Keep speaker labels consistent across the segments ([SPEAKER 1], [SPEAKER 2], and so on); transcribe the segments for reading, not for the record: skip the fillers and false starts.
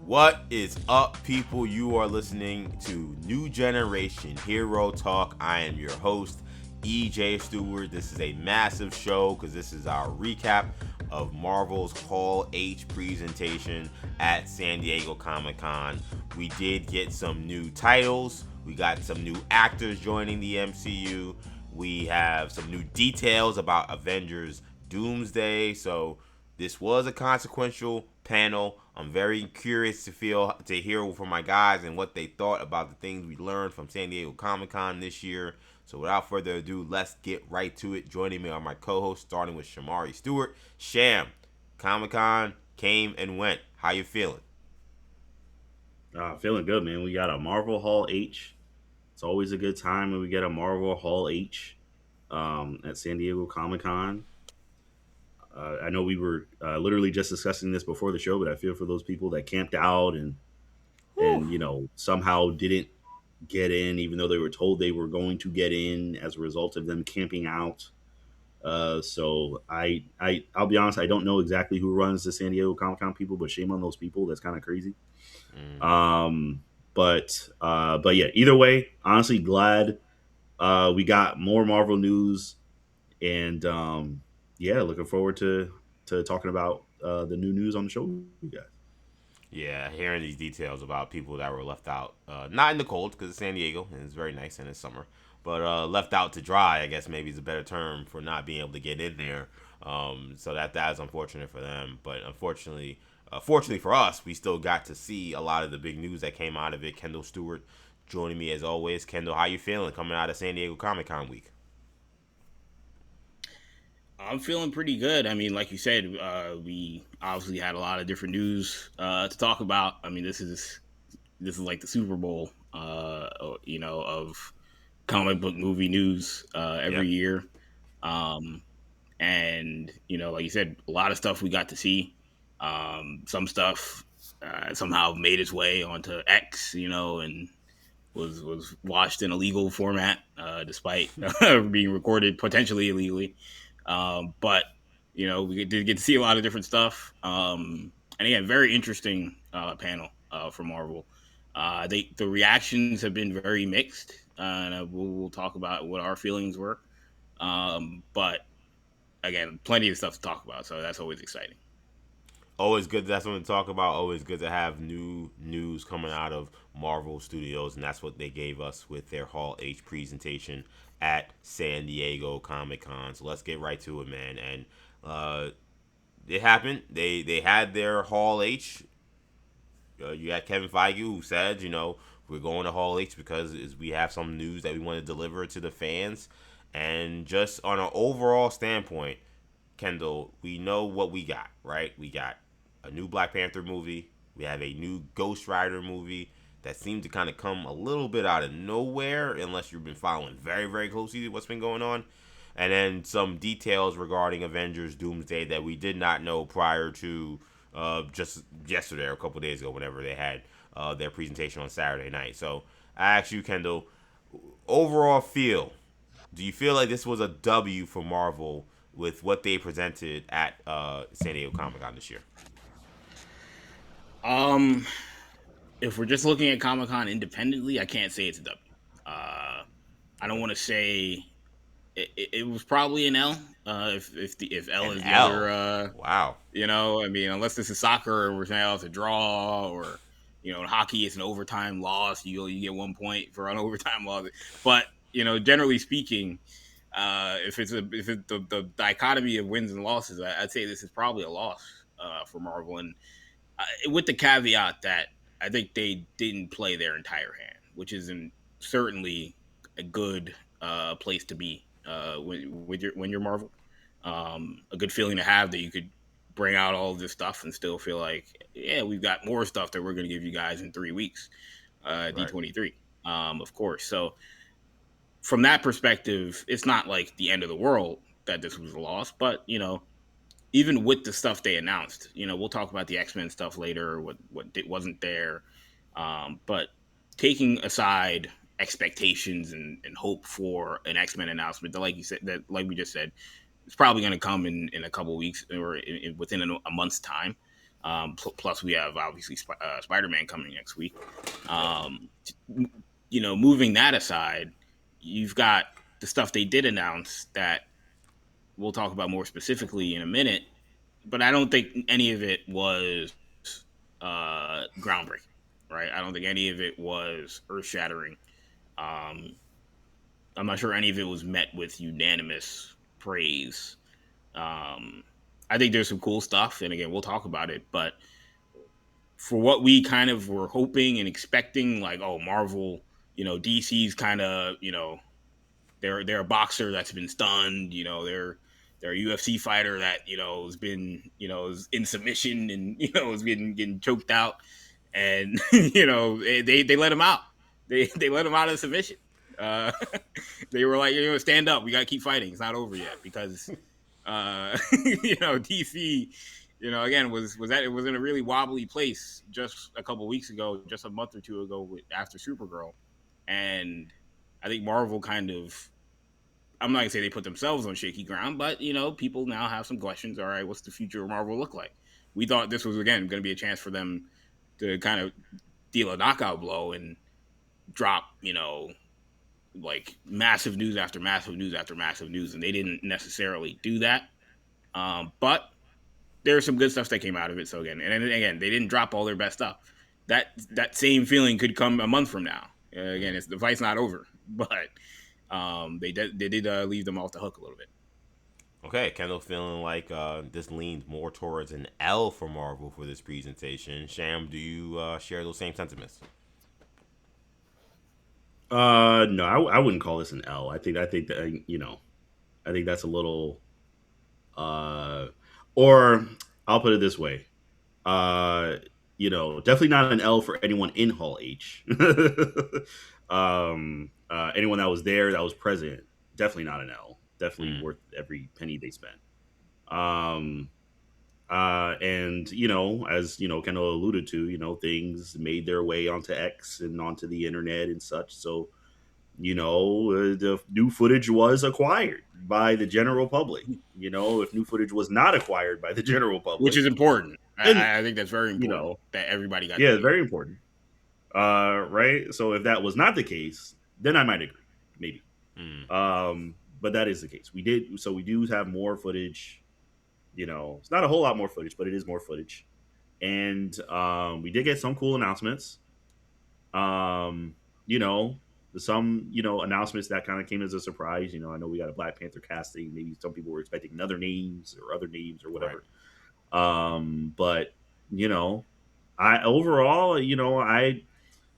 [SPEAKER 1] What is up, people? You are listening to New Generation Hero Talk. I am your host, EJ Stewart. This is a massive show because this is our recap of Marvel's Hall H presentation at San Diego Comic Con. We did get some new titles, we got some new actors joining the MCU, we have some new details about Avengers Doomsday. So, this was a consequential panel. I'm very curious to hear from my guys and what they thought about the things we learned from San Diego Comic Con this year. So without further ado, let's get right to it. Joining me are my co-hosts, starting with Shamari Stewart. Sham, Comic Con came and went. How you feeling?
[SPEAKER 2] Feeling good, man. We got a Marvel Hall H. It's always a good time when we get a Marvel Hall H at San Diego Comic Con. I know we were literally just discussing this before the show, but I feel for those people that camped out
[SPEAKER 1] Whew.
[SPEAKER 2] and somehow didn't get in, even though they were told they were going to get in as a result of them camping out. I'll be honest, I don't know exactly who runs the San Diego Comic Con people, but shame on those people. That's kind of crazy.
[SPEAKER 1] Mm-hmm.
[SPEAKER 2] But yeah, either way, honestly, glad we got more Marvel news, and yeah, looking forward to talking about the new news on the show, you guys.
[SPEAKER 1] Yeah, hearing these details about people that were left out, not in the cold because it's San Diego and it's very nice and it's summer, but left out to dry, I guess maybe is a better term for not being able to get in there. So that is unfortunate for them, but fortunately for us, we still got to see a lot of the big news that came out of it. Kendall Stewart joining me as always. Kendall, how you feeling coming out of San Diego Comic Con week?
[SPEAKER 3] I'm feeling pretty good. I mean, like you said, we obviously had a lot of different news to talk about. I mean, this is like the Super Bowl, of comic book movie news every
[SPEAKER 1] Yep.
[SPEAKER 3] year. Um, and like you said, a lot of stuff we got to see. Some stuff somehow made its way onto X, and was watched in a legal format, despite being recorded potentially illegally. But we did get to see a lot of different stuff. And again, very interesting panel for Marvel. The reactions have been very mixed, and we'll talk about what our feelings were. But again, plenty of stuff to talk about, so that's always exciting.
[SPEAKER 1] Always good. That's something to talk about. Always good to have new news coming out of Marvel Studios, and that's what they gave us with their Hall H presentation at San Diego Comic Con. So let's get right to it, man. And it happened. They had their Hall H. You had Kevin Feige who said, we're going to Hall H because we have some news that we want to deliver to the fans. And just on an overall standpoint, Kendall, we know what we got, right? We got a new Black Panther movie. We have a new Ghost Rider movie that seemed to kind of come a little bit out of nowhere, unless you've been following very, very closely what's been going on. And then some details regarding Avengers Doomsday that we did not know prior to just yesterday or a couple days ago, whenever they had their presentation on Saturday night. So I asked you, Kendall, overall feel. Do you feel like this was a W for Marvel with what they presented at San Diego Comic Con this year?
[SPEAKER 3] Um, if we're just looking at Comic Con independently, I can't say it's a W. I don't
[SPEAKER 1] Okay.
[SPEAKER 3] want to say it was probably an L. If L
[SPEAKER 1] An
[SPEAKER 3] is the other,
[SPEAKER 1] L. Wow.
[SPEAKER 3] I mean, unless this is soccer and we're saying oh, it's a draw, or in hockey it's an overtime loss. You get 1 point for an overtime loss. But generally speaking, if it's the dichotomy of wins and losses, I'd say this is probably a loss for Marvel, and with the caveat that I think they didn't play their entire hand, which isn't certainly a good place to be when you're Marvel. A good feeling to have that you could bring out all of this stuff and still feel like, yeah, we've got more stuff that we're going to give you guys in 3 weeks,
[SPEAKER 1] Right.
[SPEAKER 3] D23, of course. So from that perspective, it's not like the end of the world that this was a loss, but even with the stuff they announced, we'll talk about the X-Men stuff later, what wasn't there. But taking aside expectations and hope for an X-Men announcement, that like you said, that like we just said, it's probably going to come in a couple of weeks or within a month's time. Plus, we have obviously Spider-Man coming next week. Moving that aside, you've got the stuff they did announce that we'll talk about more specifically in a minute. But I don't think any of it was groundbreaking, right? I don't think any of it was earth-shattering. I'm not sure any of it was met with unanimous praise. I think there's some cool stuff, and again, we'll talk about it. But for what we kind of were hoping and expecting, like, oh, Marvel, DC's kind of, they're a boxer that's been stunned, they're a UFC fighter that has been is in submission and has been getting choked out, and they let him out. They let him out of submission. They were like, stand up. We got to keep fighting. It's not over yet because, DC, again, was in a really wobbly place just a couple weeks ago, just a month or two ago after Supergirl. And I think Marvel kind of, I'm not going to say they put themselves on shaky ground, but, people now have some questions. All right, what's the future of Marvel look like? We thought this was, again, going to be a chance for them to kind of deal a knockout blow and drop, like massive news after massive news after massive news, and they didn't necessarily do that. But there's some good stuff that came out of it. So again, they didn't drop all their best stuff. That same feeling could come a month from now. Again, the fight's not over, but they did leave them off the hook a little bit.
[SPEAKER 1] Okay, Kendall feeling like this leans more towards an L for Marvel for this presentation. Sham, do you share those same sentiments?
[SPEAKER 2] No, I wouldn't call this an L. I think that I think that's a little, or I'll put it this way, definitely not an L for anyone in Hall H. Anyone that was there, that was present, definitely not an L. Definitely worth every penny they spent. And as Kendall alluded to, things made their way onto X and onto the internet and such. So, the new footage was acquired by the general public. If new footage was not acquired by the general public,
[SPEAKER 3] which is important, I think that's very important. That everybody got.
[SPEAKER 2] Yeah, very important. Right. So if that was not the case, then I might agree, maybe. But that is the case. We do have more footage. It's not a whole lot more footage, but it is more footage. And we did get some cool announcements. Some announcements that kind of came as a surprise. I know we got a Black Panther casting. Maybe some people were expecting other names or whatever. Right. But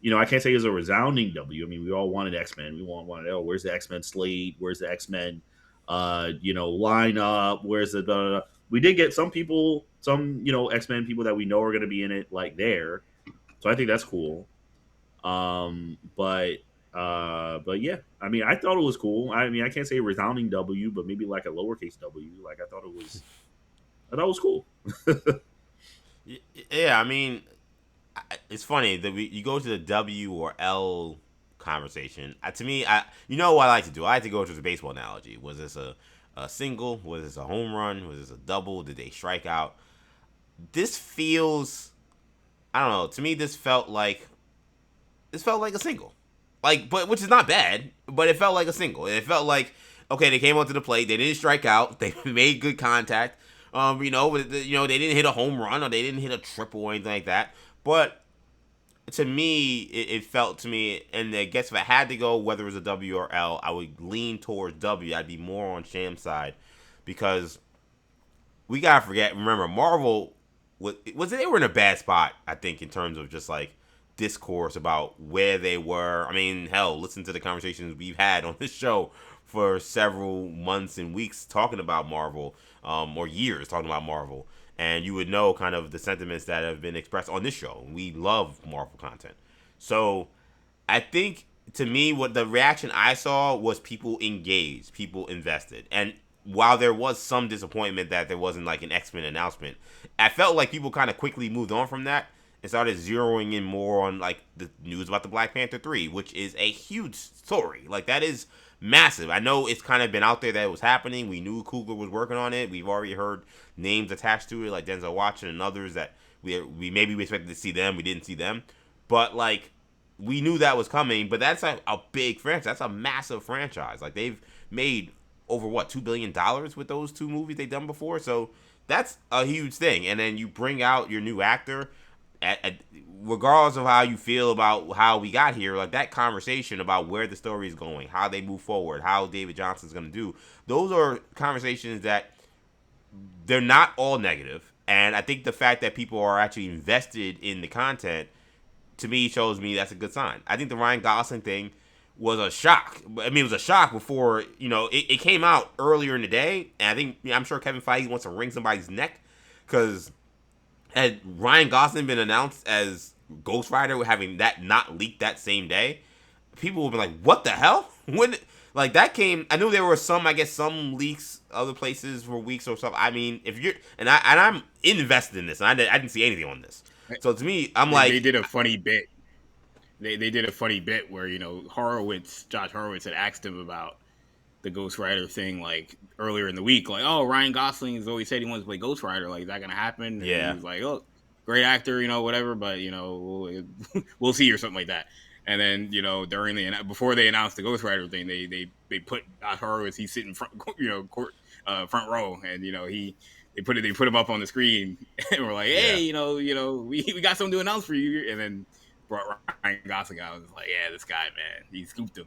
[SPEAKER 2] I can't say it's a resounding W. I mean, we all wanted X-Men. We wanted, where's the X-Men slate? Where's the X-Men lineup? Where's the blah, blah, blah. We did get some people, X-Men people that we know are going to be in it, like there. So I think that's cool. But yeah, I mean, I thought it was cool. I mean, I can't say a resounding W, but maybe like a lowercase W. Like I thought it was cool.
[SPEAKER 1] Yeah, I mean, it's funny that you go to the W or L conversation. To me, what I like to do? I like to go to the baseball analogy. Was this a single? Was this a home run? Was this a double? Did they strike out? This feels, I don't know. To me, this felt like a single, but which is not bad. But it felt like a single. It felt like, okay, they came onto the plate. They didn't strike out. They made good contact. They didn't hit a home run or they didn't hit a triple or anything like that. But to me, it felt to me, and I guess if I had to go, whether it was a W or L, I would lean towards W. I'd be more on Sham's side because we gotta remember, Marvel they were in a bad spot, I think, in terms of just like discourse about where they were. I mean, hell, listen to the conversations we've had on this show for several months and weeks talking about Marvel, or years talking about Marvel. And you would know kind of the sentiments that have been expressed on this show. We love Marvel content. So I think, to me, what the reaction I saw was people engaged, people invested. And while there was some disappointment that there wasn't like an X-Men announcement, I felt like people kind of quickly moved on from that and started zeroing in more on like the news about the Black Panther 3, which is a huge story. Like, that is massive. I know it's kind of been out there that it was happening. We knew Coogler was working on it. We've already heard names attached to it, like Denzel Washington and others that we maybe we expected to see them, we didn't see them, but like we knew that was coming. But that's a big franchise. That's a massive franchise. Like they've made over what $2 billion with those two movies they've done before. So that's a huge thing. And then you bring out your new actor. Regardless of how you feel about how we got here, like that conversation about where the story is going, how they move forward, how David Johnson's going to do, those are conversations that they're not all negative. And I think the fact that people are actually invested in the content, to me, shows me that's a good sign. I think the Ryan Gosling thing was a shock. I mean, it was a shock before, it came out earlier in the day. And I'm sure Kevin Feige wants to wring somebody's neck because had Ryan Gosling been announced as Ghost Rider, having that not leaked that same day, people would be like, "What the hell?" When like that came, I knew there were some leaks other places for weeks or something. I mean, if you're I'm invested in this, and I didn't see anything on this. So to me, I'm like,
[SPEAKER 3] they did a funny bit. They did a funny bit where Josh Horowitz had asked him about the Ghost Rider thing like earlier in the week, like, oh, Ryan Gosling has always said he wants to play Ghost Rider, like, is that gonna happen? And
[SPEAKER 1] yeah,
[SPEAKER 3] he was like, oh, great actor, whatever, but we'll see, or something like that. And then before they announced the Ghost Rider thing, they put Josh Horowitz, he's sitting front front row, and they put him up on the screen, and we're like, hey, we got something to announce for you, and then brought Ryan Gosling out. I was like, yeah, this guy, man, he scooped him.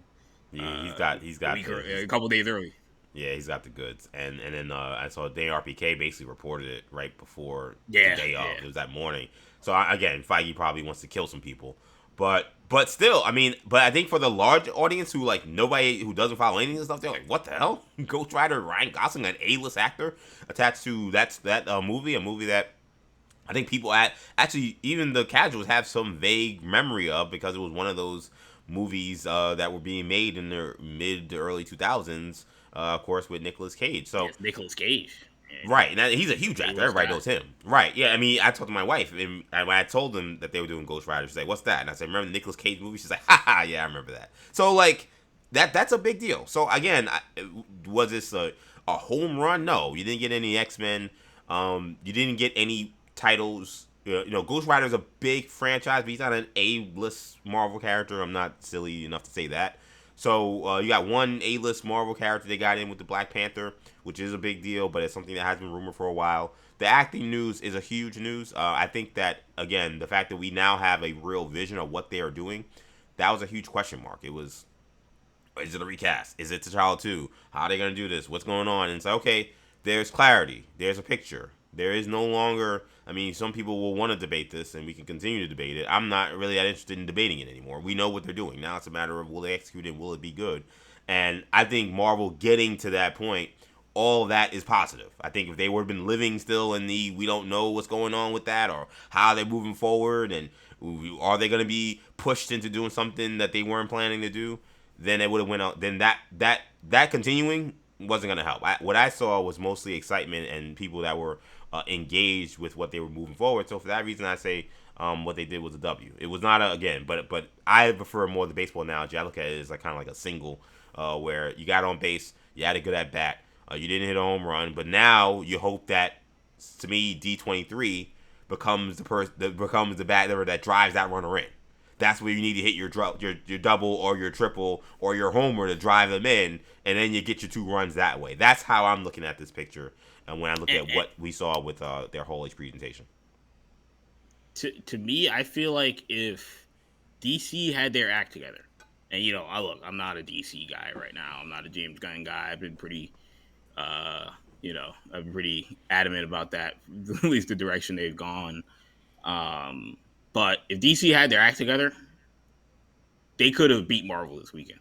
[SPEAKER 1] Yeah, he's got
[SPEAKER 3] a couple days early.
[SPEAKER 1] Yeah, he's got the goods. And then I saw DRPK basically reported it right before the day of. It was that morning. So again, Feige probably wants to kill some people, but still, I mean, but I think for the large audience who like nobody who doesn't follow any of this stuff, they're like, what the hell? Ghost Rider, Ryan Gosling, an A-list actor attached to that movie, a movie that I think people actually even the casuals have some vague memory of because it was one of those movies that were being made in the mid to early 2000s, of course, with Nicolas Cage. So
[SPEAKER 3] yes, Nicolas Cage,
[SPEAKER 1] right, and he's a huge actor. Everybody knows him, right? Yeah, I mean, I talked to my wife, and when I told them that they were doing Ghost Rider, she's like, "What's that?" And I said, "Remember the Nicolas Cage movie?" She's like, "Ha, yeah, I remember that." So like that's a big deal. So again, was this a home run? No, you didn't get any X-Men. You didn't get any titles. Ghost Rider is a big franchise, but he's not an A-list Marvel character. I'm not silly enough to say that. So you got one A-list Marvel character they got in with the Black Panther, which is a big deal, but it's something that has been rumored for a while. The acting news is a huge news. I think that, again, the fact that we now have a real vision of what they are doing, that was a huge question mark. It was, is it a recast? Is it T'Challa 2? How are they going to do this? What's going on? And it's like, okay, there's clarity. There's a picture. There is no longer, I mean, some people will want to debate this, and we can continue to debate it. I'm not really that interested in debating it anymore. We know what they're doing. Now it's a matter of will they execute it and will it be good? And I think Marvel getting to that point, all of that is positive. I think if they would have been living still in the we don't know what's going on with that or how they're moving forward and are they going to be pushed into doing something that they weren't planning to do, then it would have went out. Then that continuing wasn't going to help. What I saw was mostly excitement and people that were engaged with what they were moving forward. So for that reason, I say what they did was a W. It was not but I prefer more the baseball analogy. I look at it as like kind of like a single where you got on base, you had a good at bat, you didn't hit a home run, but now you hope that, to me, D23 becomes the batter that drives that runner in. That's where you need to hit your double or your triple or your homer to drive them in, and then you get your 2 runs that way. That's how I'm looking at this picture. And when I look at what we saw with their Hall H presentation.
[SPEAKER 3] To me, I feel like if DC had their act together, and I'm not a DC guy right now. I'm not a James Gunn guy. I've been pretty, I've been pretty adamant about that, at least the direction they've gone. But if DC had their act together, they could have beat Marvel this weekend.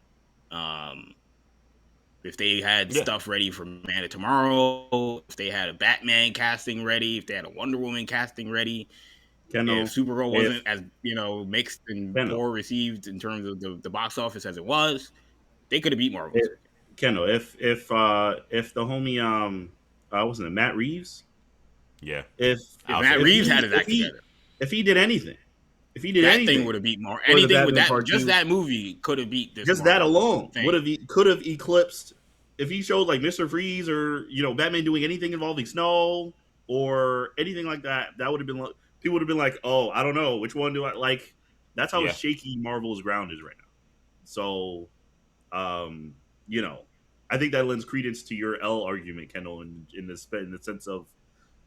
[SPEAKER 3] If they had stuff ready for Man of Tomorrow, if they had a Batman casting ready, if they had a Wonder Woman casting ready, if Supergirl wasn't as mixed and poor received in terms of the box office as it was, they could have beat Marvel.
[SPEAKER 2] Kendall, if the homie wasn't it Matt Reeves?
[SPEAKER 1] Yeah.
[SPEAKER 3] If Matt Reeves had his act together,
[SPEAKER 2] if he did anything,
[SPEAKER 3] that thing would have beat Marvel. Anything with that, just that movie could have beat this.
[SPEAKER 2] Just that alone could have eclipsed. If he showed like Mr. Freeze or Batman doing anything involving snow or anything like that, that would have been. People people would have been like, "Oh, I don't know, which one do I like?" That's how
[SPEAKER 1] Yeah.
[SPEAKER 2] shaky Marvel's ground is right now. So, um, you know, I think that lends credence to your L argument, Kendall, in the sense of,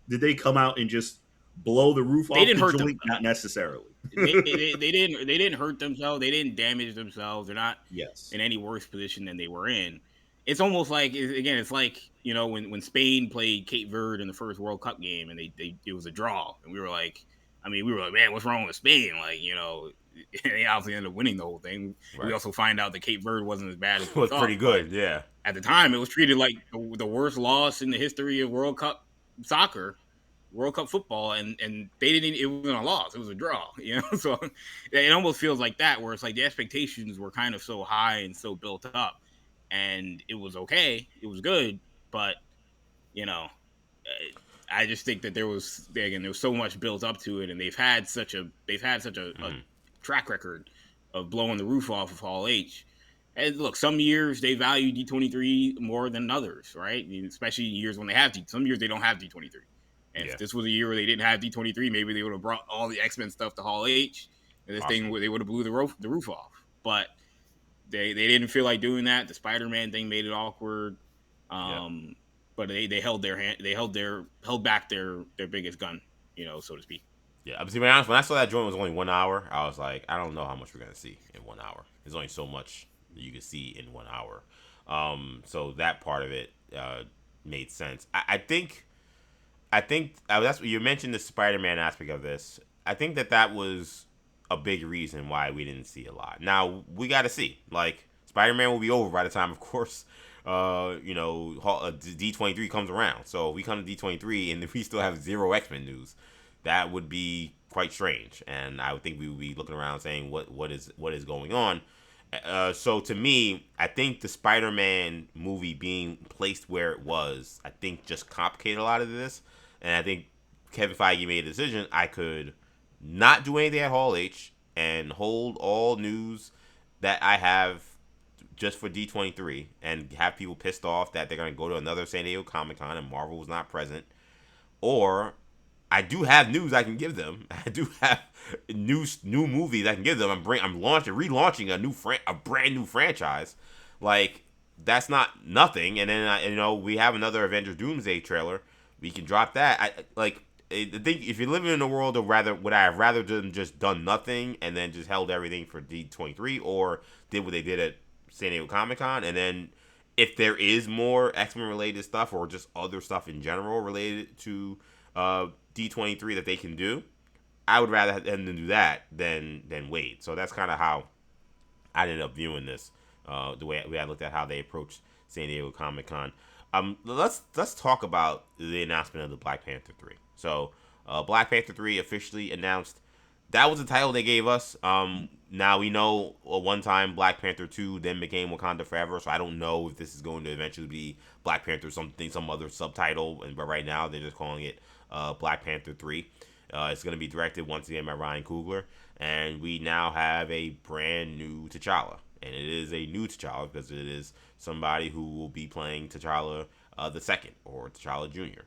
[SPEAKER 2] did they come out and just blow the roof
[SPEAKER 3] They
[SPEAKER 2] off
[SPEAKER 3] didn't
[SPEAKER 2] the
[SPEAKER 3] hurt
[SPEAKER 2] joint?
[SPEAKER 3] themselves.
[SPEAKER 2] Not necessarily.
[SPEAKER 3] They didn't hurt themselves. They didn't damage themselves. They're not
[SPEAKER 2] Yes.
[SPEAKER 3] in any worse position than they were in. It's almost like, again, it's like, when Spain played Cape Verde in the first World Cup game, and they it was a draw, and we were like, man, what's wrong with Spain? Like, they obviously ended up winning the whole thing. We
[SPEAKER 1] Right.
[SPEAKER 3] also find out that Cape Verde wasn't as bad as we
[SPEAKER 1] Was
[SPEAKER 3] thought,
[SPEAKER 1] pretty
[SPEAKER 3] but
[SPEAKER 1] good. Yeah.
[SPEAKER 3] at the time, it was treated like the worst loss in the history of World Cup soccer, World Cup football, and they didn't. It wasn't a loss; it was a draw. So it almost feels like that, where it's like the expectations were kind of so high and so built up, and it was okay, it was good, but you know, I just think that there was so much built up to it, and they've had such a
[SPEAKER 1] Mhm.
[SPEAKER 3] track record of blowing the roof off of Hall H. And look, some years they value D23 more than others, right? I mean, especially years when they have some years they don't have D23. And
[SPEAKER 1] Yeah.
[SPEAKER 3] if this was a year where they didn't have D23, maybe they would have brought all the X-Men stuff to Hall H, and this thing
[SPEAKER 1] Possibly.
[SPEAKER 3] they would have blew the roof off. But they didn't feel like doing that. The Spider-Man thing made it awkward.
[SPEAKER 1] Yeah.
[SPEAKER 3] But they held their hand, held back their biggest gun, so to speak.
[SPEAKER 1] Yeah. I'm to be honest, when I saw that joint was only 1 hour, I was like, I don't know how much we're gonna see in 1 hour. There's only so much that you can see in 1 hour. So that part of it made sense. I think that's what you mentioned, the Spider-Man aspect of this. I think that was a big reason why we didn't see a lot. Now we got to see. Like, Spider-Man will be over by the time, of course, D23 comes around. So if we come to D23 and if we still have zero X-Men news, that would be quite strange. And I would think we would be looking around saying what is going on. So to me, I think the Spider-Man movie being placed where it was, I think just complicated a lot of this. And I think Kevin Feige made a decision. I could not do anything at Hall H and hold all news that I have just for D23 and have people pissed off that they're going to go to another San Diego Comic Con and Marvel was not present. Or I do have news I can give them. I do have new movies I can give them. I'm relaunching a brand new franchise. Like, that's not nothing. And then we have another Avengers Doomsday trailer. We can drop that. I think if you're living in a world of would I have rather than just done nothing and then just held everything for D23, or did what they did at San Diego Comic Con, and then if there is more X-Men related stuff or just other stuff in general related to D23 that they can do, I would rather them to do that than wait. So that's kind of how I ended up viewing this. The way I looked at how they approached San Diego Comic Con. Let's talk about the announcement of the Black Panther 3. So, Black Panther 3 officially announced. That was the title they gave us. Now we know one time Black Panther 2 then became Wakanda Forever. So I don't know if this is going to eventually be Black Panther some other subtitle. But right now they're just calling it Black Panther 3. It's going to be directed once again by Ryan Coogler, and we now have a brand new T'Challa. And it is a new T'Challa because it is somebody who will be playing T'Challa the second, or T'Challa Jr.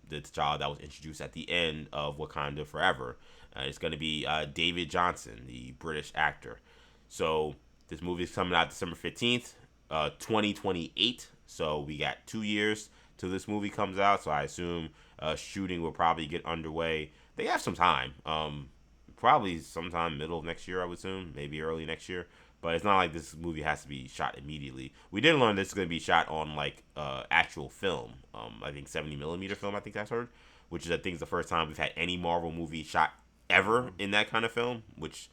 [SPEAKER 1] The T'Challa that was introduced at the end of Wakanda Forever. It's going to be David Jonsson, the British actor. So this movie is coming out December 15th, 2028. So we got 2 years till this movie comes out. So I assume shooting will probably get underway. They have some time. Probably sometime middle of next year, I would assume. Maybe early next year. But it's not like this movie has to be shot immediately. We did learn this is going to be shot on actual film. I think 70mm film. I think that's heard, which is I think is the first time we've had any Marvel movie shot ever in that kind of film, which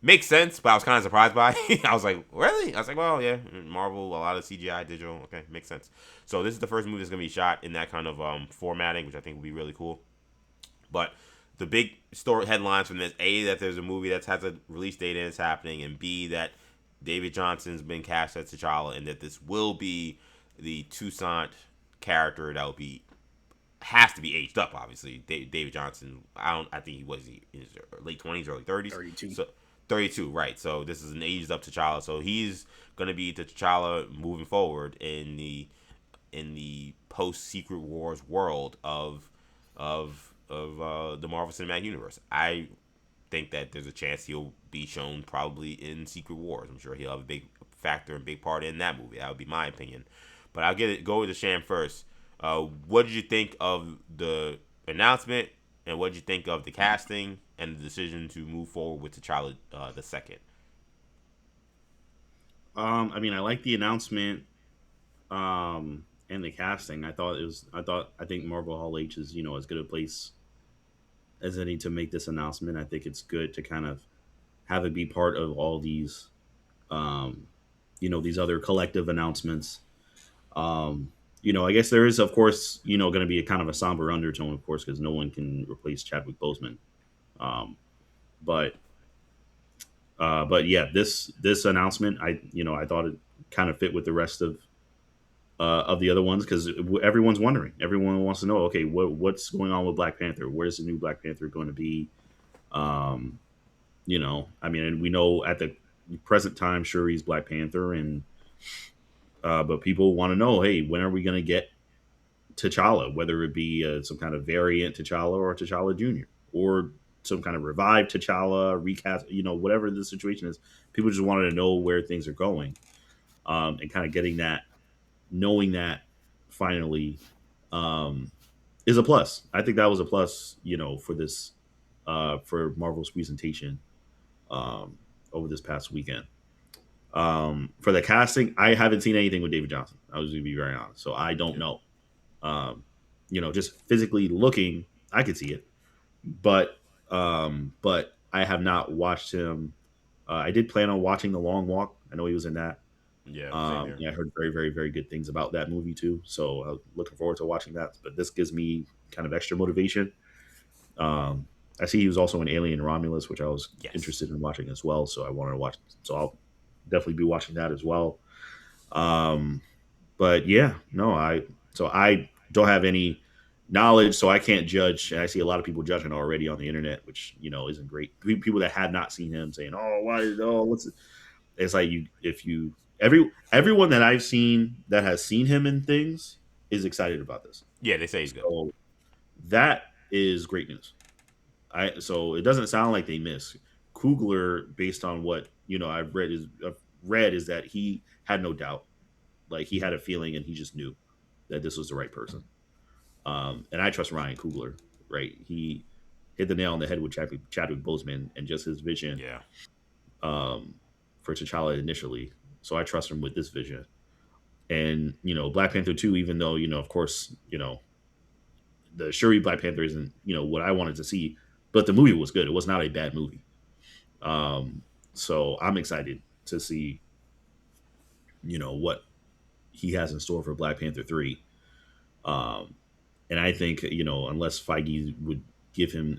[SPEAKER 1] makes sense. But I was kind of surprised by it. I was like, really? I was like, well, yeah, Marvel, a lot of CGI, digital. Okay, makes sense. So this is the first movie that's going to be shot in that kind of formatting, which I think will be really cool. But the big story headlines from this: A, that there's a movie that has a release date and it's happening, and B, that David Johnson's been cast as T'Challa, and that this will be the Toussaint character that will be has to be aged up. Obviously, David Jonsson. I think he was in his late 20s, early 30s.
[SPEAKER 3] 32.
[SPEAKER 1] So 32, right? So this is an aged up T'Challa. So he's gonna be the T'Challa moving forward in the post Secret Wars world of of the Marvel Cinematic Universe. I think that there's a chance he'll be shown probably in Secret Wars. I'm sure he'll have a big factor and big part in that movie. That would be my opinion. But I'll go with the Sham first. What did you think of the announcement, and what did you think of the casting and the decision to move forward with T'Challa the second?
[SPEAKER 2] I mean, I like the announcement and the casting. I think Marvel Hall H is as good a place as any to make this announcement. I think it's good to kind of have it be part of all these, um, these other collective announcements. I guess there is, of course, going to be a kind of a somber undertone, of course, because no one can replace Chadwick Boseman. Um, but but yeah, this announcement, I thought it kind of fit with the rest of the other ones because everyone's wondering. Everyone wants to know, okay, what's going on with Black Panther? Where's the new Black Panther going to be? Um, I mean, and we know at the present time, Shuri's Black Panther, and but people want to know, hey, when are we going to get T'Challa? Whether it be some kind of variant T'Challa or T'Challa Junior, or some kind of revived T'Challa recast, whatever the situation is. People just wanted to know where things are going, and kind of getting that, knowing that finally um, is a plus. I think that was a plus, for this for Marvel's presentation um, over this past weekend. For the casting, I haven't seen anything with David Jonsson. I was going to be very honest, so I don't know. Um, just physically looking, I could see it, but I have not watched him. I did plan on watching The Long Walk. I know he was in that.
[SPEAKER 1] Yeah, same here.
[SPEAKER 2] Yeah, I heard very, very, very good things about that movie too. So I'm looking forward to watching that. But this gives me kind of extra motivation. I see he was also in Alien Romulus, which I was
[SPEAKER 1] Yes.
[SPEAKER 2] interested in watching as well. So I wanted to watch. So I'll definitely be watching that as well. Um, but yeah, no, I don't have any knowledge, so I can't judge. And I see a lot of people judging already on the internet, which isn't great. People that had not seen him saying, "Oh, why? Oh, what's it?" It's like if you everyone that I've seen that has seen him in things is excited about this.
[SPEAKER 1] Yeah, they say he's good.
[SPEAKER 2] So that is great news. So it doesn't sound like they miss Kugler based on what I've read is that he had no doubt, like he had a feeling and he just knew that this was the right person. And I trust Ryan Coogler, right? He hit the nail on the head with Chadwick Boseman and just his vision
[SPEAKER 1] Yeah.
[SPEAKER 2] For T'Challa initially. So I trust him with this vision. And Black Panther 2, even though of course the Shuri Black Panther isn't what I wanted to see, but the movie was good. It was not a bad movie. So I'm excited to see what he has in store for Black Panther 3. Um, and I think unless Feige would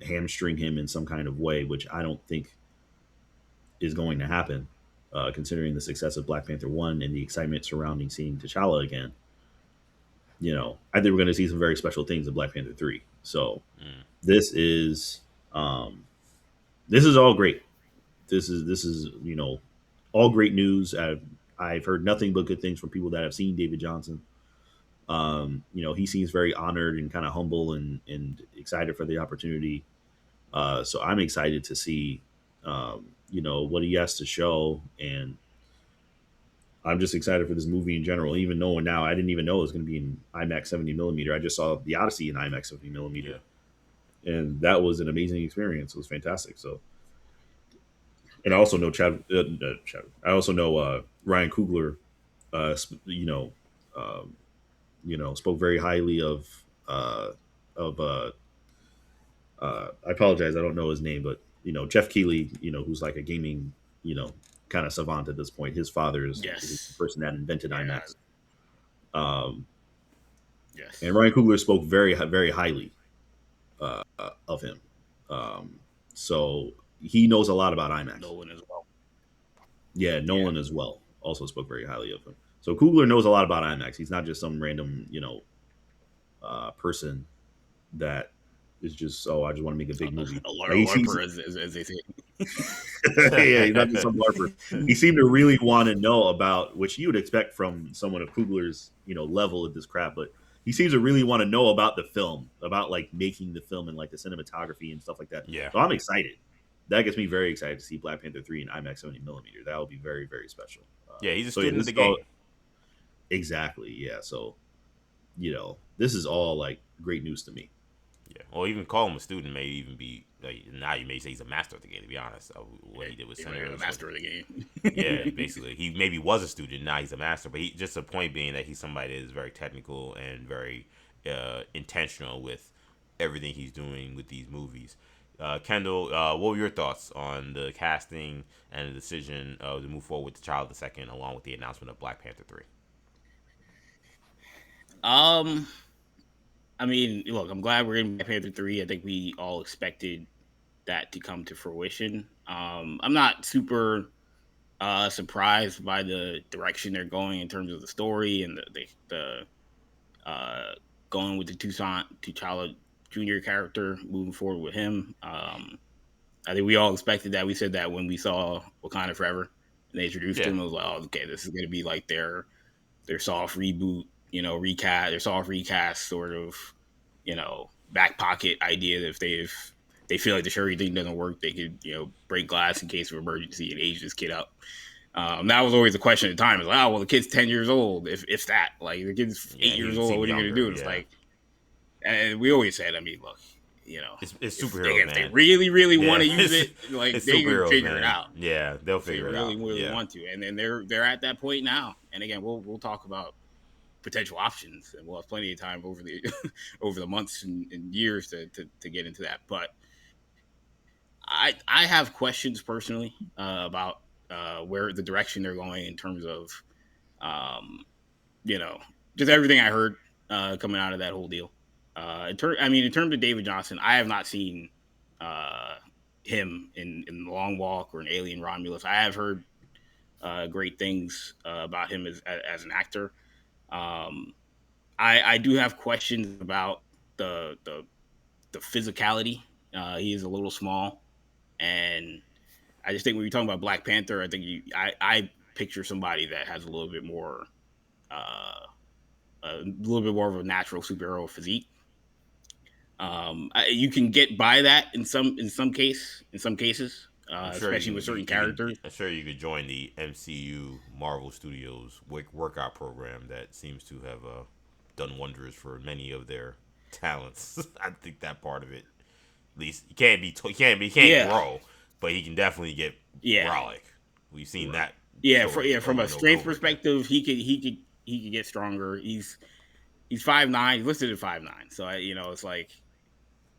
[SPEAKER 2] hamstring him in some kind of way, which I don't think is going to happen, considering the success of Black Panther 1 and the excitement surrounding seeing T'Challa again. I think we're going to see some very special things in Black Panther 3. So this is all great. This is all great news. I've heard nothing but good things from people that have seen David Jonsson. He seems very honored and kind of humble and excited for the opportunity. So I'm excited to see, what he has to show. And I'm just excited for this movie in general, even knowing now I didn't even know it was going to be in IMAX 70 millimeter. I just saw The Odyssey in IMAX 70 millimeter.
[SPEAKER 1] Yeah.
[SPEAKER 2] And that was an amazing experience. It was fantastic. So, and I also know I also know Ryan Coogler, spoke very highly of I apologize, I don't know his name, but Jeff Keighley, who's like a gaming, kind of savant at this point. His father is the person that invented IMAX.
[SPEAKER 3] Yes.
[SPEAKER 2] And Ryan Coogler spoke very, very highly of him. So he knows a lot about IMAX.
[SPEAKER 3] Nolan as well.
[SPEAKER 2] Yeah, Nolan as well also spoke very highly of him. So Coogler knows a lot about IMAX. He's not just some random, person that is just, I just want to make a big movie.
[SPEAKER 3] A LARPer, as they say.
[SPEAKER 2] Yeah, he's not just some LARPer. He seemed to really want to know about, which you would expect from someone of Coogler's, level of this crap, but he seems to really want to know about the film, about like making the film and like the cinematography and stuff like that.
[SPEAKER 1] Yeah.
[SPEAKER 2] So I'm excited. That gets me very excited to see Black Panther 3 in IMAX 70 millimeter. That will be very, very special.
[SPEAKER 1] Yeah, he's a
[SPEAKER 2] So yeah,
[SPEAKER 1] student of
[SPEAKER 2] this
[SPEAKER 1] the
[SPEAKER 2] is all
[SPEAKER 1] game.
[SPEAKER 2] exactly, yeah. So this is all like great news to me.
[SPEAKER 1] Yeah. Or even call him a student may even be like, now you may say he's a master of the game. To be honest, what he did with
[SPEAKER 3] He's the
[SPEAKER 1] Senators.
[SPEAKER 3] master of the game.
[SPEAKER 1] Yeah, basically, he maybe was a student. Now he's a master. But he just the point being that he's somebody that is very technical and very intentional with everything he's doing with these movies. Kendall, what were your thoughts on the casting and the decision to move forward with the Child of the Second, along with the announcement of Black Panther 3?
[SPEAKER 3] Um, I mean, look, I'm glad we're in Black Panther 3. I think we all expected that to come to fruition. I'm not super surprised by the direction they're going in terms of the story and the going with the T'Challa Junior character, moving forward with him. I think we all expected that. We said that when we saw Wakanda Forever and they introduced
[SPEAKER 1] Yeah,
[SPEAKER 3] him. It was like, oh, okay, this is going to be like their soft reboot, recast, their soft recast sort of, back pocket idea that if they feel like the Shuri thing doesn't work, they could, break glass in case of emergency and age this kid up. That was always the question at the time. It's like, oh, well, the kid's 10 years old, if that. Like, the kid's
[SPEAKER 1] yeah,
[SPEAKER 3] 8
[SPEAKER 1] he
[SPEAKER 3] years
[SPEAKER 1] would
[SPEAKER 3] old,
[SPEAKER 1] seem
[SPEAKER 3] what are you going to
[SPEAKER 1] younger.
[SPEAKER 3] do? And it's
[SPEAKER 1] Yeah,
[SPEAKER 3] like, and we always said, I mean, look,
[SPEAKER 1] it's
[SPEAKER 3] if
[SPEAKER 1] superheroes,
[SPEAKER 3] they
[SPEAKER 1] man.
[SPEAKER 3] really, really
[SPEAKER 1] Yeah,
[SPEAKER 3] want to use it, like,
[SPEAKER 1] it's
[SPEAKER 3] they can
[SPEAKER 1] superheroes,
[SPEAKER 3] figure
[SPEAKER 1] man.
[SPEAKER 3] it out.
[SPEAKER 1] Yeah, they'll
[SPEAKER 3] If they
[SPEAKER 1] figure it
[SPEAKER 3] really,
[SPEAKER 1] out.
[SPEAKER 3] really
[SPEAKER 1] Yeah,
[SPEAKER 3] want to. And then they're at that point now. And again, we'll talk about potential options, and we'll have plenty of time over the over the months and years to get into that. But I have questions personally about where the direction they're going in terms of um, you know just everything I heard coming out of that whole deal. In terms of David Jonsson, I have not seen uh, him in The Long Walk or in Alien Romulus. I have heard great things about him as an actor. Um, I do have questions about the physicality. He is a little small, and I just think when you're talking about Black Panther, I think I picture somebody that has uh, a little bit more of a natural superhero physique. You can get by that in some cases,
[SPEAKER 1] I'm sure
[SPEAKER 3] especially with certain characters.
[SPEAKER 1] I'm sure you could join the MCU Marvel Studios workout program that seems to have done wonders for many of their talents. I think that part of it, at least, he can't
[SPEAKER 3] Yeah,
[SPEAKER 1] grow, but he can definitely get
[SPEAKER 3] yeah,
[SPEAKER 1] brolic. We've seen that
[SPEAKER 3] yeah.
[SPEAKER 1] story
[SPEAKER 3] From
[SPEAKER 1] over
[SPEAKER 3] a
[SPEAKER 1] and over and
[SPEAKER 3] strength
[SPEAKER 1] over again.
[SPEAKER 3] perspective, he could get stronger. He's 5'9". He's listed at 5'9". So it's like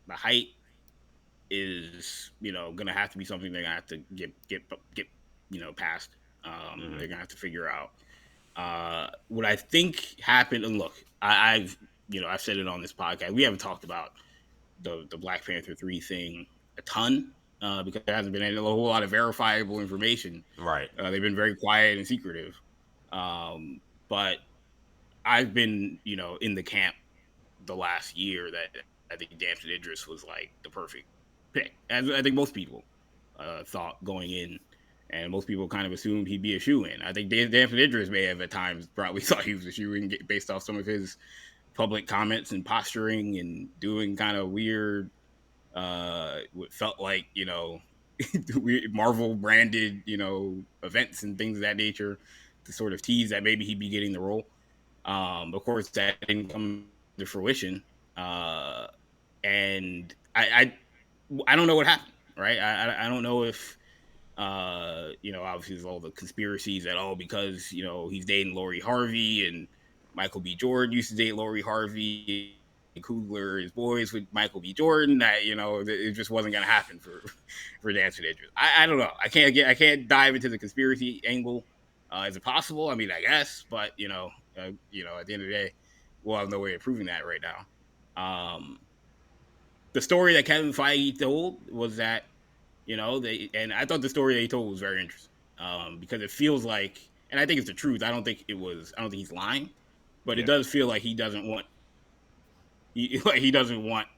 [SPEAKER 3] the height is gonna have to be something they're gonna have to get past.
[SPEAKER 1] Hmm.
[SPEAKER 3] They're gonna have to figure out what I think happened. And look, I've said it on this podcast. We haven't talked about the Black Panther 3 thing a ton because there hasn't been a whole lot of verifiable information.
[SPEAKER 1] Right.
[SPEAKER 3] They've been very quiet and secretive. But I've been in the camp the last year that I think Damson Idris was like the perfect pick, as I think most people thought going in, and most people kind of assumed he'd be a shoe in. I think Damson Idris may have at times probably thought he was a shoe in based off some of his public comments and posturing and doing kind of weird, what felt like Marvel branded events and things of that nature to sort of tease that maybe he'd be getting the role. Of course, that didn't come to fruition, uh, and I don't know what happened. Right, I don't know if obviously there's all the conspiracies that because he's dating Lori Harvey and Michael B. Jordan used to date Lori Harvey. Coogler is boys with Michael B. Jordan. That it just wasn't gonna happen for Dancing Idris. I don't know. I can't dive into the conspiracy angle. Is it possible? I mean, I guess, but at the end of the day, we'll have no way of proving that right now. The story that Kevin Feige told was that and I thought the story that he told was very interesting because it feels like, and I think it's the truth. I don't think he's lying, but it
[SPEAKER 1] Yeah.
[SPEAKER 3] does feel like he doesn't want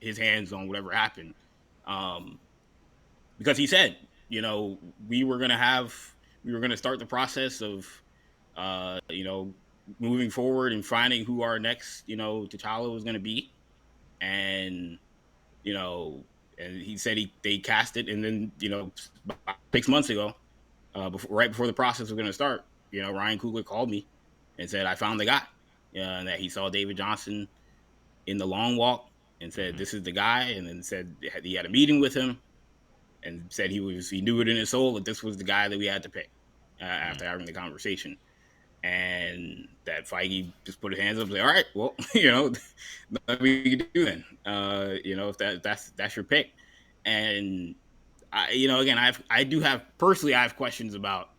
[SPEAKER 3] his hands on whatever happened, um, because he said, we were gonna start the process of, moving forward and finding who our next, T'Challa was going to be. And, you know, and he said they cast it. And then, 6 months ago, right before the process was going to start, Ryan Coogler called me and said, I found the guy. And that he saw David Jonsson in the long walk and said, this is the guy. And then said he had a meeting with him and said he knew it in his soul that this was the guy that we had to pick after having the conversation. And that Feige just put his hands up and said, all right, well, nothing we can do then. If that's your pick. And again, I have questions about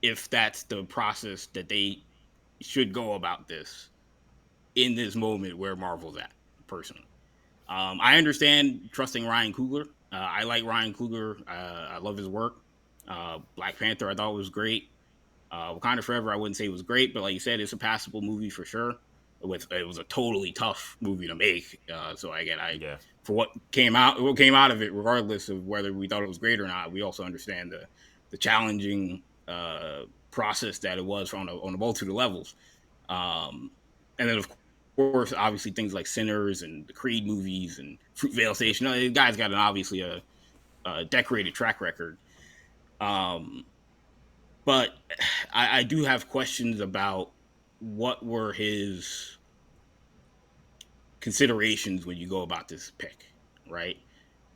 [SPEAKER 3] if that's the process that they should go about this in this moment where Marvel's at, personally. I understand trusting Ryan Coogler. I like Ryan Coogler. I love his work. Black Panther, I thought was great. Wakanda Forever, I wouldn't say it was great, but like you said, it's a passable movie for sure. It was a totally tough movie to make. So again, for what came out of it, regardless of whether we thought it was great or not, we also understand the challenging process that it was on a multitude of levels. And then of course, obviously things like Sinners and the Creed movies and Fruitvale Station. The guy's got obviously a decorated track record. But I do have questions about what were his considerations when you go about this pick, right?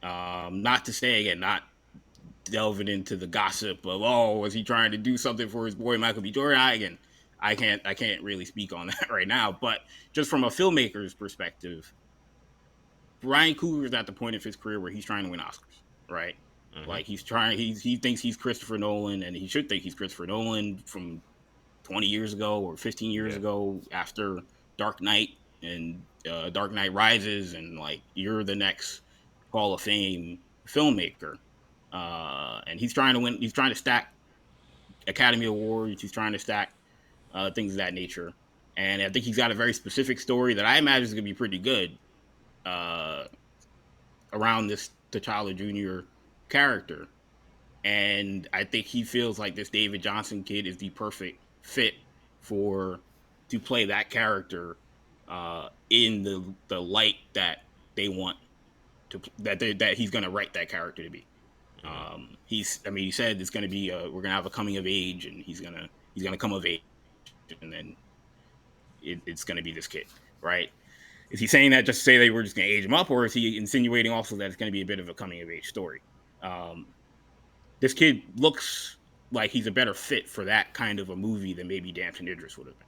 [SPEAKER 3] Not to say, again, not delving into the gossip of, was he trying to do something for his boy Michael B. Jordan? I can't really speak on that right now. But just from a filmmaker's perspective, Ryan Coogler is at the point of his career where he's trying to win Oscars, right? Mm-hmm. Like he thinks he's Christopher Nolan, and he should think he's Christopher Nolan from 20 years ago or 15 years ago after Dark Knight and Dark Knight Rises, and like, you're the next Hall of Fame filmmaker. And he's trying to win. He's trying to stack Academy Awards. He's trying to stack things of that nature. And I think he's got a very specific story that I imagine is going to be pretty good around this T'Challa Jr. character. And I think he feels like this David Jonsson kid is the perfect fit to play that character in the light that they want that he's going to write that character to be. He said it's going to be we're going to have a coming of age, and he's going to come of age, and then it's going to be this kid, right? Is he saying that just to say they were just going to age him up, or is he insinuating also that it's going to be a bit of a coming of age story? This kid looks like he's a better fit for that kind of a movie than maybe Damson Idris would have been,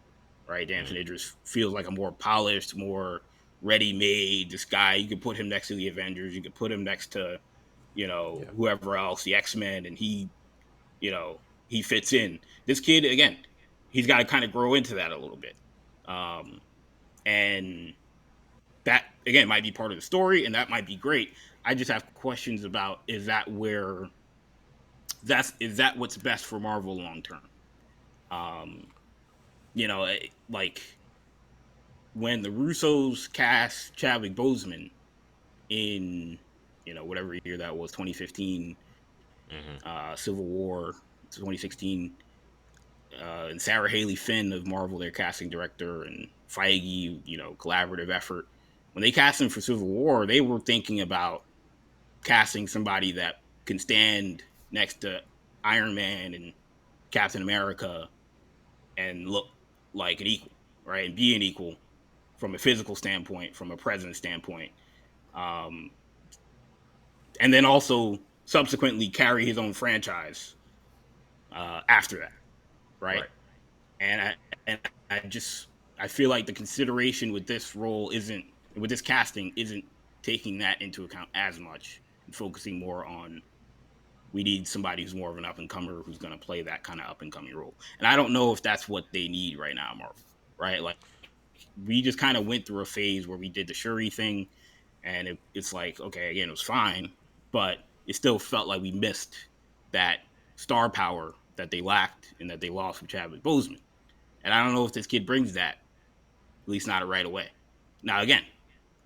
[SPEAKER 3] right? Damson Idris feels like a more polished, more ready-made. This guy, you could put him next to the Avengers, you could put him next to, whoever else, the X-Men, and he fits in. This kid, again, he's got to kind of grow into that a little bit. And that, again, might be part of the story, and that might be great. I just have questions about, is that what's best for Marvel long term? Like when the Russos cast Chadwick Boseman in, whatever year that was, 2015, Civil War, 2016, and Sarah Haley Finn of Marvel, their casting director, and Feige, collaborative effort. When they cast him for Civil War, they were thinking about casting somebody that can stand next to Iron Man and Captain America and look like an equal, right? And be an equal from a physical standpoint, from a presence standpoint. And then also subsequently carry his own franchise after that, right? And I feel like the consideration with this casting isn't taking that into account as much and focusing more on, we need somebody who's more of an up-and-comer who's going to play that kind of up-and-coming role. And I don't know if that's what they need right now, Marvel, right? Like, we just kind of went through a phase where we did the Shuri thing, and it's like, okay, again, it was fine, but it still felt like we missed that star power that they lacked and that they lost from Chadwick Boseman. And I don't know if this kid brings that, at least not right away. Now, again,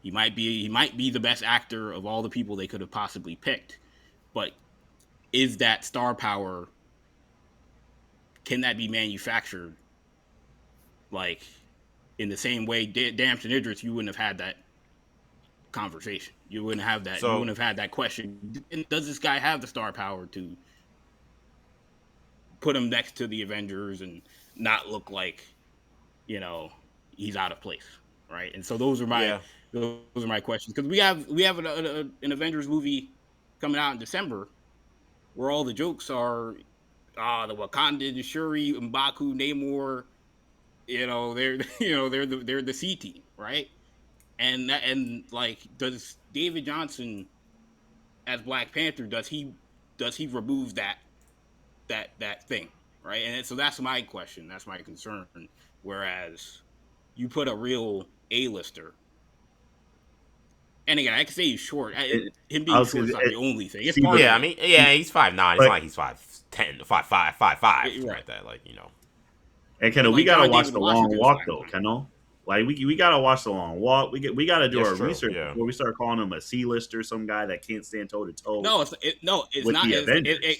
[SPEAKER 3] he might be the best actor of all the people they could have possibly picked, but is that star power, can that be manufactured Like in the same way, Damson Idris, you wouldn't have had that conversation. You wouldn't have that. You
[SPEAKER 1] So
[SPEAKER 3] wouldn't have had that question. Does this guy have the star power to put him next to the Avengers and not look like, you know, he's out of place, right? And so those are
[SPEAKER 1] yeah.
[SPEAKER 3] my questions, because we have an Avengers movie coming out in December where all the jokes are the Wakanda, the Shuri, M'Baku, Namor. They're they're the C team, right? And like, does David Jonsson as Black Panther, does he remove that thing, right? And so that's my question, that's my concern. Whereas you put a real A-lister, and again, I can say he's short. Him
[SPEAKER 2] I
[SPEAKER 3] being
[SPEAKER 2] was
[SPEAKER 3] short
[SPEAKER 2] gonna
[SPEAKER 3] is
[SPEAKER 2] say,
[SPEAKER 3] not the only thing. It's
[SPEAKER 2] see,
[SPEAKER 3] part
[SPEAKER 2] but
[SPEAKER 1] Yeah,
[SPEAKER 3] of
[SPEAKER 1] I
[SPEAKER 3] it,
[SPEAKER 1] mean, yeah, he's 5'9". It's not
[SPEAKER 2] but
[SPEAKER 1] like he's 5'10", 5'5", something
[SPEAKER 3] right?
[SPEAKER 1] like that. Like, you know.
[SPEAKER 2] and
[SPEAKER 3] But
[SPEAKER 2] Kendall, we
[SPEAKER 3] like
[SPEAKER 2] gotta
[SPEAKER 3] John
[SPEAKER 2] watch
[SPEAKER 3] David
[SPEAKER 2] the long
[SPEAKER 3] Washington's
[SPEAKER 2] walk
[SPEAKER 3] five
[SPEAKER 2] though,
[SPEAKER 3] nine.
[SPEAKER 2] Kendall. Like we gotta watch the long walk. We gotta do
[SPEAKER 1] Yes,
[SPEAKER 2] our
[SPEAKER 1] true.
[SPEAKER 2] research
[SPEAKER 1] Yeah.
[SPEAKER 2] before we start calling him a C-lister, some guy that can't stand toe to toe
[SPEAKER 3] It's
[SPEAKER 2] with
[SPEAKER 3] not.
[SPEAKER 2] the Avengers.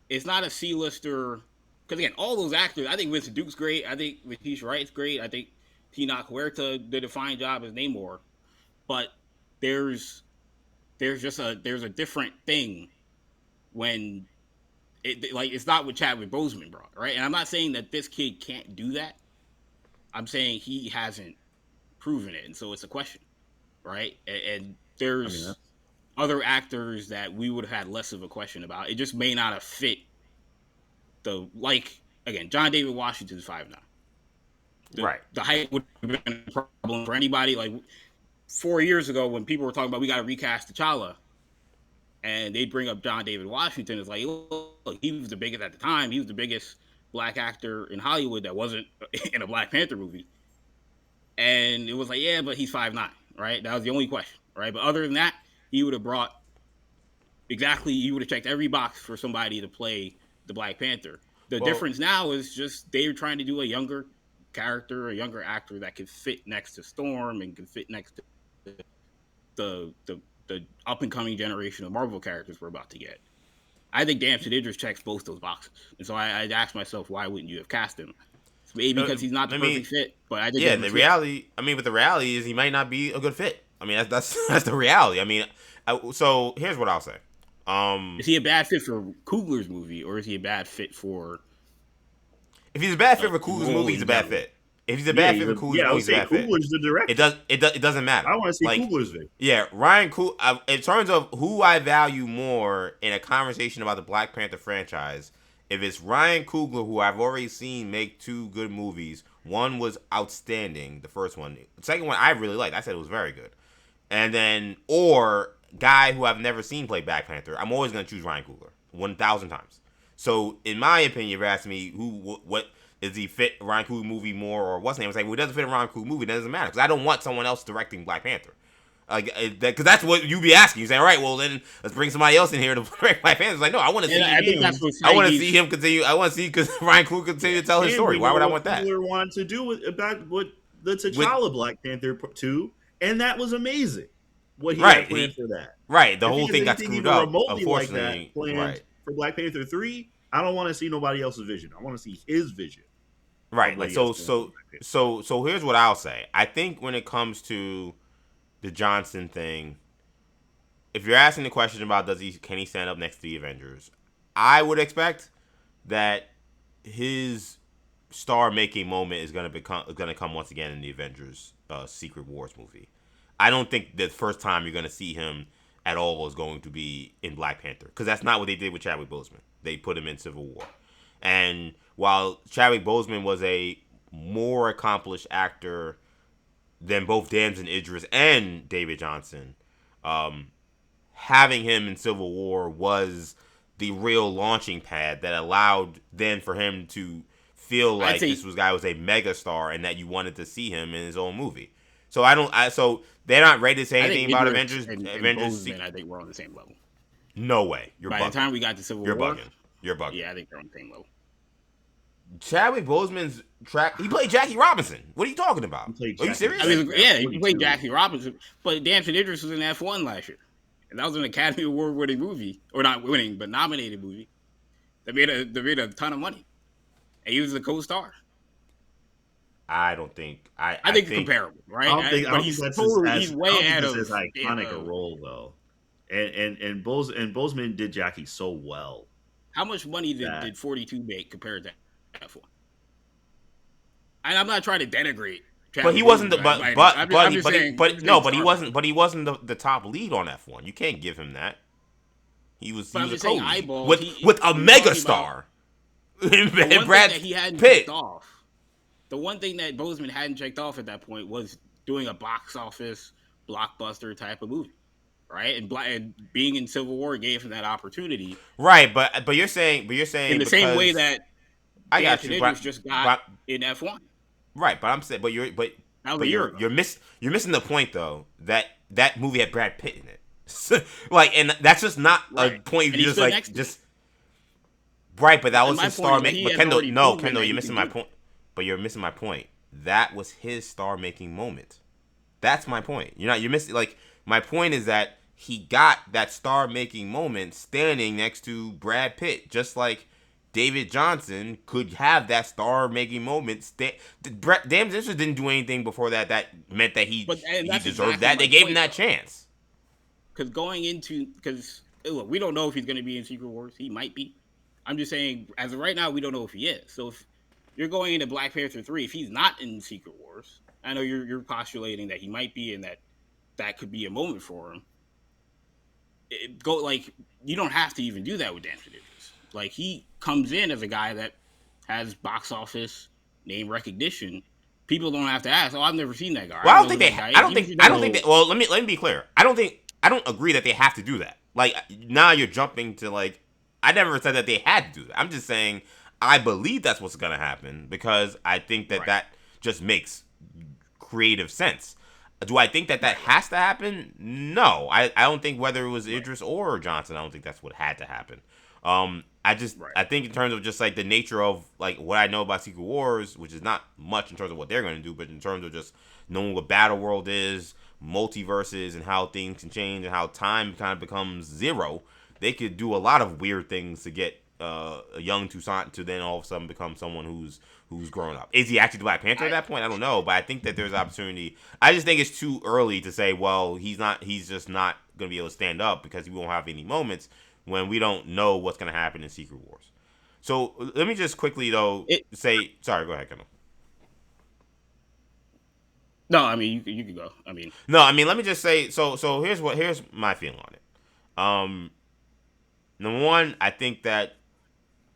[SPEAKER 3] It's not a C-lister, because again, all those actors. I think Vincent Duke's great. I think Letitia Wright's great. I think Tenoch Huerta did a fine job as Namor. But there's there's a different thing when it's not what Chadwick Boseman brought, right? And I'm not saying that this kid can't do that. I'm saying he hasn't proven it, and so it's a question, right? And
[SPEAKER 2] I mean,
[SPEAKER 3] there's other actors that we would have had less of a question about. It just may not have fit again, John David Washington's 5'9".
[SPEAKER 1] Right.
[SPEAKER 3] The height would have been a problem for anybody. Like 4 years ago, when people were talking about we got to recast T'Challa, and they'd bring up John David Washington, it's like, look, he was the biggest at the time. He was the biggest black actor in Hollywood that wasn't in a Black Panther movie. And it was like, yeah, but he's 5'9", right? That was the only question, right? But other than that, he would have brought he would have checked every box for somebody to play the Black Panther. The
[SPEAKER 1] Well,
[SPEAKER 3] difference now is just they're trying to do a younger character, a younger actor that can fit next to Storm and can fit next to the up and coming generation of Marvel characters we're about to get. I think Damson Idris checks both those boxes, and so I'd ask myself, why wouldn't you have cast him? Maybe because he's not the perfect fit, but I think
[SPEAKER 1] yeah, the reality. I mean, but the reality is he might not be a good fit. I mean, that's that's the reality. I mean, so here's what I'll say.
[SPEAKER 3] Is he a bad fit for Coogler's movie, or is he a bad fit for
[SPEAKER 1] If he's a bad fit for Coogler's
[SPEAKER 3] role
[SPEAKER 1] movie, he's a
[SPEAKER 3] in
[SPEAKER 1] bad
[SPEAKER 3] general?
[SPEAKER 1] fit. If he's a bad fit for Coogler's
[SPEAKER 2] I
[SPEAKER 1] movie,
[SPEAKER 2] would
[SPEAKER 1] he's a
[SPEAKER 2] say
[SPEAKER 1] bad fit.
[SPEAKER 2] Coogler's the director.
[SPEAKER 1] It doesn't matter.
[SPEAKER 2] I want to see
[SPEAKER 1] Like,
[SPEAKER 2] Coogler's video.
[SPEAKER 1] yeah, Ryan Coogler. In terms of who I value more in a conversation about the Black Panther franchise, if it's Ryan Coogler, who I've already seen make two good movies. One was outstanding, the first one. The second one I really liked. I said it was very good. And then, or guy who I've never seen play Black Panther, I'm always going to choose Ryan Coogler 1,000 times. So, in my opinion, if you ask me what is he fit Ryan Coogler movie more or what's the name, it's like, well, it doesn't fit a Ryan Coogler movie. It doesn't matter because I don't want someone else directing Black Panther. Because that's what you be asking. You say, all right, well then let's bring somebody else in here to direct Black Panther. It's like, no, I want to see.
[SPEAKER 3] I think that's what
[SPEAKER 1] I want to see him continue. I want to see because Ryan Coogler continue to tell his story. Why would I want that?
[SPEAKER 2] Coogler wanted to do about what the T'Challa Black Panther 2, and that was amazing. What he had planned for that.
[SPEAKER 1] Right, the
[SPEAKER 2] if
[SPEAKER 1] whole thing got screwed up. Unfortunately,
[SPEAKER 2] like planned for Black Panther 3, I don't want to see nobody else's vision. I want to see his vision.
[SPEAKER 1] Right, like so here's what I'll say. I think when it comes to the Johnson thing, if you're asking the question about can he stand up next to the Avengers, I would expect that his star making moment is gonna come once again in the Avengers Secret Wars movie. I don't think the first time you're gonna see him at all is going to be in Black Panther, because that's not what they did with Chadwick Boseman. They put him in Civil War, and while Chadwick Boseman was a more accomplished actor than both Damson Idris and David Jonsson, having him in Civil War was the real launching pad that allowed then for him to feel like this guy was a megastar and that you wanted to see him in his own movie. So so they're not ready to say anything about Avengers. Avengers.
[SPEAKER 3] Boseman, I think we're on the same level.
[SPEAKER 1] No way. You're
[SPEAKER 3] By
[SPEAKER 1] bugging.
[SPEAKER 3] the time we got to Civil
[SPEAKER 1] You're
[SPEAKER 3] War,
[SPEAKER 1] bugging. You're bugging.
[SPEAKER 3] Yeah, I think they're on the same level.
[SPEAKER 1] Chadwick Boseman's track. He played Jackie Robinson. What are you talking about? Are you serious?
[SPEAKER 3] I mean, yeah, he played Jackie Robinson, but Damson Idris was in F1 last year, and that was an Academy Award winning movie, or not winning, but nominated movie. They made a ton of money, and he was the co-star.
[SPEAKER 1] I don't think.
[SPEAKER 3] I
[SPEAKER 1] I
[SPEAKER 3] think it's
[SPEAKER 1] think.
[SPEAKER 3] comparable, right?
[SPEAKER 2] I
[SPEAKER 3] But
[SPEAKER 2] don't think that's as,
[SPEAKER 3] he's
[SPEAKER 2] I
[SPEAKER 3] way
[SPEAKER 2] don't think
[SPEAKER 3] ahead
[SPEAKER 2] that's
[SPEAKER 3] of
[SPEAKER 2] as iconic a role though. And Bozeman did Jackie so well
[SPEAKER 3] how much money
[SPEAKER 2] that
[SPEAKER 3] did 42 make compared to F1? And I'm not trying to denigrate
[SPEAKER 1] But he
[SPEAKER 3] Chadwick
[SPEAKER 1] wasn't
[SPEAKER 3] Boseman
[SPEAKER 1] the
[SPEAKER 3] by any. I'm just saying. I'm just saying
[SPEAKER 1] but he
[SPEAKER 3] star
[SPEAKER 1] wasn't
[SPEAKER 3] power.
[SPEAKER 1] but he wasn't the top lead on F1. You can't give him that. He
[SPEAKER 3] But I'm
[SPEAKER 1] was a
[SPEAKER 3] just saying
[SPEAKER 1] co-lead
[SPEAKER 3] eyeballs.
[SPEAKER 1] with a
[SPEAKER 3] We're talking about
[SPEAKER 1] megastar
[SPEAKER 3] the
[SPEAKER 1] and
[SPEAKER 3] one thing
[SPEAKER 1] Brad
[SPEAKER 3] that he hadn't checked
[SPEAKER 1] Pitt.
[SPEAKER 3] off. The one thing that Boseman hadn't checked off at that point was doing a box office blockbuster type of movie, right? And being in Civil War gave him that opportunity
[SPEAKER 1] Right, but you're
[SPEAKER 3] in
[SPEAKER 1] saying
[SPEAKER 3] the same way
[SPEAKER 1] because
[SPEAKER 3] that
[SPEAKER 1] I got
[SPEAKER 3] Dancing
[SPEAKER 1] you,
[SPEAKER 3] Idris just got
[SPEAKER 1] but
[SPEAKER 3] in F1.
[SPEAKER 1] right, but I'm saying
[SPEAKER 3] That was
[SPEAKER 1] but
[SPEAKER 3] a year ago.
[SPEAKER 1] you're missing the point though that movie had Brad Pitt in it. Like, and that's just not a
[SPEAKER 3] Right.
[SPEAKER 1] point
[SPEAKER 3] And
[SPEAKER 1] you
[SPEAKER 3] he
[SPEAKER 1] just
[SPEAKER 3] stood
[SPEAKER 1] like
[SPEAKER 3] next to
[SPEAKER 1] just right, but that
[SPEAKER 3] And
[SPEAKER 1] was
[SPEAKER 3] my
[SPEAKER 1] his
[SPEAKER 3] point
[SPEAKER 1] star
[SPEAKER 3] is that
[SPEAKER 1] make.
[SPEAKER 3] he
[SPEAKER 1] But
[SPEAKER 3] has already proven
[SPEAKER 1] Kendall,
[SPEAKER 3] that
[SPEAKER 1] you're
[SPEAKER 3] he
[SPEAKER 1] missing
[SPEAKER 3] can
[SPEAKER 1] my
[SPEAKER 3] do it.
[SPEAKER 1] point. But you're missing my point. That was his star making moment. That's my point. You're missing like my point is that he got that star making moment standing next to Brad Pitt, just like David Jonsson could have that star making moment. Damn Jonsson didn't do anything before that. That meant that
[SPEAKER 3] And
[SPEAKER 1] he
[SPEAKER 3] that's
[SPEAKER 1] deserved
[SPEAKER 3] exactly
[SPEAKER 1] that.
[SPEAKER 3] my
[SPEAKER 1] They gave him
[SPEAKER 3] point,
[SPEAKER 1] that
[SPEAKER 3] though.
[SPEAKER 1] chance.
[SPEAKER 3] Because look, we don't know if he's going to be in Secret Wars. He might be. I'm just saying, as of right now, we don't know if he is. So if you're going into Black Panther 3, if he's not in Secret Wars, I know you're postulating that he might be, and that could be a moment for him. You don't have to even do that with Dancing Idris. Like, he comes in as a guy that has box office name recognition. People don't have to ask, "Oh, I've never seen that guy. I
[SPEAKER 1] Well,
[SPEAKER 3] don't know who that guy is." Even if you
[SPEAKER 1] I
[SPEAKER 3] don't
[SPEAKER 1] don't think
[SPEAKER 3] know,
[SPEAKER 1] that. Well, let me be clear. I don't agree that they have to do that. Like now you're jumping to like I never said that they had to do that. I'm just saying I believe that's what's gonna happen because I think that
[SPEAKER 3] right,
[SPEAKER 1] that just makes creative sense. Do I think that
[SPEAKER 3] right, right,
[SPEAKER 1] has to happen? No, I don't think whether it was
[SPEAKER 3] right,
[SPEAKER 1] Idris or Johnson, I don't think that's what had to happen.
[SPEAKER 3] right,
[SPEAKER 1] I think in terms of just like the nature of like what I know about Secret Wars, which is not much in terms of what they're going to do, but in terms of just knowing what Battle World is, multiverses, and how things can change and how time kind of becomes zero, they could do a lot of weird things to get a young Toussaint to then all of a sudden become someone who's grown up. Is he actually the Black Panther at
[SPEAKER 3] I,
[SPEAKER 1] that point? I don't know, but I think that there's opportunity. I just think it's too early to say, well, he's not. He's just not going to be able to stand up because he won't have any moments when we don't know what's going to happen in Secret Wars. So let me just quickly though
[SPEAKER 3] it,
[SPEAKER 1] say, sorry, go ahead, Kendall.
[SPEAKER 3] no, I mean you can go. I mean,
[SPEAKER 1] No, I mean let me just say. So here's my feeling on it. Number one, I think that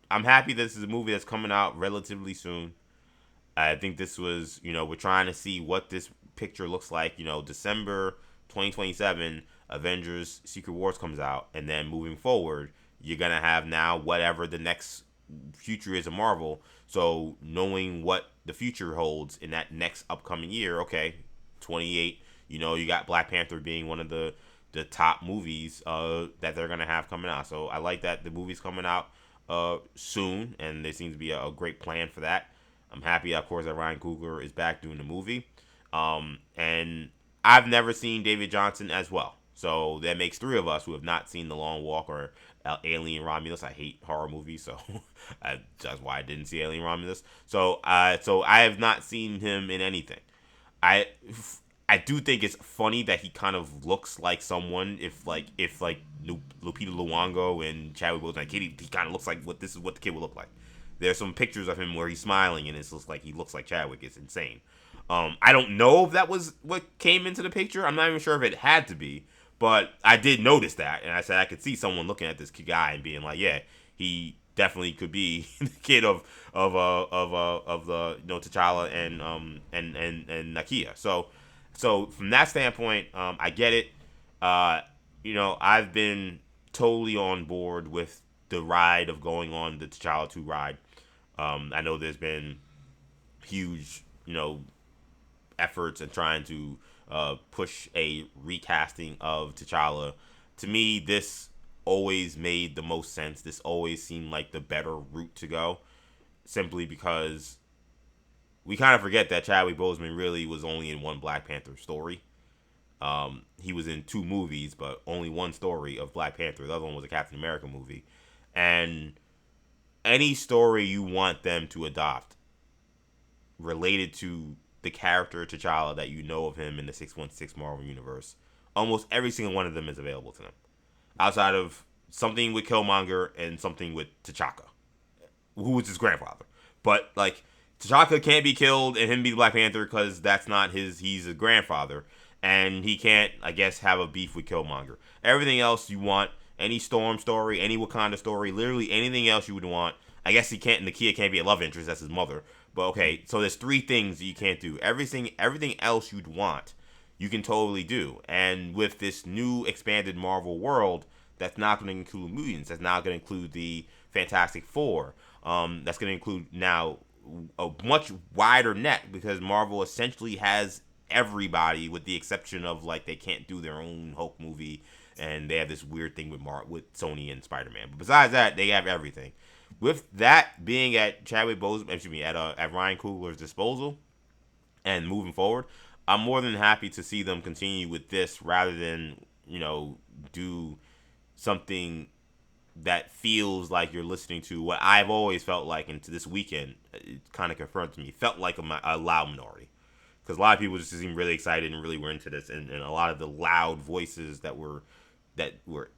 [SPEAKER 1] I'm happy this is a movie that's coming out relatively soon. I think this was, we're trying to see what this picture looks like. December 2027, Avengers Secret Wars comes out. And then moving forward, you're going to have now whatever the next future is of Marvel. So knowing what the future holds in that next upcoming year, okay, 28, you got Black Panther being one of the top movies that they're going to have coming out. So I like that the movie's coming out soon, and there seems to be a great plan for that. I'm happy, of course, that Ryan Coogler is back doing the movie. And I've never seen David Jonsson as well. So that makes three of us who have not seen The Long Walk or Alien Romulus. I hate horror movies, so that's why I didn't see Alien Romulus. So I have not seen him in anything. I I do think it's funny that he kind of looks like someone if Lupita Luongo and Chadwick Boseman kid, he kind of looks like what this is what the kid would look like. There's some pictures of him where he's smiling and it looks like he looks like Chadwick. It's insane. I don't know if that was what came into the picture. I'm not even sure if it had to be, but I did notice that, and I said I could see someone looking at this guy and being like, yeah, he definitely could be the kid of the T'Challa and Nakia. So from that standpoint, I get it. I've been totally on board with the ride of going on the T'Challa 2 ride. I know there's been huge, efforts in trying to push a recasting of T'Challa. To me, this always made the most sense. This always seemed like the better route to go, simply because we kind of forget that Chadwick Boseman really was only in one Black Panther story. He was in two movies, but only one story of Black Panther. The other one was a Captain America movie. And any story you want them to adopt, related to the character T'Challa that you know of him in the 616 Marvel Universe, almost every single one of them is available to them. Outside of something with Killmonger and something with T'Chaka, who was his grandfather. But, like, T'Chaka can't be killed and him be Black Panther because that's not he's a grandfather. And he can't, I guess, have a beef with Killmonger. Everything else you want, any Storm story, any Wakanda story, literally anything else you would want. I guess Nakia can't be a love interest, that's his mother. But okay, so there's 3 things you can't do. Everything else you'd want, you can totally do. And with this new expanded Marvel world, that's not going to include mutants. That's not going to include the Fantastic Four. That's going to include now a much wider net because Marvel essentially has everybody with the exception of, like, they can't do their own Hulk movie and they have this weird thing with Sony and Spider-Man. But besides that, they have everything. With that being at Chadwick Boseman, at Ryan Coogler's disposal and moving forward, I'm more than happy to see them continue with this rather than, do something that feels like you're listening to what I've always felt like, and to this weekend, it kind of confirmed to me, felt like a loud minority. Because a lot of people just seemed really excited and really were into this, and a lot of the loud voices that were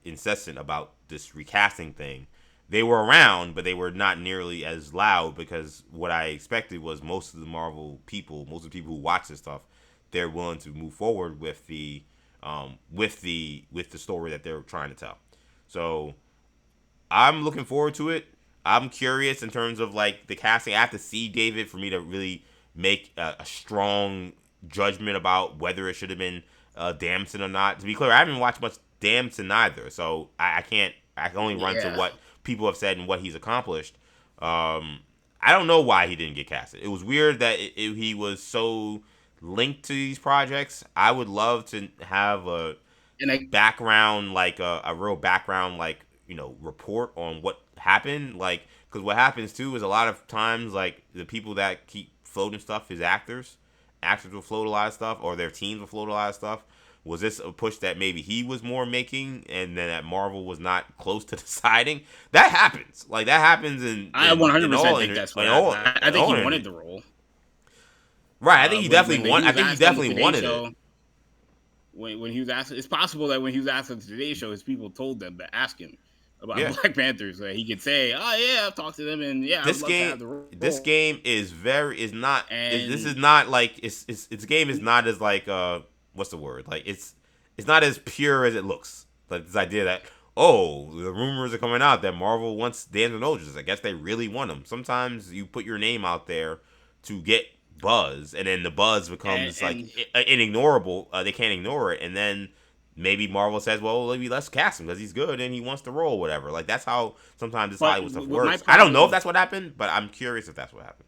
[SPEAKER 1] incessant about this recasting thing, they were around, but they were not nearly as loud because what I expected was most of the people who watch this stuff, they're willing to move forward with the story that they're trying to tell. So I'm looking forward to it. I'm curious in terms of, like, the casting. I have to see David for me to really make a strong judgment about whether it should have been Damson or not. To be clear, I haven't watched much Damson either, so I can only run to what people have said and what he's accomplished. I don't know why he didn't get casted. It was weird that he was so linked to these projects. I would love to have a background, like a real background, like, report on what happened. Like, because what happens too is a lot of times, like, the people that keep floating stuff is actors. Actors will float a lot of stuff, or their teams will float a lot of stuff. Was this a push that maybe he was more making, and then that Marvel was not close to deciding? That happens. Like, that happens I
[SPEAKER 3] 100% think that's what happened. I think he wanted the role.
[SPEAKER 1] Right, I think he definitely wanted. I think he definitely wanted it.
[SPEAKER 3] When he was asked, it's possible that when he was asked on the Today Show, his people told them to ask him about Black Panther, so he could say, "Oh yeah, I've talked to them, and yeah,
[SPEAKER 1] this
[SPEAKER 3] game, to have the role."
[SPEAKER 1] This game is not. This is not like its game is not as, like, what's the word? Like, it's not as pure as it looks. Like, this idea that, oh, the rumors are coming out that Marvel wants Dan Olgers. I guess they really want him. Sometimes you put your name out there to get buzz, and then the buzz becomes inignorable. They can't ignore it, and then maybe Marvel says, well, maybe let's cast him because he's good and he wants the role, whatever. Like, that's how sometimes this Hollywood stuff works. I don't know if that's what happened, but I'm curious if that's what happened.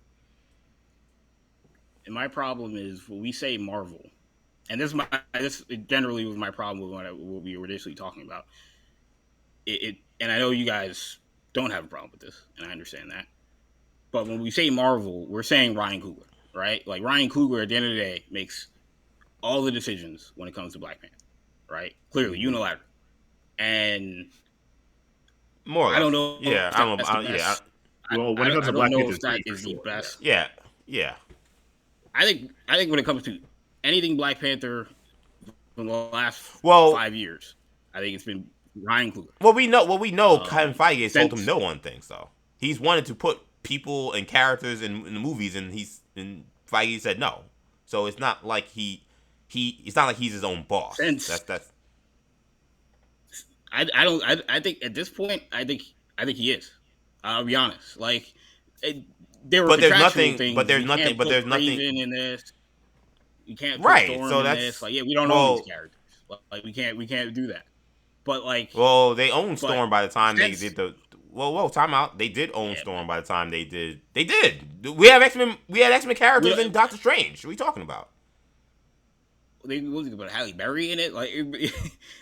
[SPEAKER 3] And my problem is when we say Marvel, and this generally was my problem with what we were initially talking about. And I know you guys don't have a problem with this, and I understand that. But when we say Marvel, we're saying Ryan Coogler, right? Like, Ryan Coogler, at the end of the day, makes all the decisions when it comes to Black Panther, right? Clearly, unilateral. And
[SPEAKER 1] more or less.
[SPEAKER 3] I don't know.
[SPEAKER 1] Yeah, I don't know.
[SPEAKER 2] Well, when it comes to Black Panther
[SPEAKER 3] that is the best.
[SPEAKER 1] Yeah.
[SPEAKER 3] I think when it comes to anything Black Panther from the last 5 years, I think it's been Ryan Coogler.
[SPEAKER 1] Well, we know Kevin Feige has told him no on things, though. He's wanted to put people and characters in the movies, and Feige said no. So it's not like it's not like he's his own boss. That's.
[SPEAKER 3] I think at this point, I think he is. I'll be honest. Like, there were
[SPEAKER 1] there's nothing.
[SPEAKER 3] Things.
[SPEAKER 1] But there's nothing. But there's nothing
[SPEAKER 3] in this. You can't put Storm in this. Like, we don't own these characters. Like, we can't do that. But, like,
[SPEAKER 1] they owned Storm by the time they did the. Time out. They did own Storm by the time they did. They did. We have X-Men. We had X-Men characters in Doctor Strange. What are we talking about?
[SPEAKER 3] They wasn't about Halle Berry in it. Like,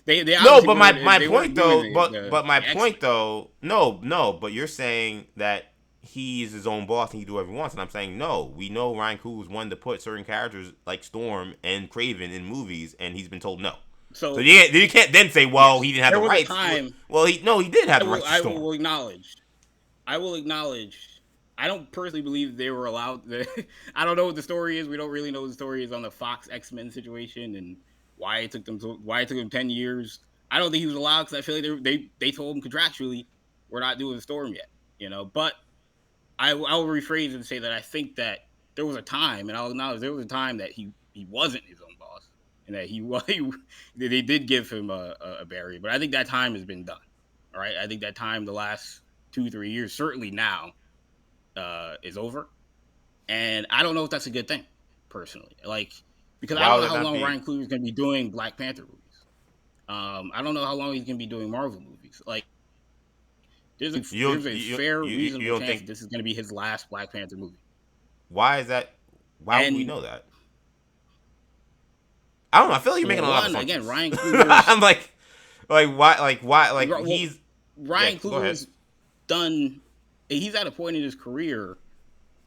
[SPEAKER 3] they
[SPEAKER 1] no, but my point though. But my point though. No. But you're saying that he is his own boss and he do whatever he wants, and I'm saying no. We know Ryan Coogler's wanted to put certain characters like Storm and Kraven in movies, and he's been told no. So you can't then say, well, he didn't have the rights. Well, he did have the rights.
[SPEAKER 3] I will acknowledge I don't personally believe they were allowed. I don't know what the story is. We don't really know what the story is on the Fox X-Men situation and why it took them 10 years. I don't think he was allowed because I feel like they told him contractually we're not doing the Storm yet. But I will rephrase and say that I think that there was a time, and I'll acknowledge there was a time that he wasn't his own boss, and that they did give him a barrier. But I think that time has been done. All right, I think that time, the last 2-3 years, certainly now, is over, and I don't know if that's a good thing, personally. Like, because I
[SPEAKER 1] Why
[SPEAKER 3] don't
[SPEAKER 1] would
[SPEAKER 3] know
[SPEAKER 1] it
[SPEAKER 3] how
[SPEAKER 1] not
[SPEAKER 3] long
[SPEAKER 1] be?
[SPEAKER 3] Ryan Coogler is going to be doing Black Panther movies. I don't know how long he's going to be doing Marvel movies. Like,
[SPEAKER 1] You
[SPEAKER 3] there's
[SPEAKER 1] don't
[SPEAKER 3] a
[SPEAKER 1] you
[SPEAKER 3] fair,
[SPEAKER 1] you, you
[SPEAKER 3] reasonable
[SPEAKER 1] don't
[SPEAKER 3] chance
[SPEAKER 1] think?
[SPEAKER 3] that this is going to be his last Black Panther movie.
[SPEAKER 1] Why is that? Why would we
[SPEAKER 3] And
[SPEAKER 1] know that? I don't know. I feel like you're
[SPEAKER 3] well,
[SPEAKER 1] making a lot of
[SPEAKER 3] one again,
[SPEAKER 1] assumptions.
[SPEAKER 3] Ryan Coogler's
[SPEAKER 1] I'm why,
[SPEAKER 3] well,
[SPEAKER 1] he's yeah.
[SPEAKER 3] Ryan
[SPEAKER 1] Go ahead.
[SPEAKER 3] Coogler's done. He's at a point in his career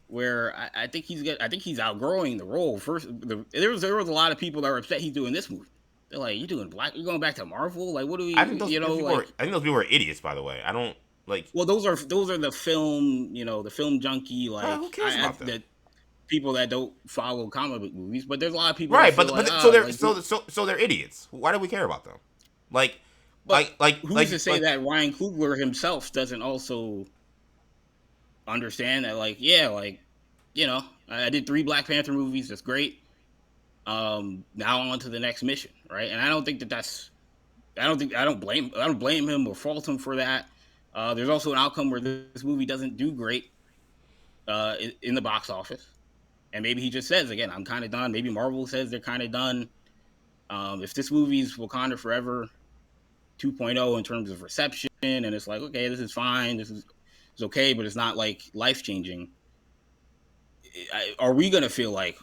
[SPEAKER 3] where I think I think he's outgrowing the role. There was a lot of people that were upset he's doing this movie. They're like, "You doing You're going back to Marvel? Like, what do we?
[SPEAKER 1] I think those people
[SPEAKER 3] Like."
[SPEAKER 1] are. I think those people are idiots. By the way, I don't like.
[SPEAKER 3] Well, those are the film, the film junkie. Like,
[SPEAKER 1] Who cares about them?
[SPEAKER 3] the people that don't follow comic book movies, but there's a lot of people that
[SPEAKER 1] Right,
[SPEAKER 3] feel
[SPEAKER 1] but
[SPEAKER 3] like,
[SPEAKER 1] so
[SPEAKER 3] oh,
[SPEAKER 1] they're
[SPEAKER 3] like,
[SPEAKER 1] so they're idiots. Why do we care about them? Like,
[SPEAKER 3] but who's to say
[SPEAKER 1] like.
[SPEAKER 3] that Ryan Coogler himself doesn't also understand that, like, yeah, like, I did 3 Black Panther movies. That's great. Now on to the next mission, right? And I don't think I don't blame him or fault him for that. There's also an outcome where this movie doesn't do great in the box office, and maybe he just says again, I'm kind of done. Maybe Marvel says they're kind of done. If this movie's Wakanda Forever 2.0 in terms of reception, and it's like, okay, this is fine, it's okay, but it's not like life changing. Are we gonna feel like,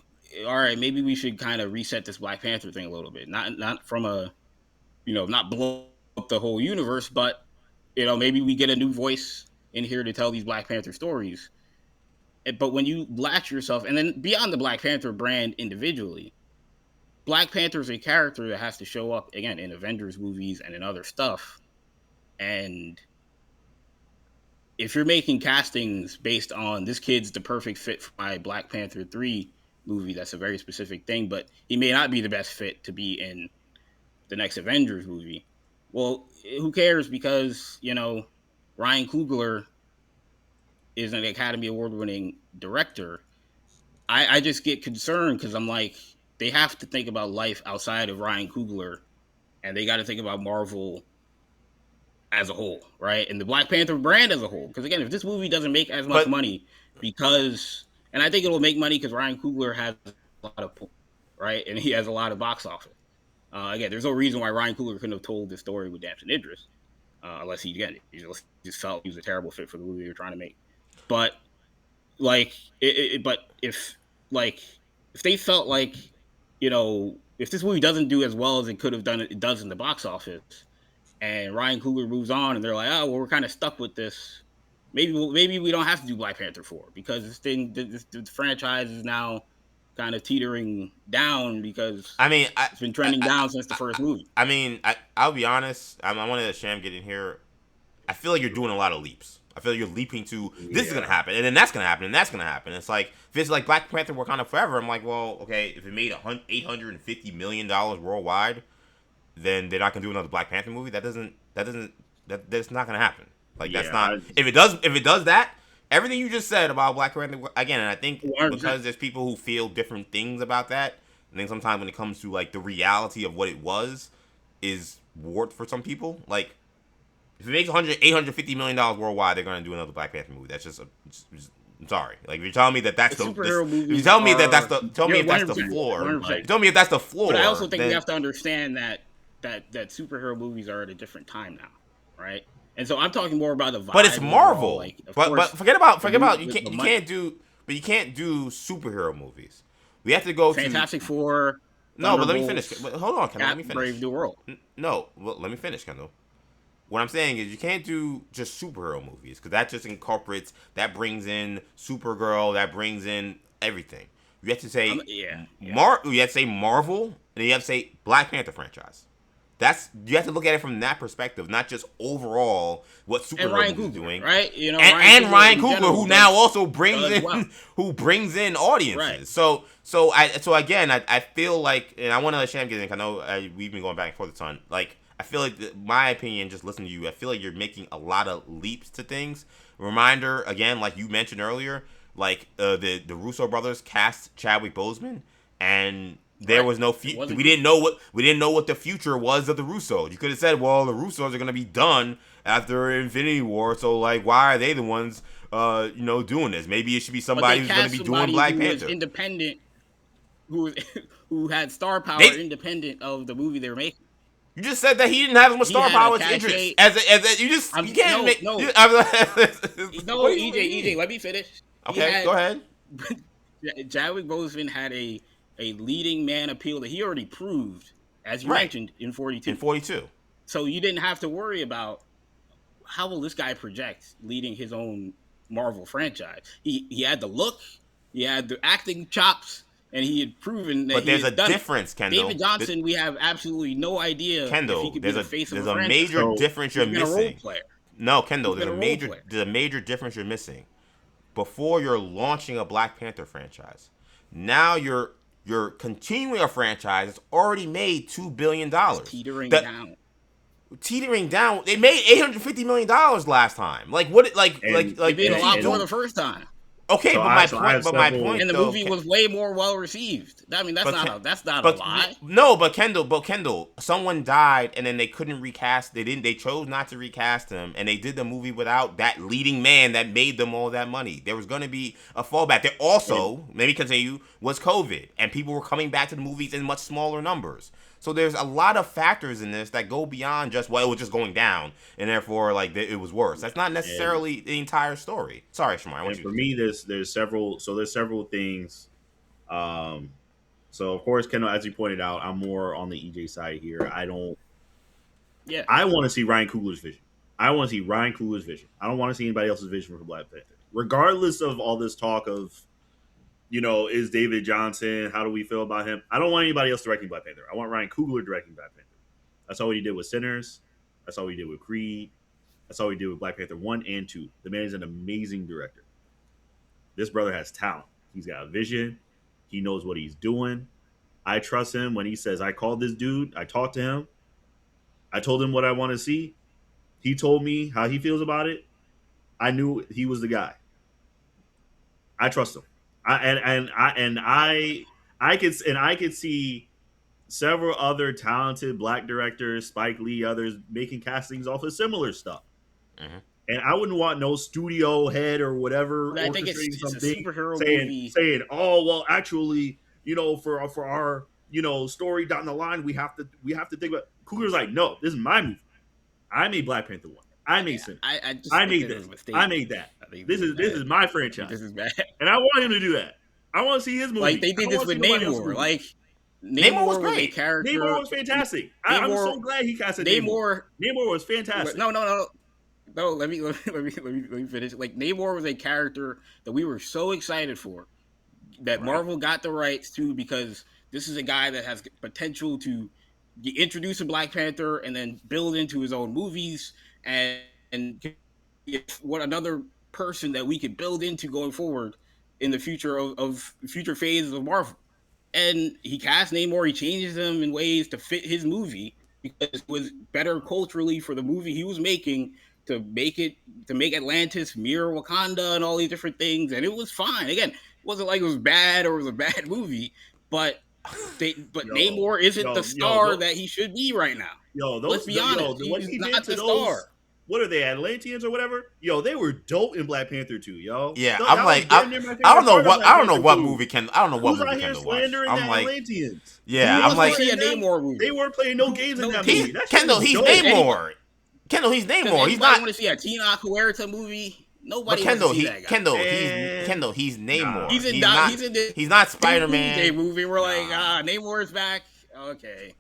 [SPEAKER 3] all right, maybe we should kind of reset this Black Panther thing a little bit? Not from a, not blow up the whole universe, but maybe we get a new voice in here to tell these Black Panther stories. But when you latch yourself, and then beyond the Black Panther brand individually, Black Panther is a character that has to show up again in Avengers movies and in other stuff. And if you're making castings based on this kid's the perfect fit for my Black Panther 3 movie, that's a very specific thing, but he may not be the best fit to be in the next Avengers movie. Well, who cares? Because, Ryan Coogler is an Academy Award winning director. I just get concerned because I'm like, they have to think about life outside of Ryan Coogler, and they got to think about Marvel as a whole, right? And the Black Panther brand as a whole. Because again, if this movie doesn't make as much
[SPEAKER 1] But
[SPEAKER 3] money, and I think it'll make money because Ryan Coogler has a lot of pull, right? And he has a lot of box office. Again, there's no reason why Ryan Coogler couldn't have told this story with Damson Idris, unless he just felt he was a terrible fit for the movie they were trying to make. But like, but if they felt like, if this movie doesn't do as well as it could have done, it does in the box office, and Ryan Coogler moves on, and they're like, oh, well, we're kind of stuck with this. Maybe we don't have to do Black Panther 4 because this franchise is now kind of teetering down because
[SPEAKER 1] I mean,
[SPEAKER 3] it's been trending down since the first movie.
[SPEAKER 1] I'll be honest. I want to let Sham get in here. I feel like you're doing a lot of leaps. I feel like you're leaping to this is gonna happen, and then that's gonna happen, and that's gonna happen. It's like if it's like Black Panther Wakanda Forever, I'm like, well, okay, if it made $850 million worldwide, then they're not gonna do another Black Panther movie. That's not gonna happen. Like that's not. If it does that, everything you just said about Black Panther again, and I think
[SPEAKER 3] 100%.
[SPEAKER 1] because there's people who feel different things about that, I think sometimes when it comes to like the reality of what it was, is warped for some people. Like if it makes $850 million worldwide, they're gonna do another Black Panther movie. That's just I'm sorry. Like if you're telling me that that's if you tell me that that's the tell me if that's the floor.
[SPEAKER 3] 100%.
[SPEAKER 1] Tell me if that's the floor.
[SPEAKER 3] But I also think we have to understand that superhero movies are at a different time now, right? And so I'm talking more about the vibe.
[SPEAKER 1] But it's Marvel.
[SPEAKER 3] Overall. Like,
[SPEAKER 1] but forget about you can't do superhero movies. We have to go
[SPEAKER 3] Fantastic Four.
[SPEAKER 1] No, but let me finish. Hold on, Kendall. Let me finish.
[SPEAKER 3] Brave New World.
[SPEAKER 1] No, well, let me finish, Kendall. What I'm saying is you can't do just superhero movies because that just incorporates, that brings in Supergirl, that brings in everything. You have to say you have to say Marvel, and you have to say Black Panther franchise. You have to look at it from that perspective, not just overall what superhero movies doing,
[SPEAKER 3] right? You know,
[SPEAKER 1] and Ryan Coogler, who now also
[SPEAKER 3] well.
[SPEAKER 1] brings in audiences.
[SPEAKER 3] Right.
[SPEAKER 1] So again, I feel like, and I want to let Sham get in. I know we've been going back and forth a ton. Like, I feel like my opinion, just listening to you, I feel like you're making a lot of leaps to things. Reminder again, like you mentioned earlier, like the Russo brothers cast Chadwick Boseman, and there was no future. We didn't know what the future was of the Russos. You could have said, well, the Russos are gonna be done after Infinity War, so like, why are they the ones, doing this? Maybe it should be somebody who's gonna be doing Black Panther.
[SPEAKER 3] Was independent, who had star power, independent of the movie they were making.
[SPEAKER 1] You just said that he didn't have as much star power as Idris. You can't make no.
[SPEAKER 3] EJ, let me finish.
[SPEAKER 1] Okay, go ahead.
[SPEAKER 3] Chadwick Boseman had a leading man appeal that he already proved, as you mentioned, in 42.
[SPEAKER 1] In 42.
[SPEAKER 3] So you didn't have to worry about how will this guy project leading his own Marvel franchise. He had the look, he had the acting chops, and he had proven that.
[SPEAKER 1] But there's a difference, Kendall.
[SPEAKER 3] David Jonsson, we have absolutely no idea.
[SPEAKER 1] Kendall,
[SPEAKER 3] if he could be the face of
[SPEAKER 1] there's a major difference you're missing. No, Kendall, there's a major difference you're missing. Before you're launching a Black Panther franchise, now you're continuing a franchise that's already made $2 billion. Teetering down. They made $850 million last time. Like what? Like
[SPEAKER 3] they made a lot more the first time.
[SPEAKER 1] Okay, so my point,
[SPEAKER 3] and the movie was way more well received. I mean, that's not a lie.
[SPEAKER 1] No, but Kendall, someone died, and then they couldn't recast. They chose not to recast him, and they did the movie without that leading man that made them all that money. There was going to be a fallback. There also, maybe continue, was COVID, and people were coming back to the movies in much smaller numbers. So there's a lot of factors in this that go beyond just, well, it was just going down, and therefore, like, it was worse. That's not necessarily the entire story. Sorry, Shamar.
[SPEAKER 2] For me, there's several things. So of course, Kendall, as you pointed out, I'm more on the EJ side here. I want to see Ryan Coogler's vision. I don't want to see anybody else's vision for Black Panther, regardless of all this talk of, is David Jonsson? How do we feel about him? I don't want anybody else directing Black Panther. I want Ryan Coogler directing Black Panther. That's all he did with Sinners. That's all he did with Creed. That's all he did with Black Panther 1 and 2. The man is an amazing director. This brother has talent. He's got a vision. He knows what he's doing. I trust him when he says, I called this dude. I talked to him. I told him what I want to see. He told me how he feels about it. I knew he was the guy. I trust him. I could see several other talented Black directors, Spike Lee, others making castings off of similar stuff. Mm-hmm. And I wouldn't want no studio head or whatever orchestrating something saying, oh well, actually, for our story down the line, we have to think about. Coogler's like, no, this is my movie. I made Black Panther 1. I made Sin. I made this. I made that. This is my franchise. This is bad. And I want him to do that. I want to see his movie.
[SPEAKER 3] Like they did this with Namor. Like
[SPEAKER 1] Namor was great.
[SPEAKER 2] Namor was fantastic. I'm so glad he casted Namor. Namor was fantastic.
[SPEAKER 3] No. Let me finish. Like Namor was a character that we were so excited for, that Marvel got the rights to, because this is a guy that has potential to introduce a Black Panther and then build into his own movies, and what another person that we could build into going forward in the future of future phases of Marvel. And he cast Namor, he changes him in ways to fit his movie because it was better culturally for the movie he was making to make Atlantis mirror Wakanda and all these different things, and it was fine. Again, it wasn't like it was bad or it was a bad movie, but Namor isn't the star that he should be right now. Let's be honest, he's not the star.
[SPEAKER 2] What are they, Atlanteans or whatever? They were dope in Black Panther 2, yo.
[SPEAKER 1] Yeah, I'm like, I don't know what movie Kendall watched. I'm like,
[SPEAKER 2] Atlanteans.
[SPEAKER 1] Yeah, I'm like,
[SPEAKER 3] see a Namor movie.
[SPEAKER 2] They weren't playing no games in that movie.
[SPEAKER 1] Kendall, he's Namor. Kendall, he's Namor. He's not.
[SPEAKER 3] Want to see a Tenoch Huerta movie? Nobody wants to see that guy.
[SPEAKER 1] Kendall, he's Namor.
[SPEAKER 3] He's
[SPEAKER 1] not Spider-Man.
[SPEAKER 3] Doomsday movie. We're like, Namor's back. Okay.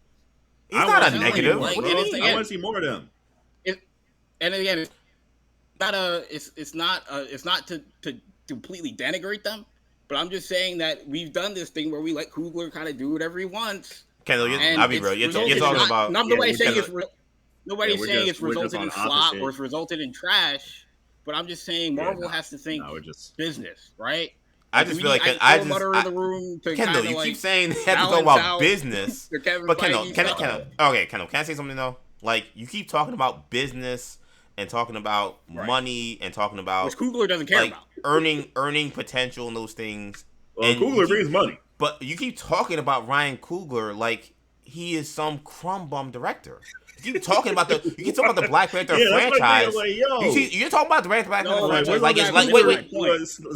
[SPEAKER 1] He's not a negative.
[SPEAKER 2] I want to see more of them.
[SPEAKER 3] And again, it's not to completely denigrate them, but I'm just saying that we've done this thing where we let Coogler kind of do whatever he wants.
[SPEAKER 1] Kendall,
[SPEAKER 3] And
[SPEAKER 1] I'll be real. You're
[SPEAKER 3] resulted
[SPEAKER 1] talking
[SPEAKER 3] in
[SPEAKER 1] about.
[SPEAKER 3] nobody's saying
[SPEAKER 1] Kendall,
[SPEAKER 3] nobody's saying it's
[SPEAKER 2] we're just
[SPEAKER 3] resulted
[SPEAKER 2] on
[SPEAKER 3] in flop or
[SPEAKER 2] opposite.
[SPEAKER 3] it's resulted in trash. But I'm just saying
[SPEAKER 2] Yeah,
[SPEAKER 3] Marvel has to think
[SPEAKER 2] we're just.
[SPEAKER 3] business, right?
[SPEAKER 1] I
[SPEAKER 3] Like, do
[SPEAKER 1] just
[SPEAKER 3] we
[SPEAKER 1] feel
[SPEAKER 3] need
[SPEAKER 1] like
[SPEAKER 3] more butter in the room to
[SPEAKER 1] Kendall,
[SPEAKER 3] kind of
[SPEAKER 1] you keep
[SPEAKER 3] like
[SPEAKER 1] saying they have to talk
[SPEAKER 3] balance
[SPEAKER 1] about
[SPEAKER 3] out
[SPEAKER 1] business,
[SPEAKER 3] the Kevin
[SPEAKER 1] but Kendall,
[SPEAKER 3] Feige stuff?
[SPEAKER 1] okay, Kendall, can I say something though? Like you keep talking about business and talking about
[SPEAKER 3] Right.
[SPEAKER 1] money and talking
[SPEAKER 3] Which
[SPEAKER 1] about
[SPEAKER 3] Coogler doesn't care
[SPEAKER 1] like
[SPEAKER 3] about.
[SPEAKER 1] earning potential and those things.
[SPEAKER 2] Well,
[SPEAKER 1] And
[SPEAKER 2] Coogler brings money.
[SPEAKER 1] but you keep talking about Ryan Coogler like he is some crumb bum director. You keep talking about the Black Panther
[SPEAKER 2] Yeah, that's my thing. I'm
[SPEAKER 1] franchise.
[SPEAKER 2] like, yo.
[SPEAKER 1] You're talking about the Black Panther
[SPEAKER 3] No,
[SPEAKER 1] franchise.
[SPEAKER 3] like,
[SPEAKER 1] It's like
[SPEAKER 3] wait.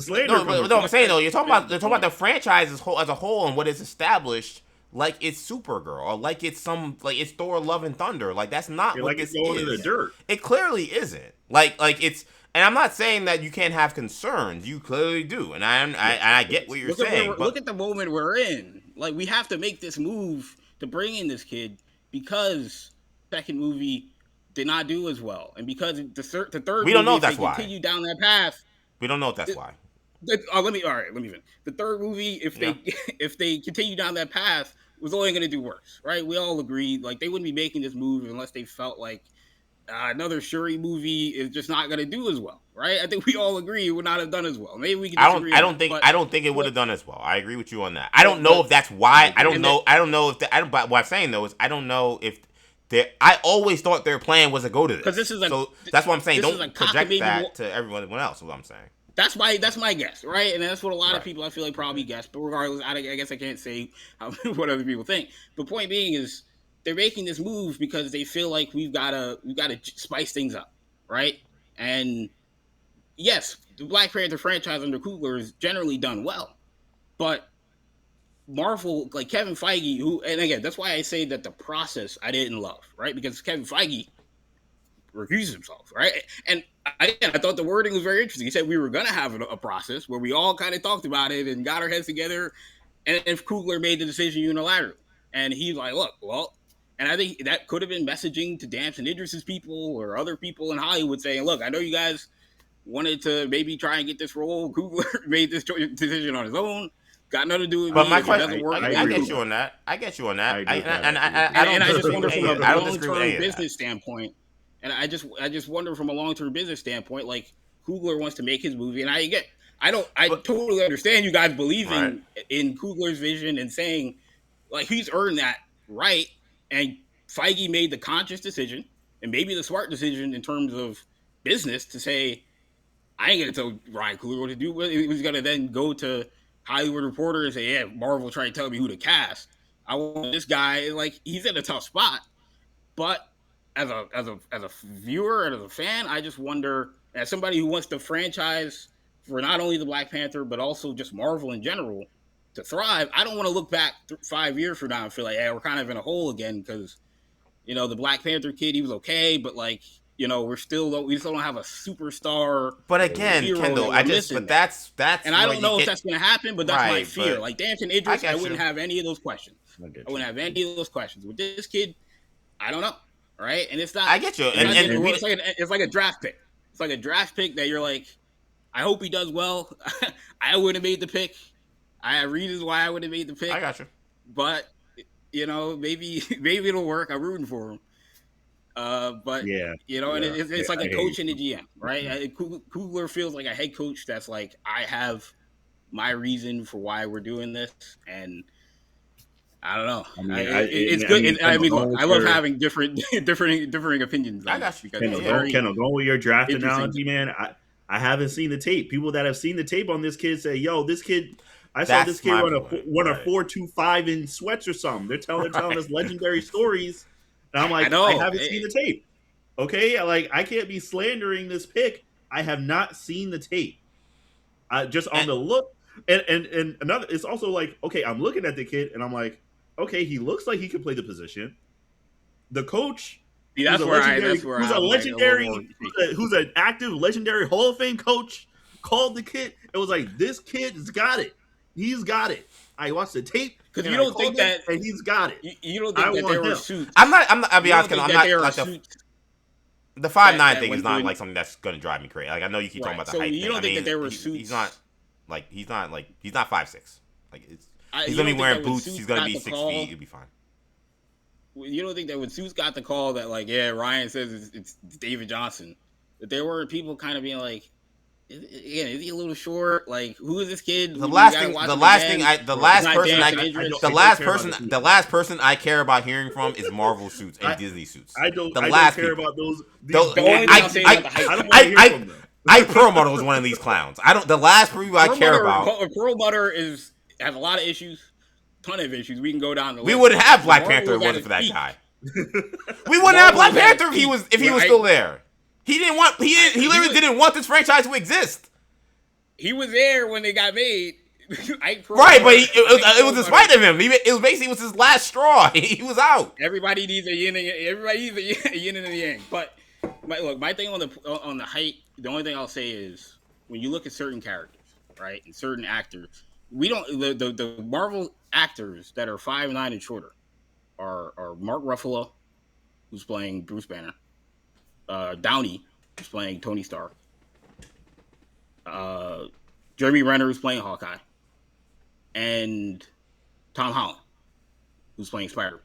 [SPEAKER 2] Slander coming
[SPEAKER 1] no, I'm
[SPEAKER 2] from.
[SPEAKER 1] saying though, they're talking about the franchise as a whole and what is established, like it's Supergirl or like it's it's Thor: Love and Thunder. Like that's not
[SPEAKER 2] You're
[SPEAKER 1] what
[SPEAKER 2] like
[SPEAKER 1] this
[SPEAKER 2] it's going
[SPEAKER 1] is.
[SPEAKER 2] in the dirt.
[SPEAKER 1] It clearly isn't. Like it's. And I'm not saying that you can't have concerns. You clearly do, and I get what you're saying.
[SPEAKER 3] Look at the moment we're in. Like, we have to make this move to bring in this kid because second movie did not do as well, and because the third
[SPEAKER 1] we don't
[SPEAKER 3] movie,
[SPEAKER 1] know
[SPEAKER 3] if
[SPEAKER 1] that's
[SPEAKER 3] they
[SPEAKER 1] why.
[SPEAKER 3] continue down that path,
[SPEAKER 1] we don't know if that's why.
[SPEAKER 3] Let me finish. The third movie, if they continue down that path, was only going to do worse, right? We all agreed, like, they wouldn't be making this move unless they felt like another Shuri movie is just not going to do as well, right? I think we all agree it would not have done as well. Maybe we can disagree.
[SPEAKER 1] I don't think it would have done as well. I agree with you on that. I don't know if that's why. I don't know if but what I'm saying though is I don't know if I always thought their plan was to go to this. So that's what I'm saying. Don't project that to everyone else. Is what I'm saying.
[SPEAKER 3] That's my guess, right? And that's what a lot of people I feel like probably guess. But regardless, I guess I can't say what other people think. The point being is they're making this move because they feel like we've got to spice things up, right? And yes, the Black Panther franchise under Coogler has generally done well, but Marvel, like Kevin Feige, and again, that's why I say that the process I didn't love, right? Because Kevin Feige recused himself, right? And I thought the wording was very interesting. He said we were going to have a process where we all kind of talked about it and got our heads together, and if Coogler made the decision unilaterally, and he's like, look, well. And I think that could have been messaging to Damson Idris's people or other people in Hollywood saying, look, I know you guys wanted to maybe try and get this role. Coogler made this decision on his own. Got nothing to do with me.
[SPEAKER 1] But my question,
[SPEAKER 3] doesn't work.
[SPEAKER 1] I get you on that. I
[SPEAKER 3] just wonder from a long-term business standpoint, and I just wonder from a long-term business standpoint, like Coogler wants to make his movie, and I totally understand you guys believing in Coogler's vision and saying, like, he's earned that right. And Feige made the conscious decision and maybe the smart decision in terms of business to say, I ain't going to tell Ryan Coogler what to do. He was going to then go to Hollywood Reporter and say, yeah, Marvel tried to tell me who to cast. I want this guy. Like, he's in a tough spot. But as a viewer and as a fan, I just wonder, as somebody who wants the franchise for not only the Black Panther, but also just Marvel in general, to thrive, I don't want to look back 5 years from now and feel like, hey, we're kind of in a hole again because, the Black Panther kid, he was okay, but like, we still don't have a superstar.
[SPEAKER 1] But again, Kendall, that's
[SPEAKER 3] and I don't know if that's going to happen, but that's my fear. Like Damson Idris, I wouldn't have any of those questions. I wouldn't have any of those questions with this kid. I don't know, right? And it's not.
[SPEAKER 1] I get you.
[SPEAKER 3] It's like a draft pick. It's like a draft pick that you're like, I hope he does well. I would have made the pick. I have reasons why I would have made the pick.
[SPEAKER 1] I got you.
[SPEAKER 3] But, maybe it'll work. I'm rooting for him. But, and it's like a coach and a GM, right? Coogler feels like a head coach that's like, I have my reason for why we're doing this. And I don't know. It's good. I love having differing opinions.
[SPEAKER 1] I got you.
[SPEAKER 2] Kendall, going with your draft analogy, man, I haven't seen the tape. People that have seen the tape on this kid say, yo, this kid... I saw this kid run a 4.25 in sweats or something. They're telling us legendary stories, and I'm like, I haven't seen the tape. Okay, like I can't be slandering this pick. I have not seen the tape. Just on the look, and another. It's also like, okay, I'm looking at the kid, and I'm like, okay, he looks like he can play the position. The coach, who's an active legendary Hall of Fame coach, called the kid. It was like, this kid's got it. He's got it. I watched the tape
[SPEAKER 3] because you don't think that,
[SPEAKER 2] and he's got it.
[SPEAKER 3] You don't think that there were suits.
[SPEAKER 1] I'm not. I'll be honest. I'm not like the 5'9" thing is not like something that's going to drive me crazy. Like I know you keep talking about the height.
[SPEAKER 3] You don't think that there were suits.
[SPEAKER 1] He's not 5'6". Like he's going to be wearing boots. He's going to be 6 feet. He'll be fine.
[SPEAKER 3] you don't think that when Suits got the call that like, yeah, Ryan says it's David Jonsson, that there were people kind of being like, is he a little short? Like, who is this kid?
[SPEAKER 1] The
[SPEAKER 3] We
[SPEAKER 1] last
[SPEAKER 3] gotta
[SPEAKER 1] thing,
[SPEAKER 3] watch
[SPEAKER 1] the
[SPEAKER 3] him
[SPEAKER 1] last
[SPEAKER 3] again.
[SPEAKER 1] thing, the
[SPEAKER 2] Bro,
[SPEAKER 1] last
[SPEAKER 3] He's not
[SPEAKER 1] person
[SPEAKER 3] dancing
[SPEAKER 1] I,
[SPEAKER 3] Idris.
[SPEAKER 1] the
[SPEAKER 2] I
[SPEAKER 1] last
[SPEAKER 2] don't care
[SPEAKER 1] person,
[SPEAKER 2] about the
[SPEAKER 1] the last person I care about hearing from is Marvel Suits and Disney Suits.
[SPEAKER 2] I don't
[SPEAKER 1] The
[SPEAKER 2] care
[SPEAKER 1] last
[SPEAKER 2] about
[SPEAKER 1] people.
[SPEAKER 2] those.
[SPEAKER 3] The only thing I'll say about the hype
[SPEAKER 2] I don't
[SPEAKER 3] train.
[SPEAKER 2] want to hear from them.
[SPEAKER 1] Pearl Butter was one of these clowns. I don't. The last people I care about.
[SPEAKER 3] Pearl Butter has a lot of issues, ton of issues. We can go down the list.
[SPEAKER 1] We wouldn't have Black
[SPEAKER 3] Marvel
[SPEAKER 1] Panther if it
[SPEAKER 3] was at
[SPEAKER 1] wasn't
[SPEAKER 3] its
[SPEAKER 1] for that
[SPEAKER 3] peak.
[SPEAKER 1] guy. We wouldn't have Black
[SPEAKER 3] was at
[SPEAKER 1] Panther
[SPEAKER 3] its
[SPEAKER 1] if he
[SPEAKER 3] peak,
[SPEAKER 1] was
[SPEAKER 3] right?
[SPEAKER 1] still there. He didn't want. He literally didn't want this franchise to exist.
[SPEAKER 3] He was there when they got made.
[SPEAKER 1] Right, but it was despite of him. It was basically his last straw. He was out.
[SPEAKER 3] Everybody needs a yin and a yin and a yang. But my thing on the height, the only thing I'll say is when you look at certain characters, right, and certain actors, we don't the Marvel actors that are 5'9" and shorter are Mark Ruffalo, who's playing Bruce Banner, Downey, who's playing Tony Stark, Jeremy Renner, who's playing Hawkeye, and Tom Holland, who's playing Spider-Man.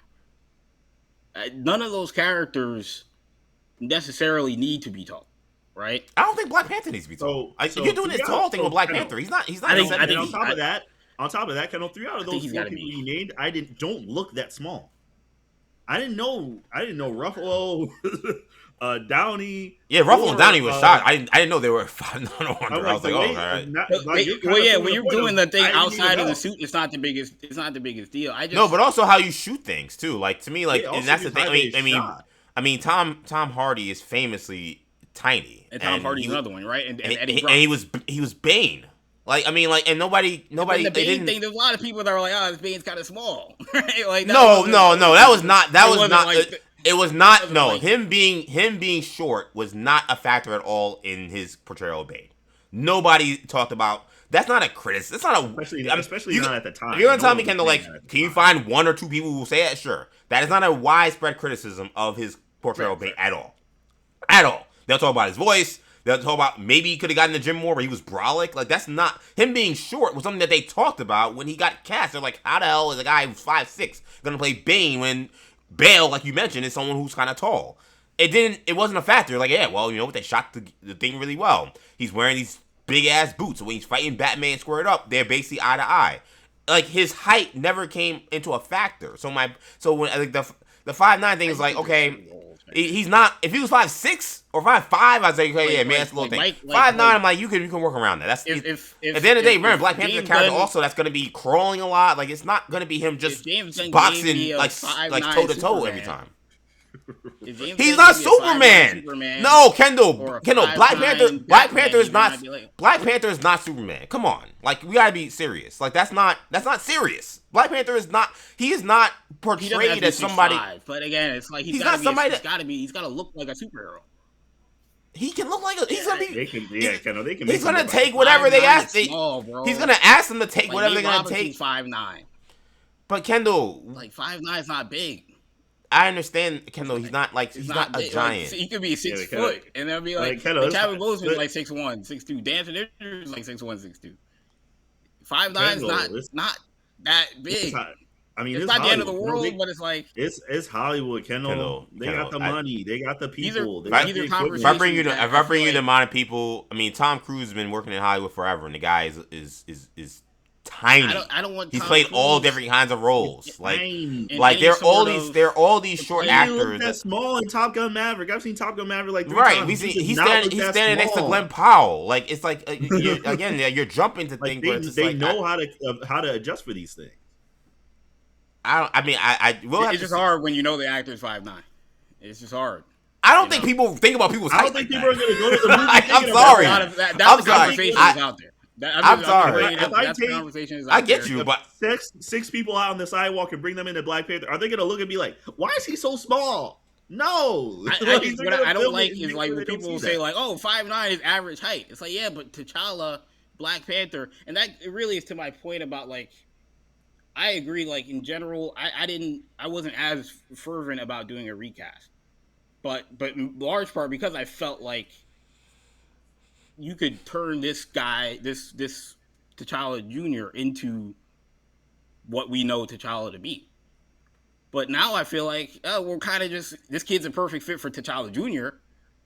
[SPEAKER 3] None of those characters necessarily need to be tall, right?
[SPEAKER 1] I don't think Black Panther needs to be tall. You're doing this tall thing with Black Panther. He's not.
[SPEAKER 2] I think on top of that, Kendall, 3 out of those 4 people you named, don't look that small. I didn't know Ruffalo, Downey.
[SPEAKER 1] Yeah, Ruffalo and Downey was shot. I didn't know they were 5'9" or under. I was like, oh, all right.
[SPEAKER 3] When you're doing the thing outside of the suit, it's not the biggest. It's not the biggest deal.
[SPEAKER 1] No, but also how you shoot things too. Like to me, and that's the thing. I mean, Tom Hardy is famously tiny,
[SPEAKER 3] and Tom Hardy's another one, right? And
[SPEAKER 1] he was Bane. And nobody.
[SPEAKER 3] The Bane thing. There's a lot of people that are like, "Oh, this Bane's kind of small." Right? Like,
[SPEAKER 1] no. That was not. It was not. No, him being short was not a factor at all in his portrayal of Bane. Nobody talked about. That's not a criticism. It's not a
[SPEAKER 2] especially not at the time.
[SPEAKER 1] If you're gonna tell me, Kendall, can you find 1 or 2 people who will say it? Sure. That is not a widespread criticism of his portrayal of Bane at all. At all. They'll talk about his voice. They'll talk about maybe he could have gotten in the gym more, but he was brolic. Like, that's not... Him being short was something that they talked about when he got cast. They're like, how the hell is a guy who's 5'6" gonna play Bane when Bale, like you mentioned, is someone who's kind of tall? It wasn't a factor. Like, yeah, well, you know what? They shot the thing really well. He's wearing these big-ass boots. So when he's fighting Batman squared up, they're basically eye to eye. Like, his height never came into a factor. So when I think the 5'9" thing is like, okay... He's not. If he was 5'6" or 5'5", I'd say, okay, yeah, man, that's a little thing. 5'9", I'm like, you can work around that. That's at the end of the day. Remember, Black Panther character also that's gonna be crawling a lot. Like, it's not gonna be him just boxing like toe to toe every time. He's not Superman. No, Kendall. Black Panther is not. Black Panther is not Superman. Come on, like we gotta be serious. Like that's not serious. Black Panther is not. He is not portrayed as somebody.
[SPEAKER 3] But again, it's like he's
[SPEAKER 1] not somebody.
[SPEAKER 3] He's gotta look like a superhero.
[SPEAKER 1] He can look like he's gonna be.
[SPEAKER 2] They can
[SPEAKER 1] he's gonna take whatever they ask. He's gonna ask them to take whatever they're gonna take.
[SPEAKER 3] 5'9".
[SPEAKER 1] But Kendall,
[SPEAKER 3] like 5'9" is not big.
[SPEAKER 1] I understand, Kendall. He's not a giant.
[SPEAKER 3] He could be 6 foot, and they'll be like Chadwick Boseman is like 6'1", 6'2". Dancing is like 6'1", 6'2". 5'9" is not that big. It's not the end of the world, but it's like
[SPEAKER 2] it's Hollywood, Kendall. They got the money, they got the people.
[SPEAKER 1] If I bring you the amount of people, I mean, Tom Cruise has been working in Hollywood forever, and the guy is tiny.
[SPEAKER 3] I don't want.
[SPEAKER 1] He's played all different kinds of roles. Like there are all these short actors.
[SPEAKER 2] That's small in Top Gun Maverick. I've seen Top Gun Maverick like 3 times.
[SPEAKER 1] He's standing next to Glenn Powell. Like it's like you're jumping to things.
[SPEAKER 2] They know how to adjust for these things.
[SPEAKER 1] I will have.
[SPEAKER 3] It's just hard when you know the actor's 5'9". It's just hard.
[SPEAKER 1] I don't think people think about people's height.
[SPEAKER 2] I don't think people are going to go to the movie.
[SPEAKER 1] I'm sorry.
[SPEAKER 3] That conversation is out there.
[SPEAKER 1] I'm sorry.
[SPEAKER 3] I
[SPEAKER 1] get you, but
[SPEAKER 2] 6 people out on the sidewalk and bring them into Black Panther, are they going to look and be like, "Why is he so small?" No.
[SPEAKER 3] What I don't like is like when people say like, "Oh, 5'9" is average height." It's like, yeah, but T'Challa, Black Panther, and that it really is to my point about like. I agree. Like in general, I wasn't as fervent about doing a recast, but in large part because I felt like you could turn this guy, this T'Challa Jr. into what we know T'Challa to be. But now I feel like, oh, we're kind of just, this kid's a perfect fit for T'Challa Jr.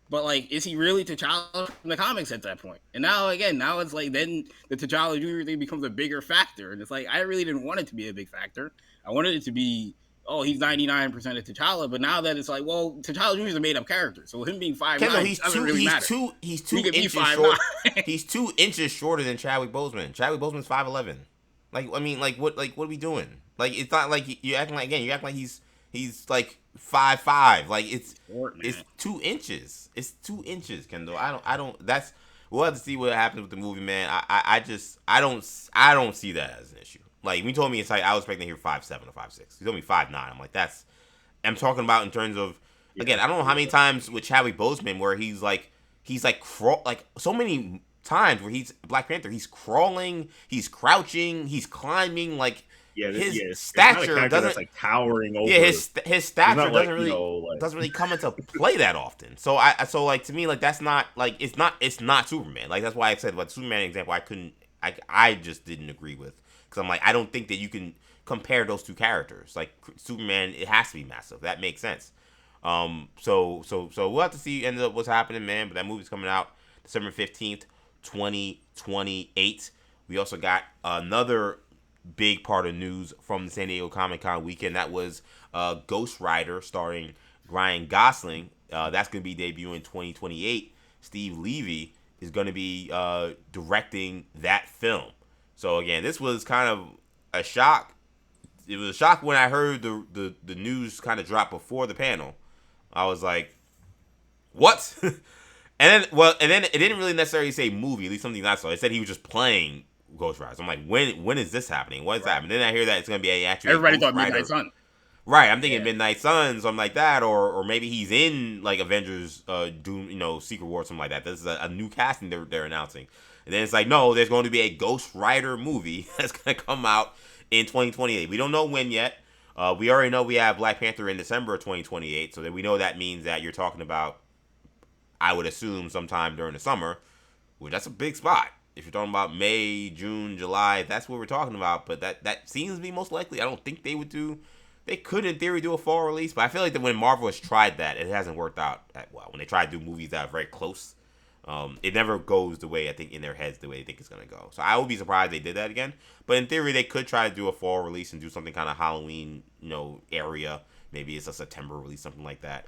[SPEAKER 3] But like, is he really T'Challa from the comics at that point? And now again, now it's like then the T'Challa Jr. thing becomes a bigger factor, and it's like I really didn't want it to be a big factor. I wanted it to be, oh, he's 99% of T'Challa, but now that it's like, well, T'Challa Jr. is a made up character, so him being 5'9"
[SPEAKER 1] Kendall,
[SPEAKER 3] doesn't really matter.
[SPEAKER 1] He's
[SPEAKER 3] He
[SPEAKER 1] two
[SPEAKER 3] could be
[SPEAKER 1] inches
[SPEAKER 3] 5'9".
[SPEAKER 1] short. He's 2 inches shorter than Chadwick Boseman. Chadwick Boseman's 5'11". Like, I mean, what are we doing? Like, it's not like you acting like, again, you act like he's like 5'5". Like,
[SPEAKER 3] Short,
[SPEAKER 1] it's 2 inches. It's 2 inches, Kendall. I don't. That's we'll have to see what happens with the movie, man. I don't see that as an issue. Like, when you told me it's like I was expecting to hear 5'7" or 5'6". You told me 5'9". I'm like, that's. I'm talking about in terms of, again, I don't know how many times with Chadwick Boseman where he's like so many times where he's Black Panther, he's crawling, he's crouching, he's climbing, like his stature doesn't
[SPEAKER 2] that's like towering over.
[SPEAKER 1] Yeah, his stature
[SPEAKER 2] like,
[SPEAKER 1] doesn't really come into play that often. So like to me, like that's not like it's not Superman. Like that's why I said what Superman example I just didn't agree with, because I'm like, I don't think that you can compare those two characters. Like Superman, it has to be massive. That makes sense. So we'll have to see end up what's happening, man. But that movie's coming out December 15th, 2028. We also got another big part of news from the San Diego Comic-Con weekend. That was Ghost Rider starring Ryan Gosling. That's going to be debuting 2028. Steve Levy is going to be directing that film. So again, this was kind of a shock. It was a shock when I heard the news kind of drop before the panel. I was like, what? and then it didn't really necessarily say movie, at least something I saw. It said he was just playing Ghost Rider. So I'm like, when is this happening? What is happening? Then I hear that it's going to be
[SPEAKER 3] Everybody
[SPEAKER 1] Ghost
[SPEAKER 3] thought
[SPEAKER 1] Rider.
[SPEAKER 3] Midnight Sun.
[SPEAKER 1] Right, I'm thinking Midnight Sun, something like that, or maybe he's in like Avengers, Doom, Secret War, something like that. This is a new casting they're announcing, and then it's like, no, there's going to be a Ghost Rider movie that's going to come out in 2028. We don't know when yet. We already know we have Black Panther in December of 2028, so then we know that means that you're talking about, I would assume, sometime during the summer, which that's a big spot. If you're talking about May, June, July, that's what we're talking about. But that seems to be most likely. I don't think they would do. They could, in theory, do a fall release, but I feel like that when Marvel has tried that, it hasn't worked out that well. When they try to do movies that are very close, it never goes the way I think in their heads the way they think it's gonna go. So I would be surprised they did that again. But in theory, they could try to do a fall release and do something kind of Halloween, area. Maybe it's a September release, something like that.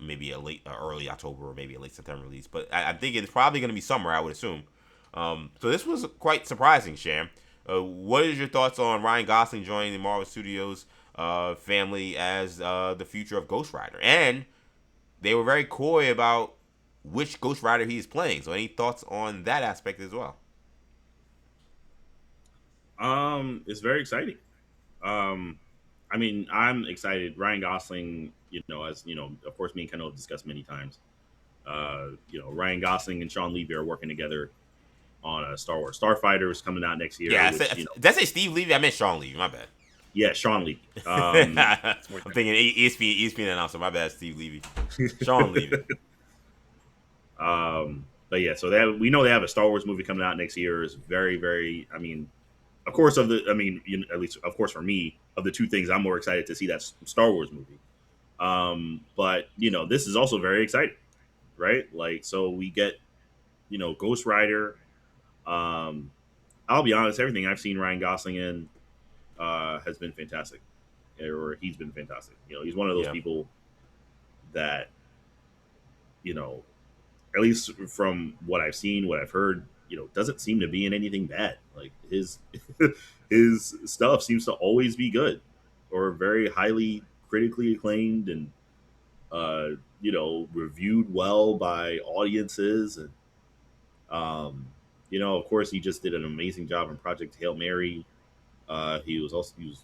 [SPEAKER 1] Maybe a early October or maybe a late September release. But I'm thinking it's probably gonna be summer, I would assume. So this was quite surprising, Sham. What is your thoughts on Ryan Gosling joining the Marvel Studios family as the future of Ghost Rider? And they were very coy about which Ghost Rider he is playing. So any thoughts on that aspect as well?
[SPEAKER 2] It's very exciting. I mean, I'm excited. Ryan Gosling, as of course, me and Ken have discussed many times. Ryan Gosling and Sean Levy are working together on Star Wars Starfighters coming out next year.
[SPEAKER 1] Yeah, did I say Steve Levy? I meant Sean Levy. My bad.
[SPEAKER 2] Yeah, Sean Levy.
[SPEAKER 1] I'm thinking ESPN announcer. My bad, Steve Levy. Sean Levy.
[SPEAKER 2] But yeah, so we know they have a Star Wars movie coming out next year. Is very, very. I mean, of course, at least of course for me, of the two things I'm more excited to see, that's Star Wars movie. But this is also very exciting, right? Like, so we get, Ghost Rider. I'll be honest, everything I've seen Ryan Gosling in has been fantastic, or he's been fantastic. He's one of those people that, at least from what I've seen, what I've heard, doesn't seem to be in anything bad. Like his his stuff seems to always be good, or very highly critically acclaimed, and reviewed well by audiences. And of course, he just did an amazing job in Project Hail Mary. He was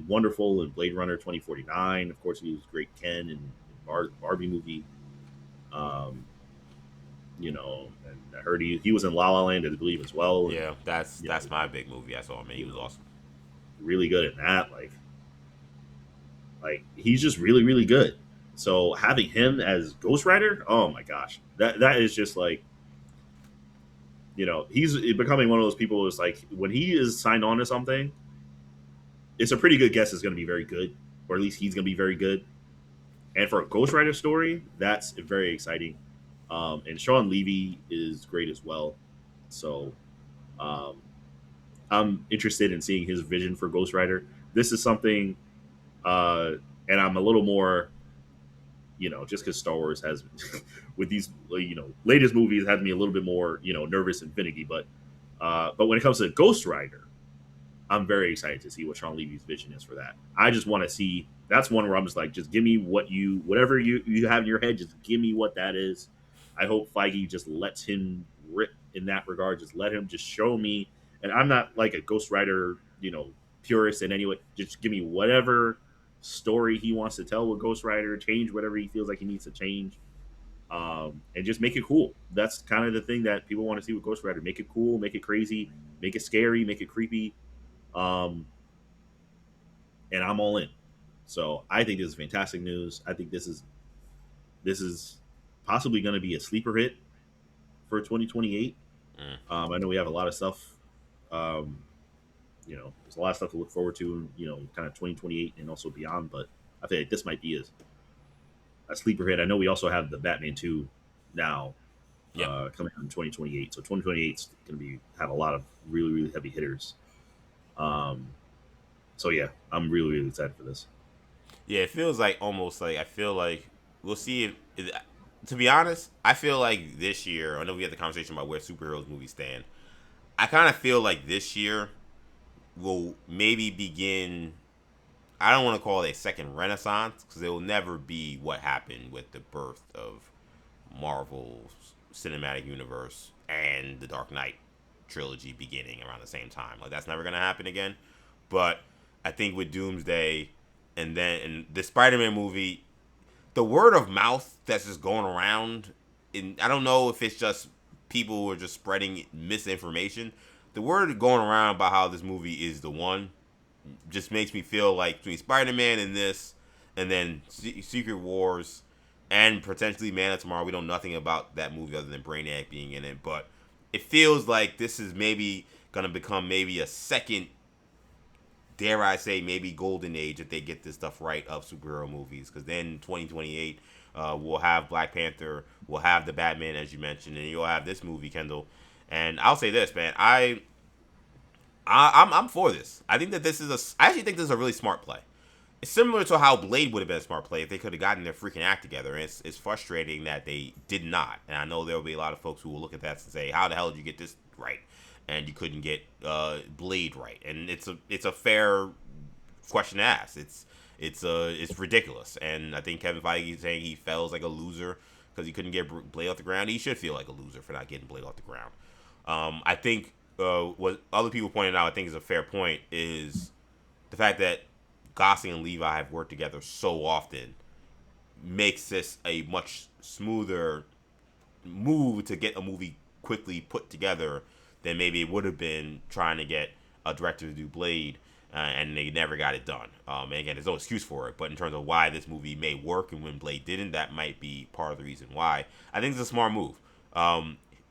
[SPEAKER 2] wonderful in Blade Runner 2049. Of course, he was great Ken in Barbie movie. And I heard he was in La La Land, I believe, as well.
[SPEAKER 1] Yeah, that's my big movie I saw him in. He was awesome.
[SPEAKER 2] Really good in that. Like he's just really, really good. So having him as Ghost Rider, oh my gosh, that is just like, he's becoming one of those people who's like, when he is signed on to something, it's a pretty good guess it's going to be very good. or at least he's going to be very good. And for a Ghost Rider story, that's very exciting. And Sean Levy is great as well. So um, I'm interested in seeing his vision for Ghost Rider. This is something, uh, and I'm a little more, just because Star Wars has, with these, latest movies, had me a little bit more, nervous and finicky. But when it comes to Ghost Rider, I'm very excited to see what Sean Levy's vision is for that. I just want to see. That's one where I'm just like, just give me whatever you have in your head, just give me what that is. I hope Feige just lets him rip in that regard. Just let him just show me. And I'm not like a Ghost Rider, purist in any way. Just give me whatever story he wants to tell with Ghost Rider. Change whatever he feels like he needs to change, and just make it cool. That's kind of the thing that people want to see with Ghost Rider. Make it cool, make it crazy, make it scary, make it creepy, um, and I'm all in. So I think this is fantastic news. I think this is possibly going to be a sleeper hit for 2028.
[SPEAKER 1] Mm.
[SPEAKER 2] I know we have a lot of stuff. Um, there's a lot of stuff to look forward to. Kind of 2028 and also beyond. But I feel like this might be a sleeper hit. I know we also have the Batman 2 now
[SPEAKER 1] Yep.
[SPEAKER 2] coming out in 2028. So 2028 is going to have a lot of really really heavy hitters. Um, so yeah, I'm really really excited for this.
[SPEAKER 1] Yeah, it feels like almost like I feel like we'll see to be honest, I feel like this year. I know we had the conversation about where superheroes movies stand. I kind of feel like this year will maybe begin. I don't want to call it a second renaissance because it will never be what happened with the birth of Marvel's cinematic universe and the Dark Knight trilogy beginning around the same time. Like that's never gonna happen again. But I think with Doomsday and the Spider-Man movie, the word of mouth that's just going around, and I don't know if it's just people who are just spreading misinformation. The word going around about how this movie is the one just makes me feel like between Spider-Man and this, and then Secret Wars, and potentially Man of Tomorrow, we know nothing about that movie other than Brainiac being in it. But it feels like this is maybe gonna become maybe a second, dare I say, maybe golden age if they get this stuff right of superhero movies. Because then 2028, we'll have Black Panther, we'll have the Batman as you mentioned, and you'll have this movie, Kendall. And I'll say this, man, I'm for this. I think that I actually think this is a really smart play. It's similar to how Blade would have been a smart play if they could have gotten their freaking act together. And it's frustrating that they did not. And I know there will be a lot of folks who will look at that and say, "How the hell did you get this right?" And you couldn't get Blade right. And it's a fair question to ask. It's ridiculous. And I think Kevin Feige is saying he feels like a loser because he couldn't get Blade off the ground. He should feel like a loser for not getting Blade off the ground. I think what other people pointed out, I think is a fair point, is the fact that Gosling and Levi have worked together so often makes this a much smoother move to get a movie quickly put together than maybe it would have been trying to get a director to do Blade, and they never got it done. And again, there's no excuse for it, but in terms of why this movie may work and when Blade didn't, that might be part of the reason why. I think it's a smart move.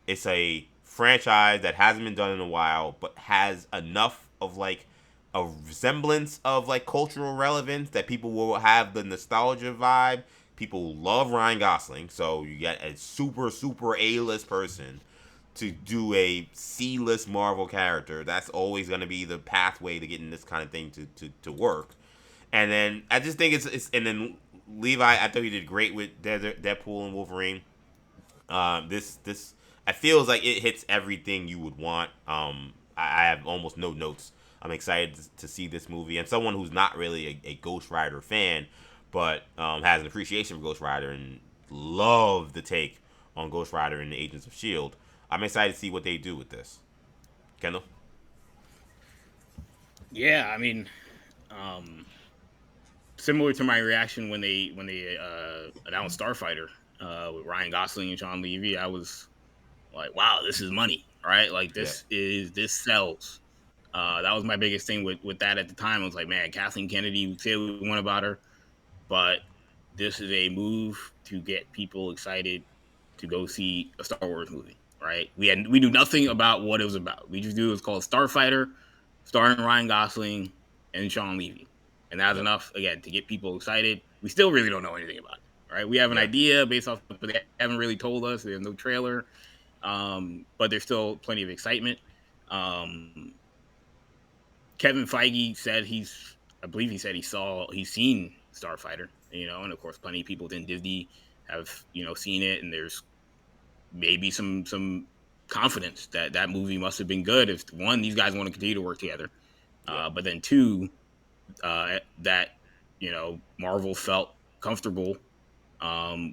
[SPEAKER 1] It's a franchise that hasn't been done in a while, but has enough of like a resemblance of like cultural relevance that people will have the nostalgia vibe. People love Ryan Gosling, so you get a super super A-list person to do a C-list Marvel character. That's always going to be the pathway to getting this kind of thing to work. And then I just think it's and then Levi, I thought he did great with Deadpool and Wolverine. This it feels like it hits everything you would want. I have almost no notes. I'm excited to see this movie, and someone who's not really a Ghost Rider fan, but has an appreciation for Ghost Rider and love the take on Ghost Rider and the Agents of Shield. I'm excited to see what they do with this. Kendall.
[SPEAKER 3] Yeah, I mean, um, similar to my reaction when they announced Starfighter with Ryan Gosling and Sean Levy, I was like, wow, this is money, right? Like
[SPEAKER 1] Yeah.
[SPEAKER 3] this sells. That was my biggest thing with that at the time. I was like, man, Kathleen Kennedy, we say what we want about her, but this is a move to get people excited to go see a Star Wars movie, right? We knew nothing about what it was about. We just knew it was called Starfighter, starring Ryan Gosling and Sean Levy. And that's
[SPEAKER 1] Yep.
[SPEAKER 3] enough, again, to get people excited. We still really don't know anything about it, right? We have an
[SPEAKER 1] Yeah.
[SPEAKER 3] idea based off, but they haven't really told us. There's no trailer, but there's still plenty of excitement. Um, Kevin Feige said I believe he said he's seen Starfighter, and of course, plenty of people in Disney have, seen it, and there's maybe some confidence that that movie must have been good if one, these guys want to continue to work together,
[SPEAKER 1] Yep.
[SPEAKER 3] but then two, that Marvel felt comfortable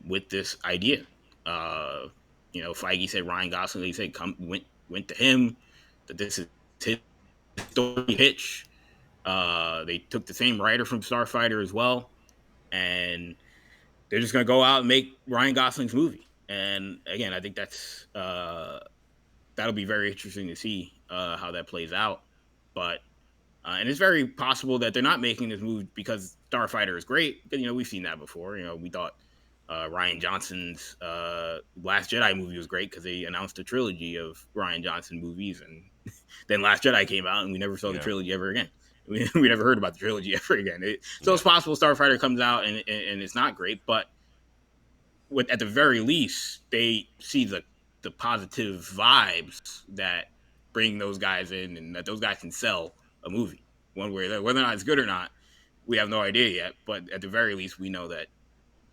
[SPEAKER 3] with this idea. Uh, Feige said Ryan Gosling. They said went to him that this is his story pitch. They took the same writer from Starfighter as well, and they're just gonna go out and make Ryan Gosling's movie. And again, I think that'll be very interesting to see how that plays out. But and it's very possible that they're not making this movie because Starfighter is great. Because, we've seen that before. We thought Ryan Johnson's Last Jedi movie was great because they announced a trilogy of Ryan Johnson movies, and then Last Jedi came out, and we never saw the
[SPEAKER 1] Yeah.
[SPEAKER 3] trilogy ever again. We never heard about the trilogy ever again. So it's possible Starfighter comes out and it's not great, but at the very least, they see the positive vibes that bring those guys in, and that those guys can sell a movie one way or the other. Whether or not it's good or not, we have no idea yet. But at the very least, we know that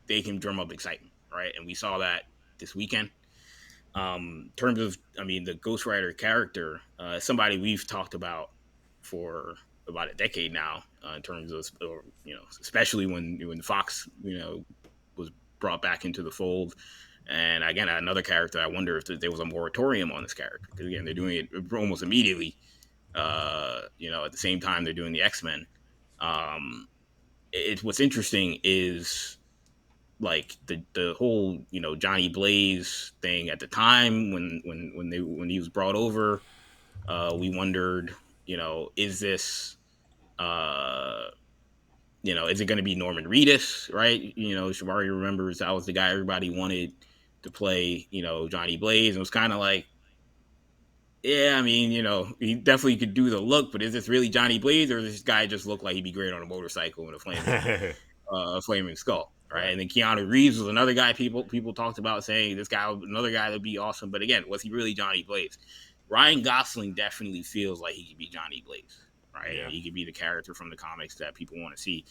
[SPEAKER 3] they can drum up excitement, right? And we saw that this weekend. In terms of, the Ghost Rider character, somebody we've talked about for about a decade now, in terms of, especially when Fox, was brought back into the fold. And again, another character, I wonder if there was a moratorium on this character, because again, they're doing it almost immediately. At the same time they're doing the X-Men. What's interesting is like the whole Johnny Blaze thing at the time when he was brought over. We wondered, is this uh is it going to be Norman Reedus, right? Shamari remembers that was the guy everybody wanted to play, Johnny Blaze. And it was kind of like, yeah, he definitely could do the look, but is this really Johnny Blaze, or does this guy just look like he'd be great on a motorcycle and a flaming skull, right?
[SPEAKER 1] Right.
[SPEAKER 3] And then Keanu Reeves was another guy people talked about, saying this guy, another guy that'd be awesome. But again, was he really Johnny Blaze? Ryan Gosling definitely feels like he could be Johnny Blaze, right?
[SPEAKER 1] Yeah.
[SPEAKER 3] He could be the character from the comics that people want to see.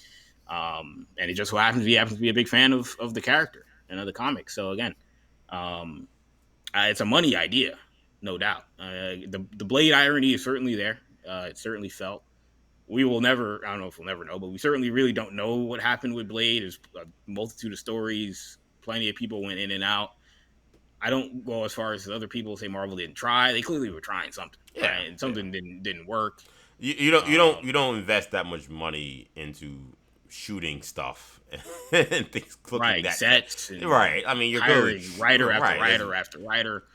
[SPEAKER 3] And it just so happens he happens to be a big fan of the character and of the comics. So again, it's a money idea, no doubt. The Blade irony is certainly there. It's certainly felt. We will never, I don't know if we'll never know, but we certainly really don't know what happened with Blade. There's a multitude of stories. Plenty of people went in and out. I don't go as far as other people say Marvel didn't try. They clearly were trying something,
[SPEAKER 1] Yeah.
[SPEAKER 3] right? And something didn't work.
[SPEAKER 1] You don't invest that much money into shooting stuff and things looking
[SPEAKER 3] Right,
[SPEAKER 1] that
[SPEAKER 3] sets and
[SPEAKER 1] right. I mean, you're
[SPEAKER 3] hiring
[SPEAKER 1] good.
[SPEAKER 3] writer after
[SPEAKER 1] Right.
[SPEAKER 3] writer after writer.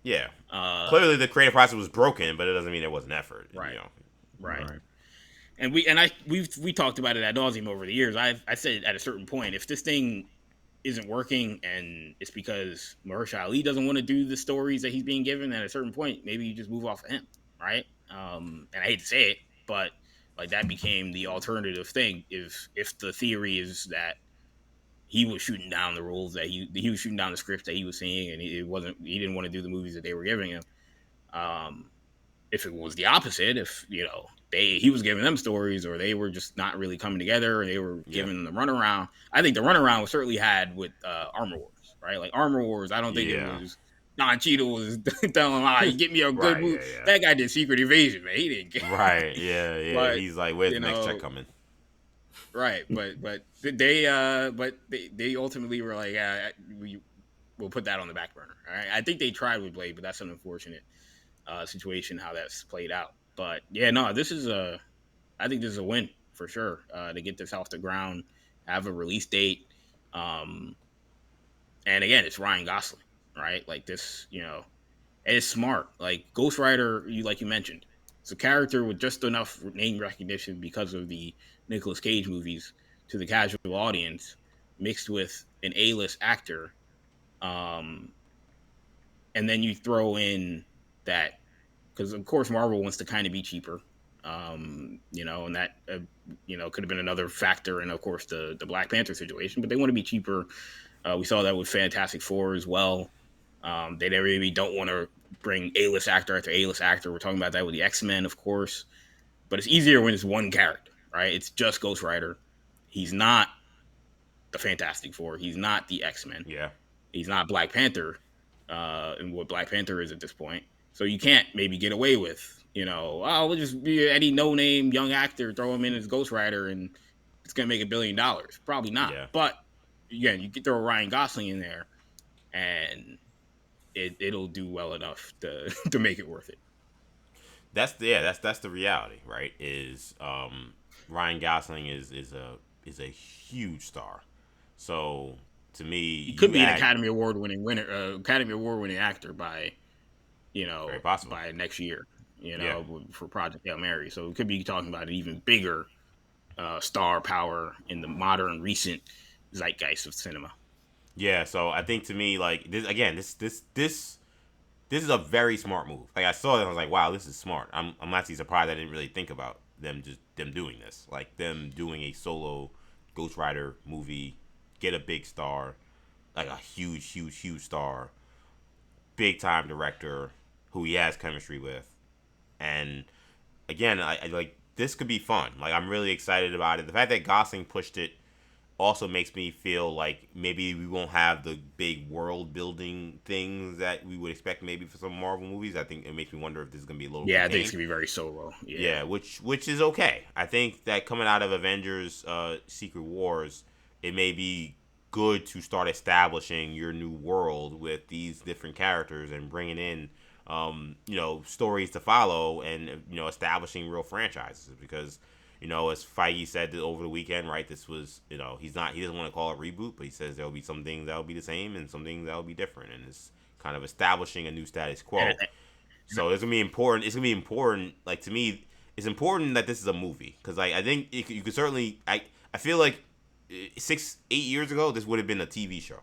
[SPEAKER 1] Yeah.
[SPEAKER 3] Uh,
[SPEAKER 1] Clearly, the creative process was broken, but it doesn't mean there wasn't effort.
[SPEAKER 3] Right.
[SPEAKER 1] You know.
[SPEAKER 3] Right.
[SPEAKER 2] Right.
[SPEAKER 3] And we talked about it ad nauseum over the years. I said at a certain point, if this thing isn't working and it's because Mahershala Ali doesn't want to do the stories that he's being given, at a certain point, maybe you just move off of him, right? And I hate to say it, but like that became the alternative thing. If the theory is that he was shooting down the roles that he was shooting down the scripts that he was seeing, and he didn't want to do the movies that they were giving him. If it was the opposite, if he was giving them stories, or they were just not really coming together, or they were giving them the runaround. I think the runaround was certainly had with Armor Wars, right? Like Armor Wars, I don't think it was Don Cheadle was telling him, you get me a good
[SPEAKER 1] Right,
[SPEAKER 3] movie.
[SPEAKER 1] yeah.
[SPEAKER 3] That guy did Secret Invasion, man. He didn't get
[SPEAKER 1] Right. Yeah.
[SPEAKER 3] But,
[SPEAKER 1] He's like, where's the next check coming?
[SPEAKER 3] Right, but they ultimately were like, we'll put that on the back burner. All right, I think they tried with Blade, but that's an unfortunate situation how that's played out. But yeah, no, I think this is a win for sure to get this off the ground, have a release date, and again, it's Ryan Gosling, right? Like this, and it's smart. Like Ghost Rider, like you mentioned, it's a character with just enough name recognition because of the Nicolas Cage movies to the casual audience, mixed with an A-list actor, and then you throw in that, because of course Marvel wants to kind of be cheaper, And that could have been another factor in, of course, the Black Panther situation. But they want to be cheaper. We saw that with Fantastic Four as well. They really don't want to bring A-list actor after A-list actor. We're talking about that with the X-Men, of course. But it's easier when it's one character, right? It's just Ghost Rider. He's not the Fantastic Four. He's not the X-Men.
[SPEAKER 1] Yeah.
[SPEAKER 3] He's not Black Panther, and what Black Panther is at this point. So you can't maybe get away with, we'll just be any no-name young actor, throw him in as Ghost Rider, and it's going to make $1 billion. Probably not.
[SPEAKER 1] Yeah.
[SPEAKER 3] But, again, you could throw Ryan Gosling in there, and it'll do well enough to make it worth it.
[SPEAKER 1] That's the reality, right? Is Ryan Gosling is a huge star. So to me,
[SPEAKER 3] he could be an Academy Award winning actor by
[SPEAKER 1] very possible
[SPEAKER 3] by next year, for Project Hail Mary. So we could be talking about an even bigger star power in the modern recent zeitgeist of cinema.
[SPEAKER 1] Yeah, so I think to me, like, this is a very smart move. Like, I saw it, I was like, wow, this is smart. I'm actually surprised I didn't really think about them doing this, like them doing a solo Ghost Rider movie, get a big star, like a huge star, big time director who he has chemistry with, and again, I like this could be fun. Like, I'm really excited about it. The fact that Gosling pushed it also makes me feel like maybe we won't have the big world building things that we would expect maybe for some Marvel movies. I think it makes me wonder if this is gonna be a little
[SPEAKER 3] I think it's gonna be very solo.
[SPEAKER 1] Yeah, which is okay. I think that coming out of Avengers Secret Wars, it may be good to start establishing your new world with these different characters and bringing in stories to follow and establishing real franchises, because as Feige said over the weekend, right? This was, he doesn't want to call it reboot, but he says there'll be some things that'll be the same and some things that'll be different, and it's kind of establishing a new status quo. So it's gonna be important. It's gonna be important. Like, to me, it's important that this is a movie, because I think you could certainly. I feel like 6-8 years ago this would have been a TV show,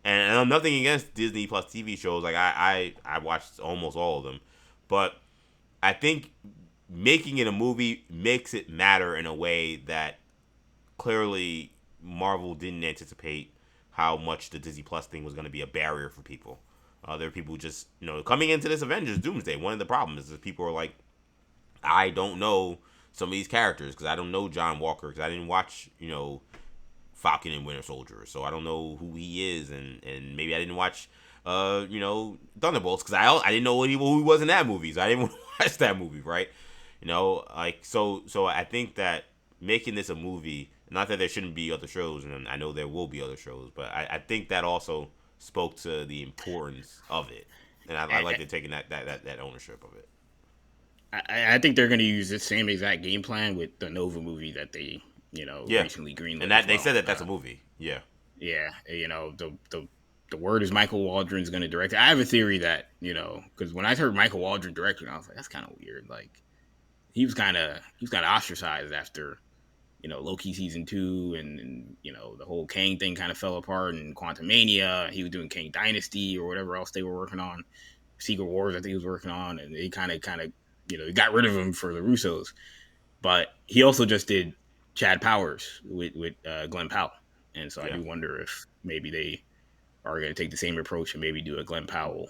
[SPEAKER 1] and I'm nothing against Disney Plus TV shows. Like, I watched almost all of them, but I think making it a movie makes it matter in a way that clearly Marvel didn't anticipate how much the Disney Plus thing was going to be a barrier for people. There are people just, coming into this Avengers Doomsday, one of the problems is people are like, I don't know some of these characters because I don't know John Walker, because I didn't watch, Falcon and Winter Soldier, so I don't know who he is, and maybe I didn't watch Thunderbolts because I didn't know who he was in that movie, so I didn't want to watch that movie, right? So I think that making this a movie, not that there shouldn't be other shows, and I know there will be other shows, but I think that also spoke to the importance of it, and I like they're taking that ownership of it.
[SPEAKER 3] I think they're going to use the same exact game plan with the Nova movie that they recently greenlit,
[SPEAKER 1] and that they said that's a movie. Yeah.
[SPEAKER 3] The word is Michael Waldron's going to direct it. I have a theory that because when I heard Michael Waldron directing, I was like, that's kind of weird. Like, he was kind of ostracized after Loki season 2, and the whole Kang thing kind of fell apart, and Quantumania. He was doing Kang Dynasty or whatever else they were working on, Secret Wars I think he was working on, and they kind of got rid of him for the Russos. But he also just did Chad Powers with Glenn Powell, and so I do wonder if maybe they are going to take the same approach and maybe do a Glenn Powell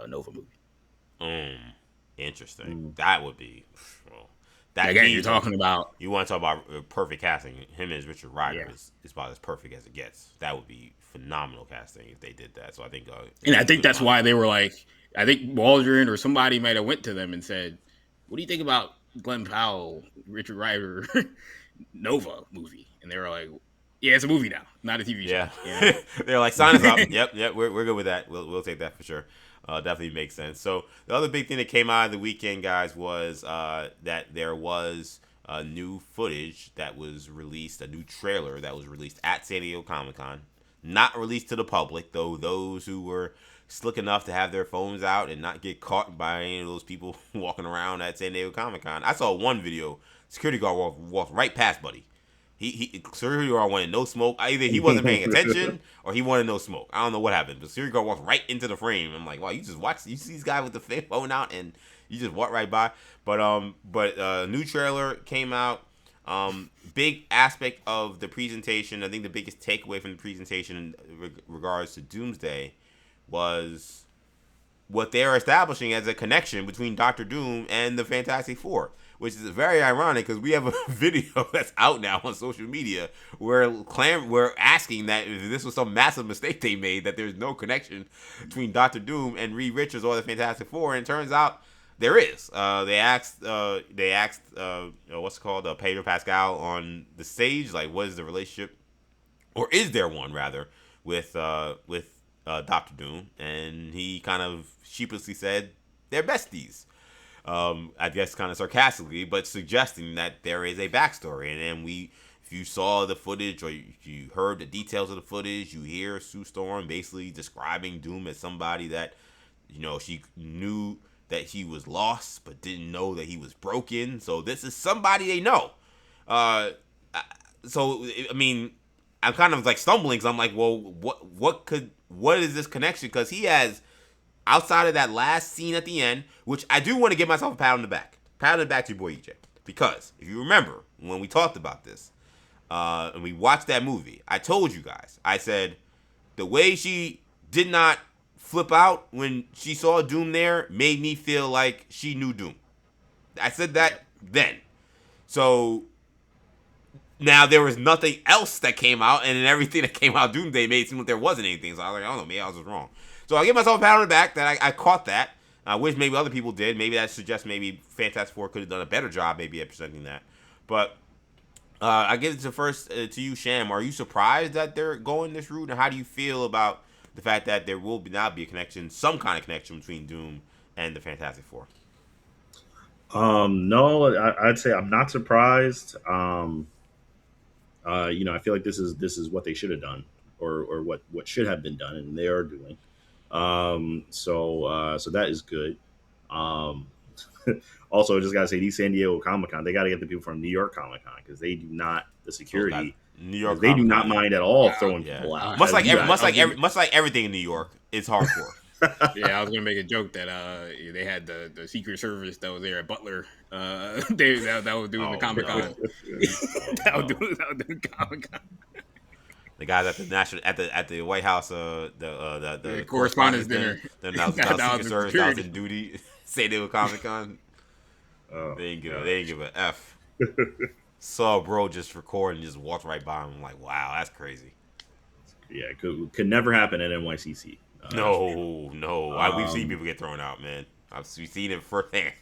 [SPEAKER 3] Nova movie.
[SPEAKER 1] Interesting. That would be. Well,
[SPEAKER 3] that again, you're talking about.
[SPEAKER 1] You want to talk about perfect casting? Him as Richard Rider is about as perfect as it gets. That would be phenomenal casting if they did that. So I think.
[SPEAKER 3] And I think that's why they were like. I think Waldron or somebody might have went to them and said, "What do you think about Glenn Powell, Richard Rider, Nova movie?" And they were like, "Yeah, it's a movie now, not a TV show."
[SPEAKER 1] Yeah. They're like, "Sign us up." Yep, we're good with that. We'll take that for sure. Definitely makes sense. So the other big thing that came out of the weekend, guys, was that there was new footage that was released, a new trailer that was released at San Diego Comic-Con. Not released to the public, though. Those who were slick enough to have their phones out and not get caught by any of those people walking around at San Diego Comic-Con. I saw one video. Security guard walked right past Buddy. He security guard wanted no smoke. Either he wasn't paying attention or he wanted no smoke. I don't know what happened. But security guard walked right into the frame. I'm like, wow, you just watch. You see this guy with the phone out and you just walk right by. But new trailer came out. Big aspect of the presentation. I think the biggest takeaway from the presentation in regards to Doomsday was what they're establishing as a connection between Doctor Doom and the Fantastic Four, which is very ironic because we have a video that's out now on social media where we're asking that if this was some massive mistake they made, that there's no connection between Doctor Doom and Reed Richards or the Fantastic Four, and it turns out there is. They asked what's it called, Pedro Pascal on the stage, like, what is the relationship, or is there one rather, with Doctor Doom, and he kind of sheepishly said they're besties. I guess kind of sarcastically, but suggesting that there is a backstory. And then if you saw the footage or you heard the details of the footage, you hear Sue Storm basically describing Doom as somebody that, she knew that he was lost, but didn't know that he was broken. So this is somebody they know. So, I mean, I'm kind of like stumbling because I'm like, well, what is this connection? Because he has, outside of that last scene at the end, which I do want to give myself a pat on the back. Pat on the back to your boy EJ. Because if you remember when we talked about this, and we watched that movie, I told you guys, I said, the way she did not flip out when she saw Doom there made me feel like she knew Doom. I said that then. So now there was nothing else that came out, and then everything that came out Doomsday made it seem like there wasn't anything. So I was like, I don't know, maybe I was just wrong. So I give myself a pat on the back that I caught that. I wish maybe other people did. Maybe that suggests maybe Fantastic Four could have done a better job maybe at presenting that. But I give it to first to you, Sham. Are you surprised that they're going this route, and how do you feel about the fact that there will now be a connection, some kind of connection between Doom and the Fantastic Four?
[SPEAKER 2] No, I'd say I'm not surprised. I feel like this is what they should have done, or what should have been done, and they are doing. So that is good. Um, Also, I just gotta say, these San Diego Comic Con, they gotta get the people from New York Comic Con because they do not the security.
[SPEAKER 1] New York,
[SPEAKER 2] they do not
[SPEAKER 1] Comic-Con,
[SPEAKER 2] mind at all throwing people out.
[SPEAKER 1] Much like everything in New York, it's hardcore.
[SPEAKER 3] Yeah, I was gonna make a joke that they had the Secret Service that was there at Butler. That was doing the Comic Con. That was doing Comic Con.
[SPEAKER 1] The guys at the White House, the
[SPEAKER 3] correspondence dinner.
[SPEAKER 1] Then that was Secret Service that was in duty. Say they were Comic Con. They didn't give a F. Saw bro just record and just walked right by him. I'm like, wow, that's crazy.
[SPEAKER 2] Yeah, could never happen at NYCC.
[SPEAKER 1] No. We've seen people get thrown out, man. We've seen it firsthand.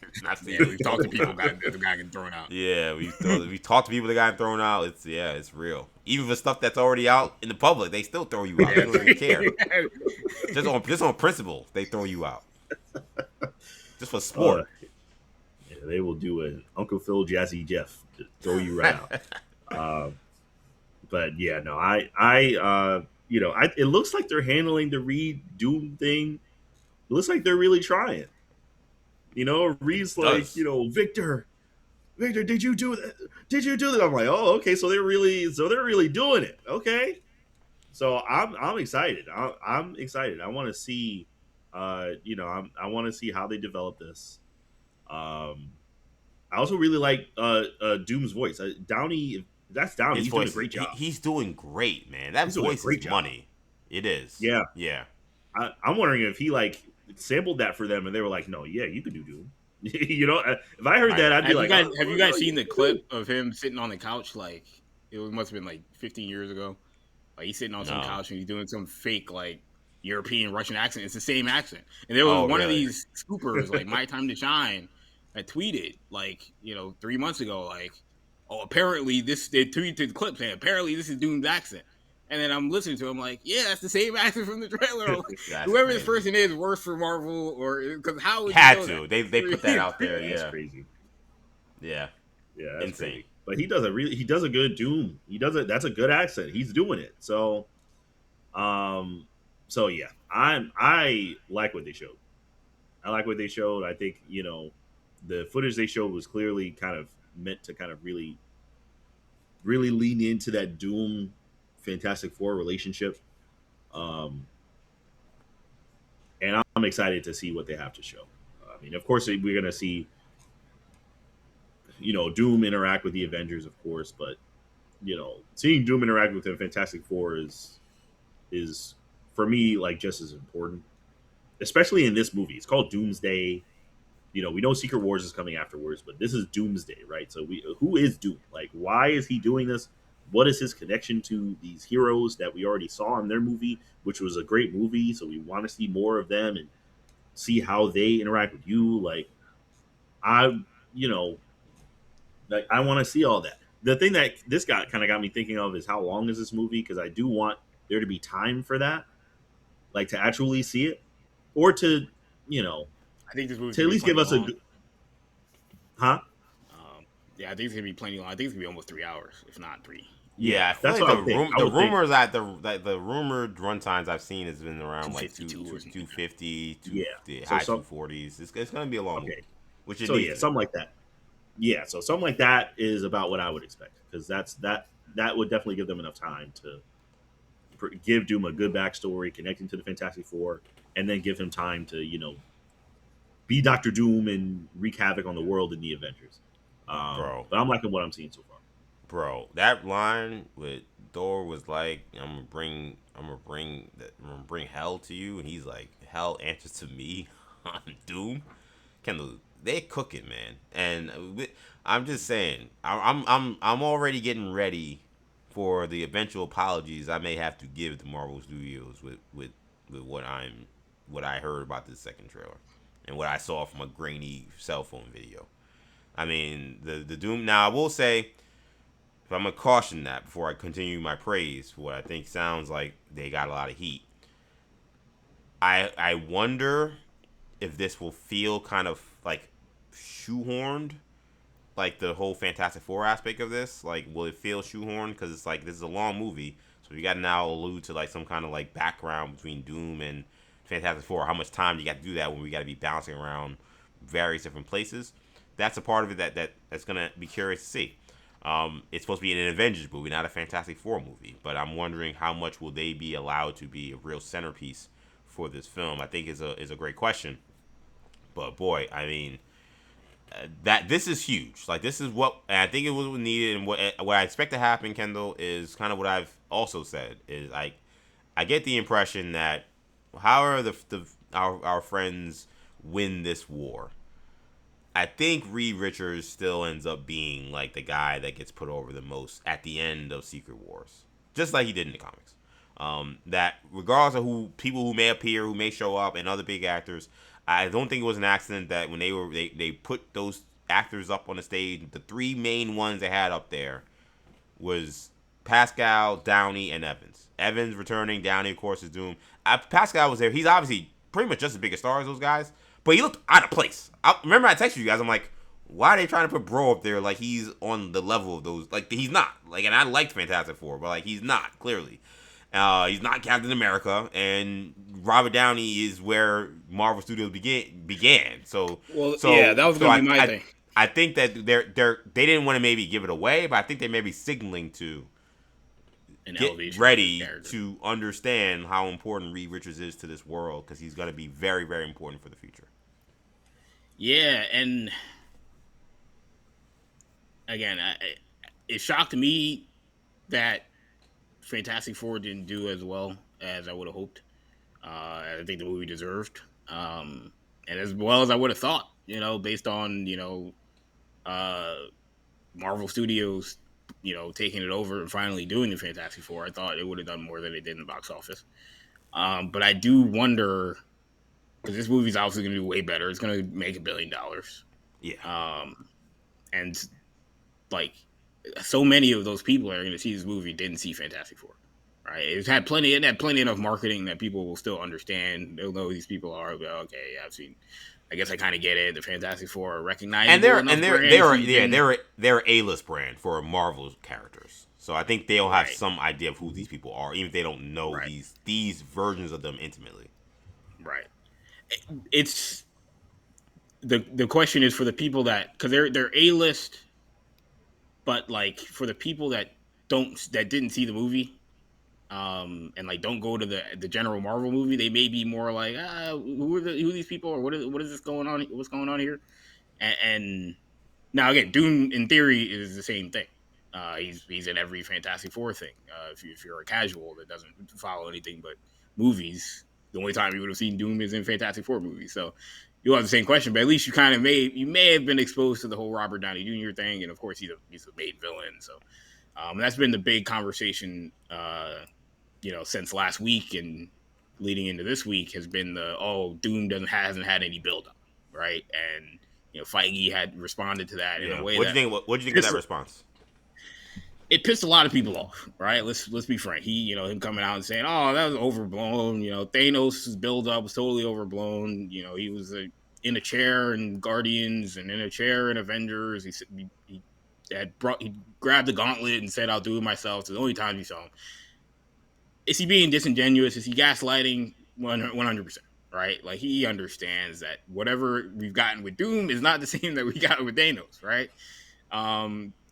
[SPEAKER 3] We've talked to people that got getting thrown out.
[SPEAKER 1] Yeah, we've talked to people that got thrown out. It's real. Even for stuff that's already out in the public, they still throw you out. They don't even care. Just on principle, they throw you out. Just for sport.
[SPEAKER 2] They will do an Uncle Phil Jazzy Jeff to throw you right out. But yeah, no, it looks like they're handling the Reed Doom thing. It looks like they're really trying. Reed's like, Victor, did you do that? Did you do that? I'm like, oh, okay, so they're really doing it. Okay, so I'm excited. I'm excited. I want to see, I want to see how they develop this. I also really like Doom's voice. Downey, that's Downey. He's doing a great job.
[SPEAKER 1] He's doing great, man. That voice is money. It is.
[SPEAKER 2] Yeah. I'm wondering if he sampled that for them, and they were like, "No, yeah, you could do Doom." If I heard that, I'd be like,
[SPEAKER 3] "Have you guys seen the clip of him sitting on the couch? Like, it must have been 15 years ago. Like, he's sitting on some couch and he's doing some fake European Russian accent. It's the same accent. And there was one of these scoopers, My Time to Shine, that tweeted 3 months ago, apparently they tweeted the clip saying apparently this is Doom's accent. And then I'm listening to him yeah, that's the same accent from the trailer. Whoever crazy. This person is works for Marvel, or because how would
[SPEAKER 1] had
[SPEAKER 3] you know
[SPEAKER 1] to that? They put that out there.
[SPEAKER 2] That's crazy.
[SPEAKER 1] Yeah,
[SPEAKER 2] that's
[SPEAKER 1] insane.
[SPEAKER 2] Crazy. But he does a good Doom. That's a good accent. He's doing it. So, yeah, I like what they showed. I think the footage they showed was clearly kind of meant to kind of really really lean into that Doom Fantastic Four relationship. Um, and I'm excited to see what they have to show. I mean, of course, we're going to see, Doom interact with the Avengers, of course, but seeing Doom interact with the Fantastic Four is for me like just as important, especially in this movie. It's called Doomsday. We know Secret Wars is coming afterwards, but this is Doomsday, right? So who is Doom? Like, why is he doing this? What is his connection to these heroes that we already saw in their movie, which was a great movie? So we want to see more of them and see how they interact with you. Like, I, you know, like I want to see all that. The thing that this got me thinking of is how long is this movie? Because I do want there to be time for that, like to actually see it, or to, you know,
[SPEAKER 3] I think this movie's
[SPEAKER 2] to at
[SPEAKER 3] gonna be
[SPEAKER 2] least give
[SPEAKER 3] plenty
[SPEAKER 2] us a
[SPEAKER 3] long.
[SPEAKER 2] good, huh?
[SPEAKER 3] Yeah, I think it's gonna be plenty long. I think it's gonna be almost 3 hours, if not three.
[SPEAKER 1] Yeah, I feel
[SPEAKER 2] That's
[SPEAKER 1] like
[SPEAKER 2] what I would think. I
[SPEAKER 1] the
[SPEAKER 2] would think,
[SPEAKER 1] rumors that the rumored run times I've seen has been around like
[SPEAKER 3] 252 or something.
[SPEAKER 2] 250.
[SPEAKER 1] the
[SPEAKER 2] So
[SPEAKER 1] high
[SPEAKER 2] some
[SPEAKER 1] 240s. It's gonna be a long
[SPEAKER 2] okay.
[SPEAKER 1] movie, which it
[SPEAKER 2] So
[SPEAKER 1] needs
[SPEAKER 2] yeah,
[SPEAKER 1] to be.
[SPEAKER 2] something like that. Yeah, so something like that is about what I would expect because that would definitely give them enough time to give Doom a good backstory, connecting to the Fantastic Four, and then give him time to be Doctor Doom and wreak havoc on the world in the Avengers.
[SPEAKER 1] Bro,
[SPEAKER 2] But I'm liking what I'm seeing so far.
[SPEAKER 1] that line with Thor was like, I'm gonna bring hell to you," and he's like, "Hell answers to me." On Doom, Kendall, they cook it, man. And I'm just saying, I'm already getting ready for the eventual apologies I may have to give to Marvel Studios with what I heard about this second trailer and what I saw from a grainy cell phone video. I mean, the Doom. Now I will say, if I'm gonna caution that before I continue my praise for what I think sounds like they got a lot of heat. I wonder if this will feel kind of like shoehorned, like the whole Fantastic Four aspect of this. Like, will it feel shoehorned? Because it's like this is a long movie, so you got to now allude to like some kind of like background between Doom and Fantastic Four. How much time do you got to do that when we got to be bouncing around various different places? That's a part of it that's gonna be curious to see. It's supposed to be an Avengers movie, not a Fantastic Four movie, but I'm wondering how much will they be allowed to be a real centerpiece for this film. I think is a great question. But boy, I mean, that this is huge. Like this is what and I think it was needed, and what I expect to happen, Kendall, is kind of what I've also said. Is I get the impression that however our friends win this war, I think Reed Richards still ends up being like the guy that gets put over the most at the end of Secret Wars, just like he did in the comics. That regardless of who people who may appear, who may show up, and other big actors, I don't think it was an accident that when they put those actors up on the stage, the three main ones they had up there was Pascal, Downey, and Evans. Evans returning, Downey of course is Doom. Pascal was there. He's obviously pretty much just as big a star as those guys, but he looked out of place. Remember I texted you guys. I'm like, why are they trying to put Bro up there like he's on the level of those? Like he's not. Like, and I liked Fantastic Four, but like he's not clearly. He's not Captain America, and Robert Downey is where Marvel Studios began.
[SPEAKER 3] Yeah, that was gonna be my thing.
[SPEAKER 1] I think that they didn't want to maybe give it away, but I think they may be signaling to get ready to understand how important Reed Richards is to this world because he's going to be very, very important for the future.
[SPEAKER 3] Yeah, and again, it shocked me that Fantastic Four didn't do as well as I would have hoped. I think the movie deserved, and as well as I would have thought. Based on Marvel Studios, taking it over and finally doing the Fantastic Four, I thought it would have done more than it did in the box office. But I do wonder because this movie's obviously going to do way better. It's going to make $1 billion.
[SPEAKER 1] Yeah.
[SPEAKER 3] And like so many of those people that are going to see this movie didn't see Fantastic Four. Right? It had plenty enough marketing that people will still understand. They'll know who these people are. But okay, yeah, I've seen. I guess I kind of get it. The Fantastic Four are recognizable,
[SPEAKER 1] and they're A-list brand for Marvel characters. So I think they'll have some idea of who these people are, even if they don't know these versions of them intimately.
[SPEAKER 3] Right. It's the question is for the people that because they're A-list But like for the people that didn't see the movie, and like don't go to the general Marvel movie, they may be more like, who are these people, or what is this going on? What's going on here? And now again, Doom in theory is the same thing. He's in every Fantastic Four thing. If you're a casual that doesn't follow anything but movies, the only time you would have seen Doom is in Fantastic Four movies. So you'll have the same question, but at least you may have been exposed to the whole Robert Downey Jr. thing, and of course he's the main villain. So that's been the big conversation, since last week and leading into this week has been Doom hasn't had any build up, right? And Feige had responded to that in a way.
[SPEAKER 1] What do you think? What do you think of that response?
[SPEAKER 3] It pissed a lot of people off, right? Let's be frank. Him coming out and saying, "Oh, that was overblown." Thanos' build up was totally overblown. He was in a chair in Guardians and in a chair in Avengers. He grabbed the gauntlet and said, "I'll do it myself." It's the only time you saw him. Is he being disingenuous? Is he gaslighting? 100%. Right? Like he understands that whatever we've gotten with Doom is not the same that we got with Thanos, right?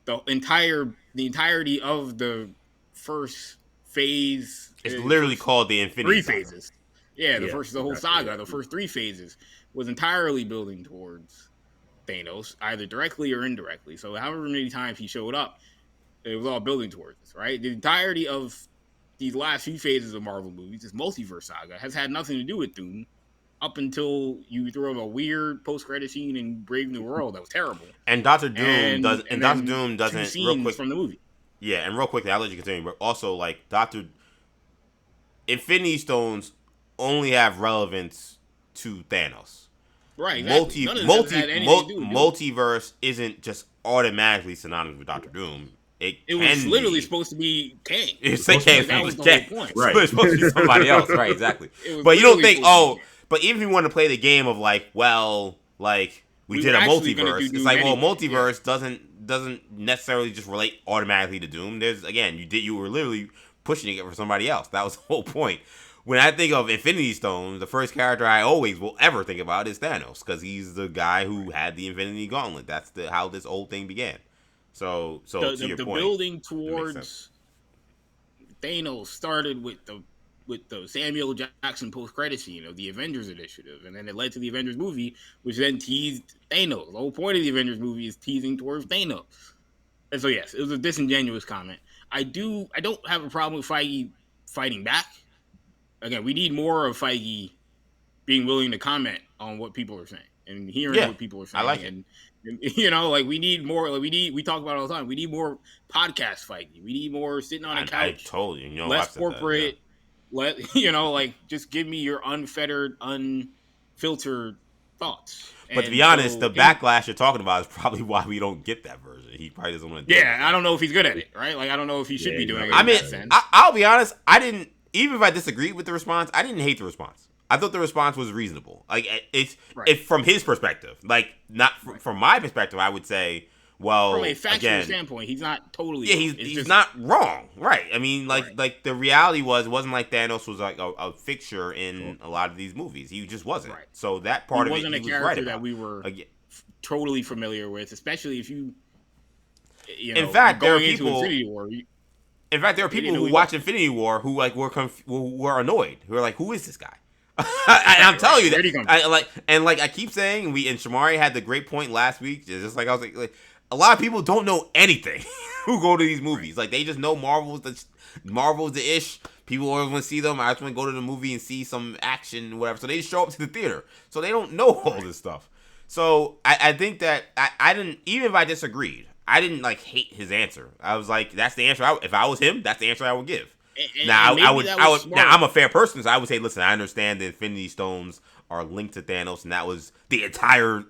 [SPEAKER 3] The entirety of the first phase
[SPEAKER 1] it's literally called the Infinity
[SPEAKER 3] Saga. Phases. Yeah, the whole saga, the first 3 phases was entirely building towards Thanos, either directly or indirectly. So however many times he showed up, it was all building towards this, right? The entirety of these last few phases of Marvel movies, this multiverse saga, has had nothing to do with Doom up until you throw a weird post-credit scene in Brave New World that was terrible.
[SPEAKER 1] And Doctor Doom doesn't real quick
[SPEAKER 3] from the movie.
[SPEAKER 1] Yeah, and real quickly, I'll let you continue. But also, like Infinity Stones only have relevance to Thanos.
[SPEAKER 3] Right. Exactly.
[SPEAKER 1] Multiverse isn't just automatically synonymous with Doctor Doom. It was
[SPEAKER 3] literally supposed to be Kang.
[SPEAKER 1] That was
[SPEAKER 3] the whole point.
[SPEAKER 1] Right. It's supposed to be somebody else. Right, exactly. But you don't think, but even if you want to play the game of like, well, like we did a multiverse, it's like, well, multiverse doesn't necessarily just relate automatically to Doom. You were literally pushing it for somebody else. That was the whole point. When I think of Infinity Stones, the first character I always will ever think about is Thanos, because he's the guy who had the Infinity Gauntlet. That's how this whole thing began. So to your point, the
[SPEAKER 3] building towards Thanos started with the Samuel Jackson post-credit scene of the Avengers initiative, and then it led to the Avengers movie, which then teased Thanos. The whole point of the Avengers movie is teasing towards Thanos. And so yes, it was a disingenuous comment. I don't have a problem with Feige fighting back. Again, we need more of Feige being willing to comment on what people are saying and hearing what people are saying.
[SPEAKER 1] I like it.
[SPEAKER 3] And we need more. We talk about it all the time. We need more podcast Feige. We need more sitting on a couch.
[SPEAKER 1] I totally,
[SPEAKER 3] less corporate. Just give me your unfettered, unfiltered thoughts.
[SPEAKER 1] But to be honest, the backlash you're talking about is probably why we don't get that version. He probably doesn't want to do it.
[SPEAKER 3] Yeah, I don't know if he's good at it, right? Like, I don't know if he should be doing it.
[SPEAKER 1] I mean, I'll be honest. I didn't, even if I disagreed with the response, I didn't hate the response. I thought the response was reasonable. Like, it's from his perspective. Like, not from my perspective, I would say, well,
[SPEAKER 3] from a factual standpoint, he's not totally.
[SPEAKER 1] Yeah, he's not wrong, right? I mean, like the reality wasn't like Thanos was like a fixture in a lot of these movies. He just wasn't. Right. So that part of it,
[SPEAKER 3] wasn't a character that we were totally familiar with, especially if you know.
[SPEAKER 1] In fact, there are
[SPEAKER 3] people.
[SPEAKER 1] Infinity War, in fact, there are people who watch Infinity War who like were annoyed. Who are like, who is this guy? I'm telling you that. I keep saying, and Shamari had the great point last week. Just like I was like a lot of people don't know anything who go to these movies. Like, they just know Marvel's the ish. People always want to see them. I just want to go to the movie and see some action, whatever. So they just show up to the theater. So they don't know all this stuff. So I think that I didn't, even if I disagreed, I didn't like hate his answer. I was like, that's the answer. If I was him, that's the answer I would give. Now I would. Now I'm a fair person, so I would say, listen, I understand the Infinity Stones are linked to Thanos, and that was the entire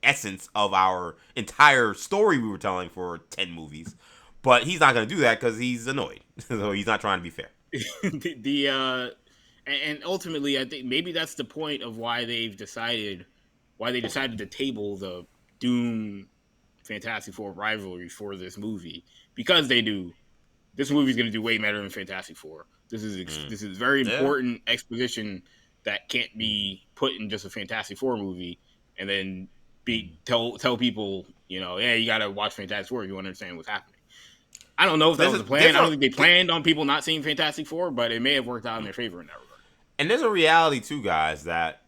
[SPEAKER 1] essence of our entire story we were telling for 10 movies. But he's not going to do that because he's annoyed. So he's not trying to be fair.
[SPEAKER 3] And ultimately, I think maybe that's the point of why they decided to table the Doom Fantastic Four rivalry for this movie, because they do. This movie's going to do way better than Fantastic Four. This is very important exposition that can't be put in just a Fantastic Four movie and then tell people You know, yeah, you got to watch Fantastic Four if you want to understand what's happening. I don't know if that
[SPEAKER 1] There's
[SPEAKER 3] was
[SPEAKER 1] a,
[SPEAKER 3] the plan.
[SPEAKER 1] there's
[SPEAKER 3] I don't
[SPEAKER 1] a,
[SPEAKER 3] think they planned on people not seeing Fantastic Four, but it may have worked out in their favor in that regard.
[SPEAKER 1] and there's a reality too, guys, that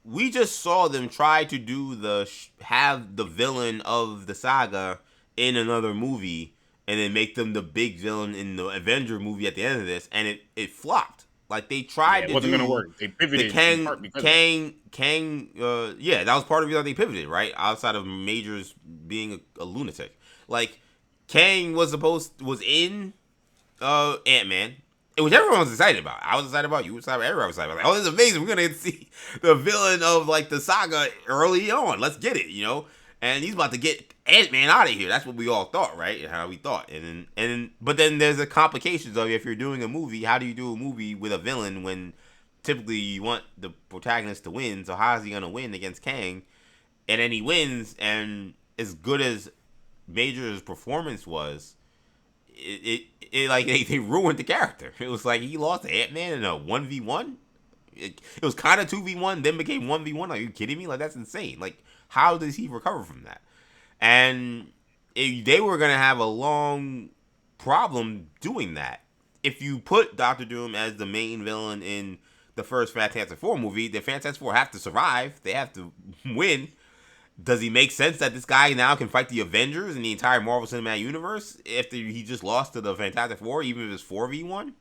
[SPEAKER 1] we just saw them try to do have the villain of the saga in another movie and then make them the big villain in the Avenger movie at the end of this, and it flopped. Like they
[SPEAKER 3] Yeah,
[SPEAKER 1] tried
[SPEAKER 3] it
[SPEAKER 1] to
[SPEAKER 3] wasn't going to
[SPEAKER 1] do
[SPEAKER 3] work. They
[SPEAKER 1] the
[SPEAKER 3] pivoted in part because of that.
[SPEAKER 1] Yeah, that was part of the reason they pivoted, right? Outside of Majors being a lunatic. Like Kang was in Ant-Man, which everyone was excited about. I was excited about. You were excited about. Everyone was excited about. Like, oh, this is amazing. We're gonna see the villain of like the saga early on. Let's get it, you know. And he's about to get Ant-Man out of here. That's what we all thought, right? How we thought. But then there's the complications of if you're doing a movie, how do you do a movie with a villain when typically you want the protagonist to win? So how is he gonna win against Kang? And then he wins, and as good as Major's performance was, it like they ruined the character. It was like he lost to Ant-Man in a 1v1. It was kind of 2v1, then became 1v1. Are you kidding me? Like that's insane. Like how does he recover from that? And they were gonna have a long problem doing that. If you put Doctor Doom as the main villain in the first Fantastic Four movie, the Fantastic Four have to survive. They have to win. Does he make sense that this guy now can fight the Avengers and the entire Marvel Cinematic Universe after he just lost to the Fantastic Four, even if it's 4v1?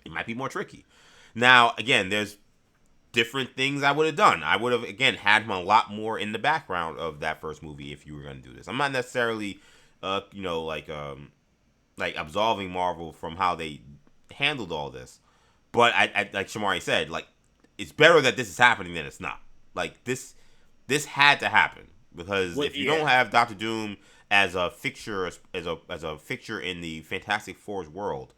[SPEAKER 1] It might be more tricky. Now, again, there's different things I would have done. I would have, again, had him a lot more in the background of that first movie if you were going to do this. I'm not necessarily, like absolving Marvel from how they handled all this. But I like Shamari said, like, it's better that this is happening than it's not. Like, this had to happen because if you don't have Doctor Doom as a fixture as a fixture in the Fantastic Four's world,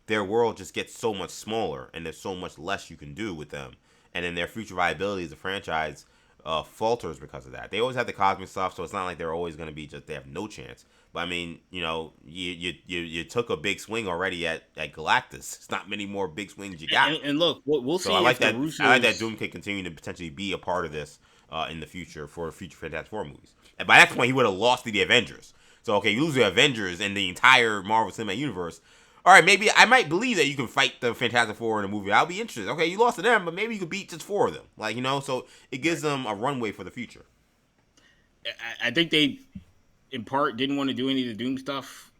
[SPEAKER 1] their world just gets so much smaller and there's so much less you can do with them, and then their future viability as a franchise falters because of that. They always have the cosmic stuff, so it's not like they're always going to be just they have no chance. But I mean, you know, you took a big swing already at Galactus. It's not many more big swings you got.
[SPEAKER 3] And look, we'll see.
[SPEAKER 1] So I like that.
[SPEAKER 3] Russos...
[SPEAKER 1] I like that Doom can continue to potentially be a part of this in the future for future Fantastic Four movies. And by that point, he would have lost to the Avengers. So okay, you lose the Avengers and the entire Marvel Cinematic Universe. All right, maybe I might believe that you can fight the Fantastic Four in a movie. I'll be interested. Okay, you lost to them, but maybe you could beat just 4 of them. Like, you know, so it gives them a runway for the future.
[SPEAKER 3] I think they, in part, didn't want to do any of the Doom stuff,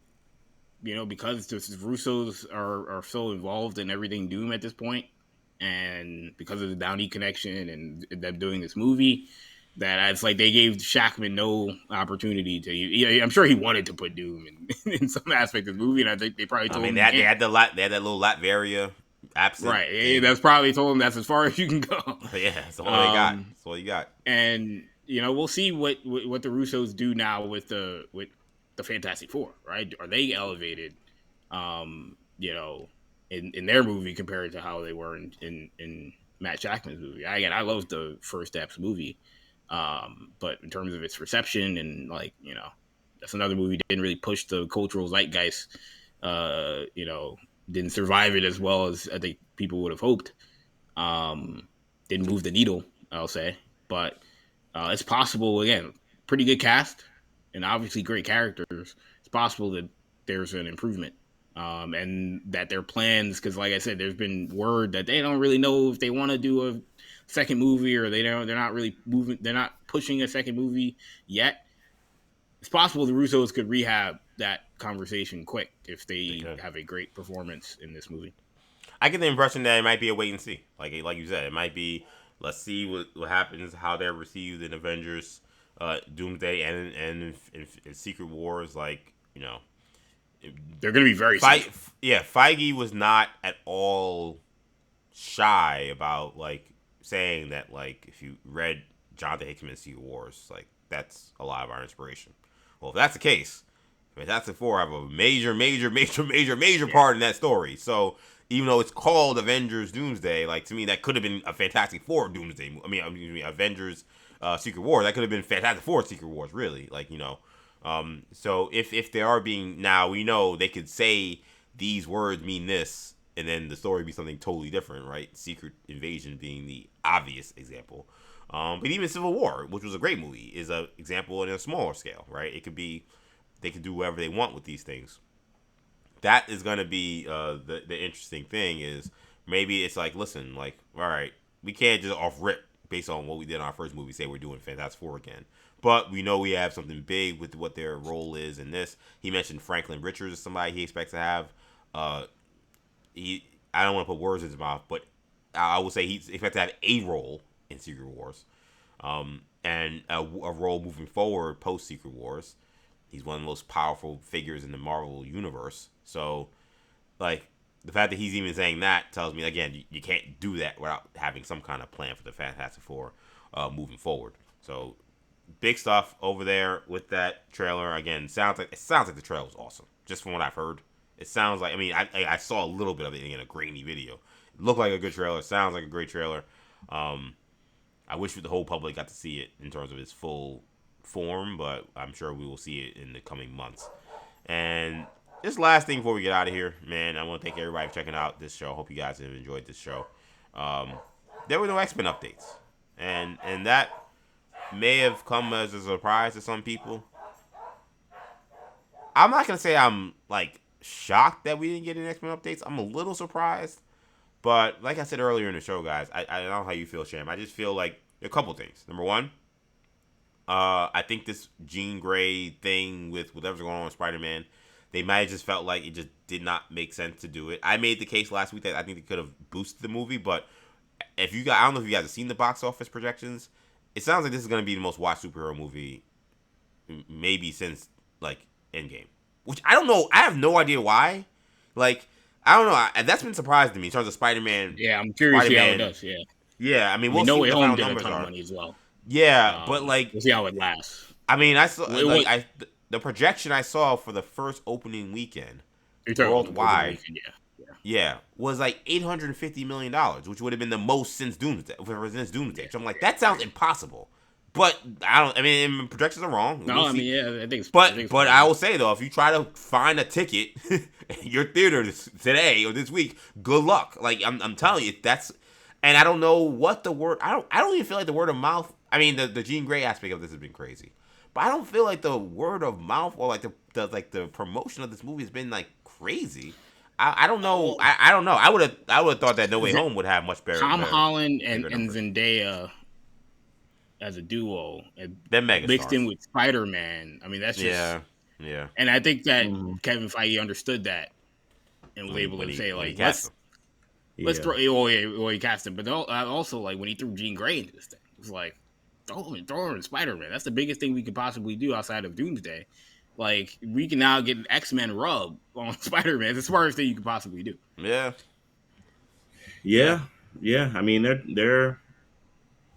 [SPEAKER 3] you know, because the Russos are so involved in everything Doom at this point, and because of the Downey connection and them doing this movie, that it's like they gave Shackman no opportunity to. I'm sure he wanted to put Doom in some aspect of the movie, and I think they probably told him.
[SPEAKER 1] They had that little Latveria absent.
[SPEAKER 3] Right. Thing. That's probably told him that's as far as you can go.
[SPEAKER 1] Yeah, that's all they got. That's all you got.
[SPEAKER 3] And you know, we'll see what the Russos do now with the Fantastic Four. Right? Are they elevated? You know, in their movie compared to how they were in Matt Shackman's movie. I love the first Steps movie. But in terms of its reception and like, you know, that's another movie that didn't really push the cultural zeitgeist, you know, didn't survive it as well as I think people would have hoped. Didn't move the needle, I'll say, but it's possible. Again, pretty good cast and obviously great characters. It's possible that there's an improvement, and that their plans, because like I said, there's been word that they don't really know if they want to do a second movie or they're not really moving. They're not pushing a second movie yet. It's possible the Russos could rehab that conversation quick if they have a great performance in this movie.
[SPEAKER 1] I get the impression that it might be a wait and see. Like you said, it might be let's see what happens, how they're received in Avengers, Doomsday, and in Secret Wars. Like, you know,
[SPEAKER 3] they're going to be very
[SPEAKER 1] Feige was not at all shy about like saying that like if you read Jonathan Hickman's Secret Wars, like that's a lot of our inspiration. Well, if that's the case, Fantastic Four have a major part in that story. So even though it's called Avengers Doomsday, like to me that could have been a Fantastic Four Doomsday. I mean Avengers Secret Wars. That could have been Fantastic Four Secret Wars. Really, like, you know. So if they are being, now we know they could say these words mean this, and then the story be something totally different, right? Secret Invasion being the obvious example. But even Civil War, which was a great movie, is an example in a smaller scale, right? It could be, they can do whatever they want with these things. That is going to be the interesting thing is maybe it's like, listen, like, all right, we can't just off rip based on what we did in our first movie say we're doing Fantastic Four again. But we know we have something big with what their role is in this. He mentioned Franklin Richards as somebody he expects to have. He I don't want to put words in his mouth, but I would say he's expected to have a role in Secret Wars, and a role moving forward post Secret Wars. He's one of the most powerful figures in the Marvel universe. So, like, the fact that he's even saying that tells me, again, you can't do that without having some kind of plan for the Fantastic Four moving forward. So, big stuff over there with that trailer. Again, it sounds like the trailer was awesome. Just from what I've heard, it sounds like. I mean, I saw a little bit of it in a grainy video. It looked like a good trailer. Sounds like a great trailer. I wish the whole public got to see it in terms of its full form, but I'm sure we will see it in the coming months. And this last thing before we get out of here, man, I want to thank everybody for checking out this show. Hope you guys have enjoyed this show. There were no X-Men updates, and that may have come as a surprise to some people. I'm not gonna say I'm like shocked that we didn't get any X-Men updates. I'm a little surprised, but like I said earlier in the show, guys, I don't know how you feel, Sham. I just feel like a couple things. Number one, I think this Jean Grey thing with whatever's going on with Spider-Man, they might have just felt like it just did not make sense to do it. I made the case last week that I think they could have boosted the movie, but if you guys, I don't know if you guys have seen the box office projections. It sounds like this is going to be the most watched superhero movie maybe since like Endgame, which I don't know. I have no idea why. Like, I don't know. That's been surprising to me in terms of Spider-Man.
[SPEAKER 3] Yeah, I'm curious to see how it does. Yeah.
[SPEAKER 1] Yeah, I mean, we'll see
[SPEAKER 3] No
[SPEAKER 1] what
[SPEAKER 3] Way
[SPEAKER 1] the
[SPEAKER 3] Home
[SPEAKER 1] final
[SPEAKER 3] did a
[SPEAKER 1] numbers
[SPEAKER 3] ton of
[SPEAKER 1] are.
[SPEAKER 3] money as well.
[SPEAKER 1] Yeah, but like,
[SPEAKER 3] we'll see how it lasts.
[SPEAKER 1] I mean, I saw
[SPEAKER 3] It
[SPEAKER 1] the projection I saw for the first opening weekend
[SPEAKER 3] worldwide,
[SPEAKER 1] yeah, was like $850 million, which would have been the most since Doomsday. So I'm like, that sounds impossible. But I mean, projections are wrong.
[SPEAKER 3] No,
[SPEAKER 1] We'll
[SPEAKER 3] I
[SPEAKER 1] see.
[SPEAKER 3] mean, yeah, I think it's
[SPEAKER 1] But I will say though, if you try to find a ticket in your theater today or this week, good luck. Like I'm telling you, that's. And I don't know what the word. I don't even feel like the word of mouth. I mean, the Jean Grey aspect of this has been crazy, but I don't feel like the word of mouth or like the promotion of this movie has been like crazy. I don't know. I don't know. I would have thought that No Way Home would have much better.
[SPEAKER 3] Tom Holland and
[SPEAKER 1] numbers.
[SPEAKER 3] Zendaya as a duo,
[SPEAKER 1] They're mega
[SPEAKER 3] mixed
[SPEAKER 1] stars.
[SPEAKER 3] in with Spider-Man. I mean, that's just
[SPEAKER 1] yeah.
[SPEAKER 3] And I think that Kevin Feige understood that and was able to say like, let's throw. He cast him, but also like when he threw Jean Grey into this thing, it was like, throw him in Spider-Man. That's the biggest thing we could possibly do outside of Doomsday. Like, we can now get an X-Men rub on Spider-Man. It's the smartest thing you could possibly do.
[SPEAKER 1] Yeah.
[SPEAKER 2] I mean, they're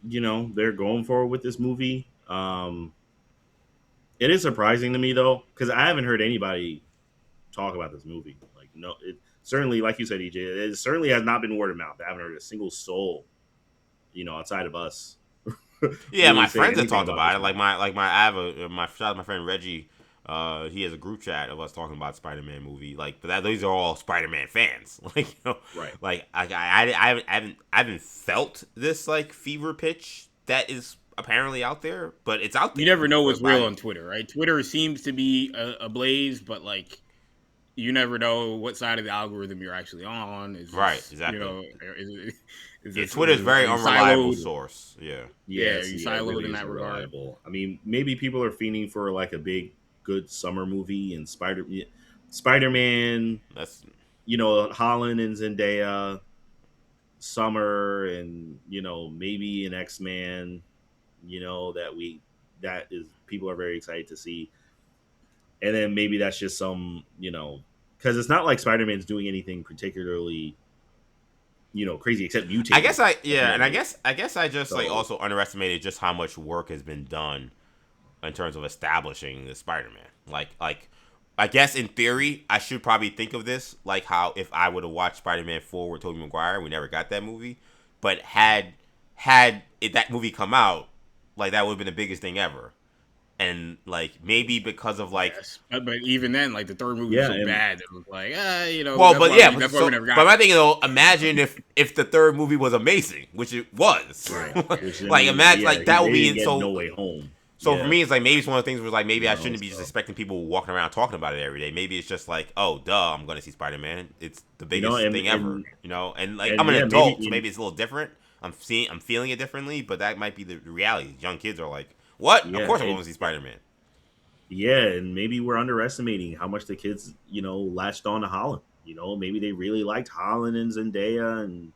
[SPEAKER 2] they're going forward with this movie. It is surprising to me though, because I haven't heard anybody talk about this movie. Like, no, it certainly, like you said, EJ, it certainly has not been word of mouth. I haven't heard a single soul, outside of us.
[SPEAKER 1] Yeah, my friends have talked about it. Like my shout out to my friend Reggie. He has a group chat of us talking about Spider-Man movie. Like, but these are all Spider-Man fans. Like,
[SPEAKER 2] right?
[SPEAKER 1] Like, I haven't felt this like fever pitch that is apparently out there, but it's out there.
[SPEAKER 3] You never know what's real on Twitter, right? Twitter seems to be ablaze, but like, you never know what side of the algorithm you're actually on.
[SPEAKER 1] Right, exactly.
[SPEAKER 3] Twitter's
[SPEAKER 1] very unreliable source. Yeah,
[SPEAKER 3] you siloed
[SPEAKER 2] really
[SPEAKER 3] in that regard.
[SPEAKER 2] I mean, maybe people are fiending for like a big, good summer movie, and Spider-Man.
[SPEAKER 1] That's
[SPEAKER 2] Holland and Zendaya, summer, and maybe an X-Man. That is people are very excited to see, and then maybe that's just some because it's not like Spider-Man's doing anything particularly crazy except mutating.
[SPEAKER 1] I guess I just like also underestimated just how much work has been done in terms of establishing the Spider-Man. Like I guess in theory I should probably think of this like how if I would have watched Spider-Man 4 with Tobey Maguire, we never got that movie, but had that movie come out, like that would have been the biggest thing ever. and like maybe because of like
[SPEAKER 3] Yes, but even then, like the third movie was
[SPEAKER 2] Yeah,
[SPEAKER 3] so
[SPEAKER 2] and
[SPEAKER 3] bad, it was like,
[SPEAKER 1] well,
[SPEAKER 3] that's
[SPEAKER 1] but
[SPEAKER 3] why
[SPEAKER 1] yeah,
[SPEAKER 3] that's why we never got
[SPEAKER 1] but
[SPEAKER 3] it.
[SPEAKER 1] my thing though, imagine if the third movie was amazing, which it was.
[SPEAKER 2] right, which I
[SPEAKER 1] Like
[SPEAKER 2] mean,
[SPEAKER 1] imagine
[SPEAKER 2] yeah,
[SPEAKER 1] like that
[SPEAKER 2] they
[SPEAKER 1] would be
[SPEAKER 2] didn't get
[SPEAKER 1] so.
[SPEAKER 2] No Way Home.
[SPEAKER 1] So for
[SPEAKER 2] Yeah,
[SPEAKER 1] me, it's like maybe it's one of the things where like maybe I
[SPEAKER 2] no,
[SPEAKER 1] shouldn't be just
[SPEAKER 2] so
[SPEAKER 1] expecting people walking around talking about it every day. Maybe it's just like, oh, duh, I'm going to see Spider Man. It's the biggest thing ever, and like I'm an
[SPEAKER 2] yeah, maybe
[SPEAKER 1] adult, so maybe it's a little different. I'm feeling it differently, but that might be the reality. Young kids are like, what? Of
[SPEAKER 2] yeah,
[SPEAKER 1] course I'm going to see Spider Man.
[SPEAKER 2] yeah, and maybe we're underestimating how much the kids, latched on to Holland. Maybe they really liked Holland and Zendaya, and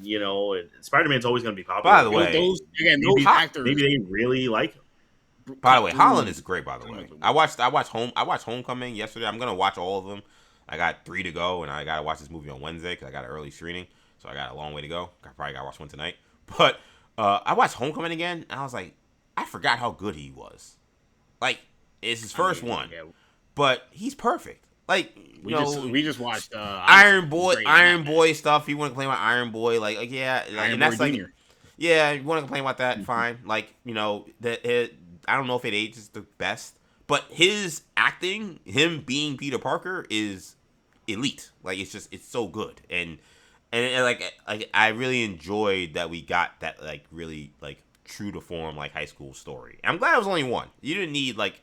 [SPEAKER 2] and Spider Man's always going to be popular
[SPEAKER 1] By
[SPEAKER 2] with
[SPEAKER 1] the
[SPEAKER 2] young
[SPEAKER 1] way,
[SPEAKER 2] people.
[SPEAKER 3] Those again, those
[SPEAKER 2] Maybe
[SPEAKER 3] actors
[SPEAKER 2] maybe they really like him.
[SPEAKER 1] By the
[SPEAKER 3] cut
[SPEAKER 1] way, Holland
[SPEAKER 3] through
[SPEAKER 1] is great. By the way,
[SPEAKER 3] comic book
[SPEAKER 1] I
[SPEAKER 3] movies.
[SPEAKER 1] watched Homecoming yesterday. I'm gonna watch all of them. I got 3 to go, and I gotta watch this movie on Wednesday because I got an early screening, so I got a long way to go. I probably gotta watch one tonight. But I watched Homecoming again, and I was like, I forgot how good he was. Like, it's his
[SPEAKER 3] I
[SPEAKER 1] first
[SPEAKER 3] mean,
[SPEAKER 1] one,
[SPEAKER 3] yeah,
[SPEAKER 1] but he's perfect. Like,
[SPEAKER 3] we just watched Odyssey. He's great in that.
[SPEAKER 1] Iron Boy stuff. You want to complain about Iron Boy? Like yeah, like,
[SPEAKER 3] Iron
[SPEAKER 1] and
[SPEAKER 3] Boy
[SPEAKER 1] that's like,
[SPEAKER 3] Junior.
[SPEAKER 1] yeah, you want to complain about that? Fine. Like that. I don't know if it ages the best, but his acting, him being Peter Parker, is elite. Like it's so good, and like I really enjoyed that we got that like really like true to form like high school story. I'm glad it was only one. You didn't need like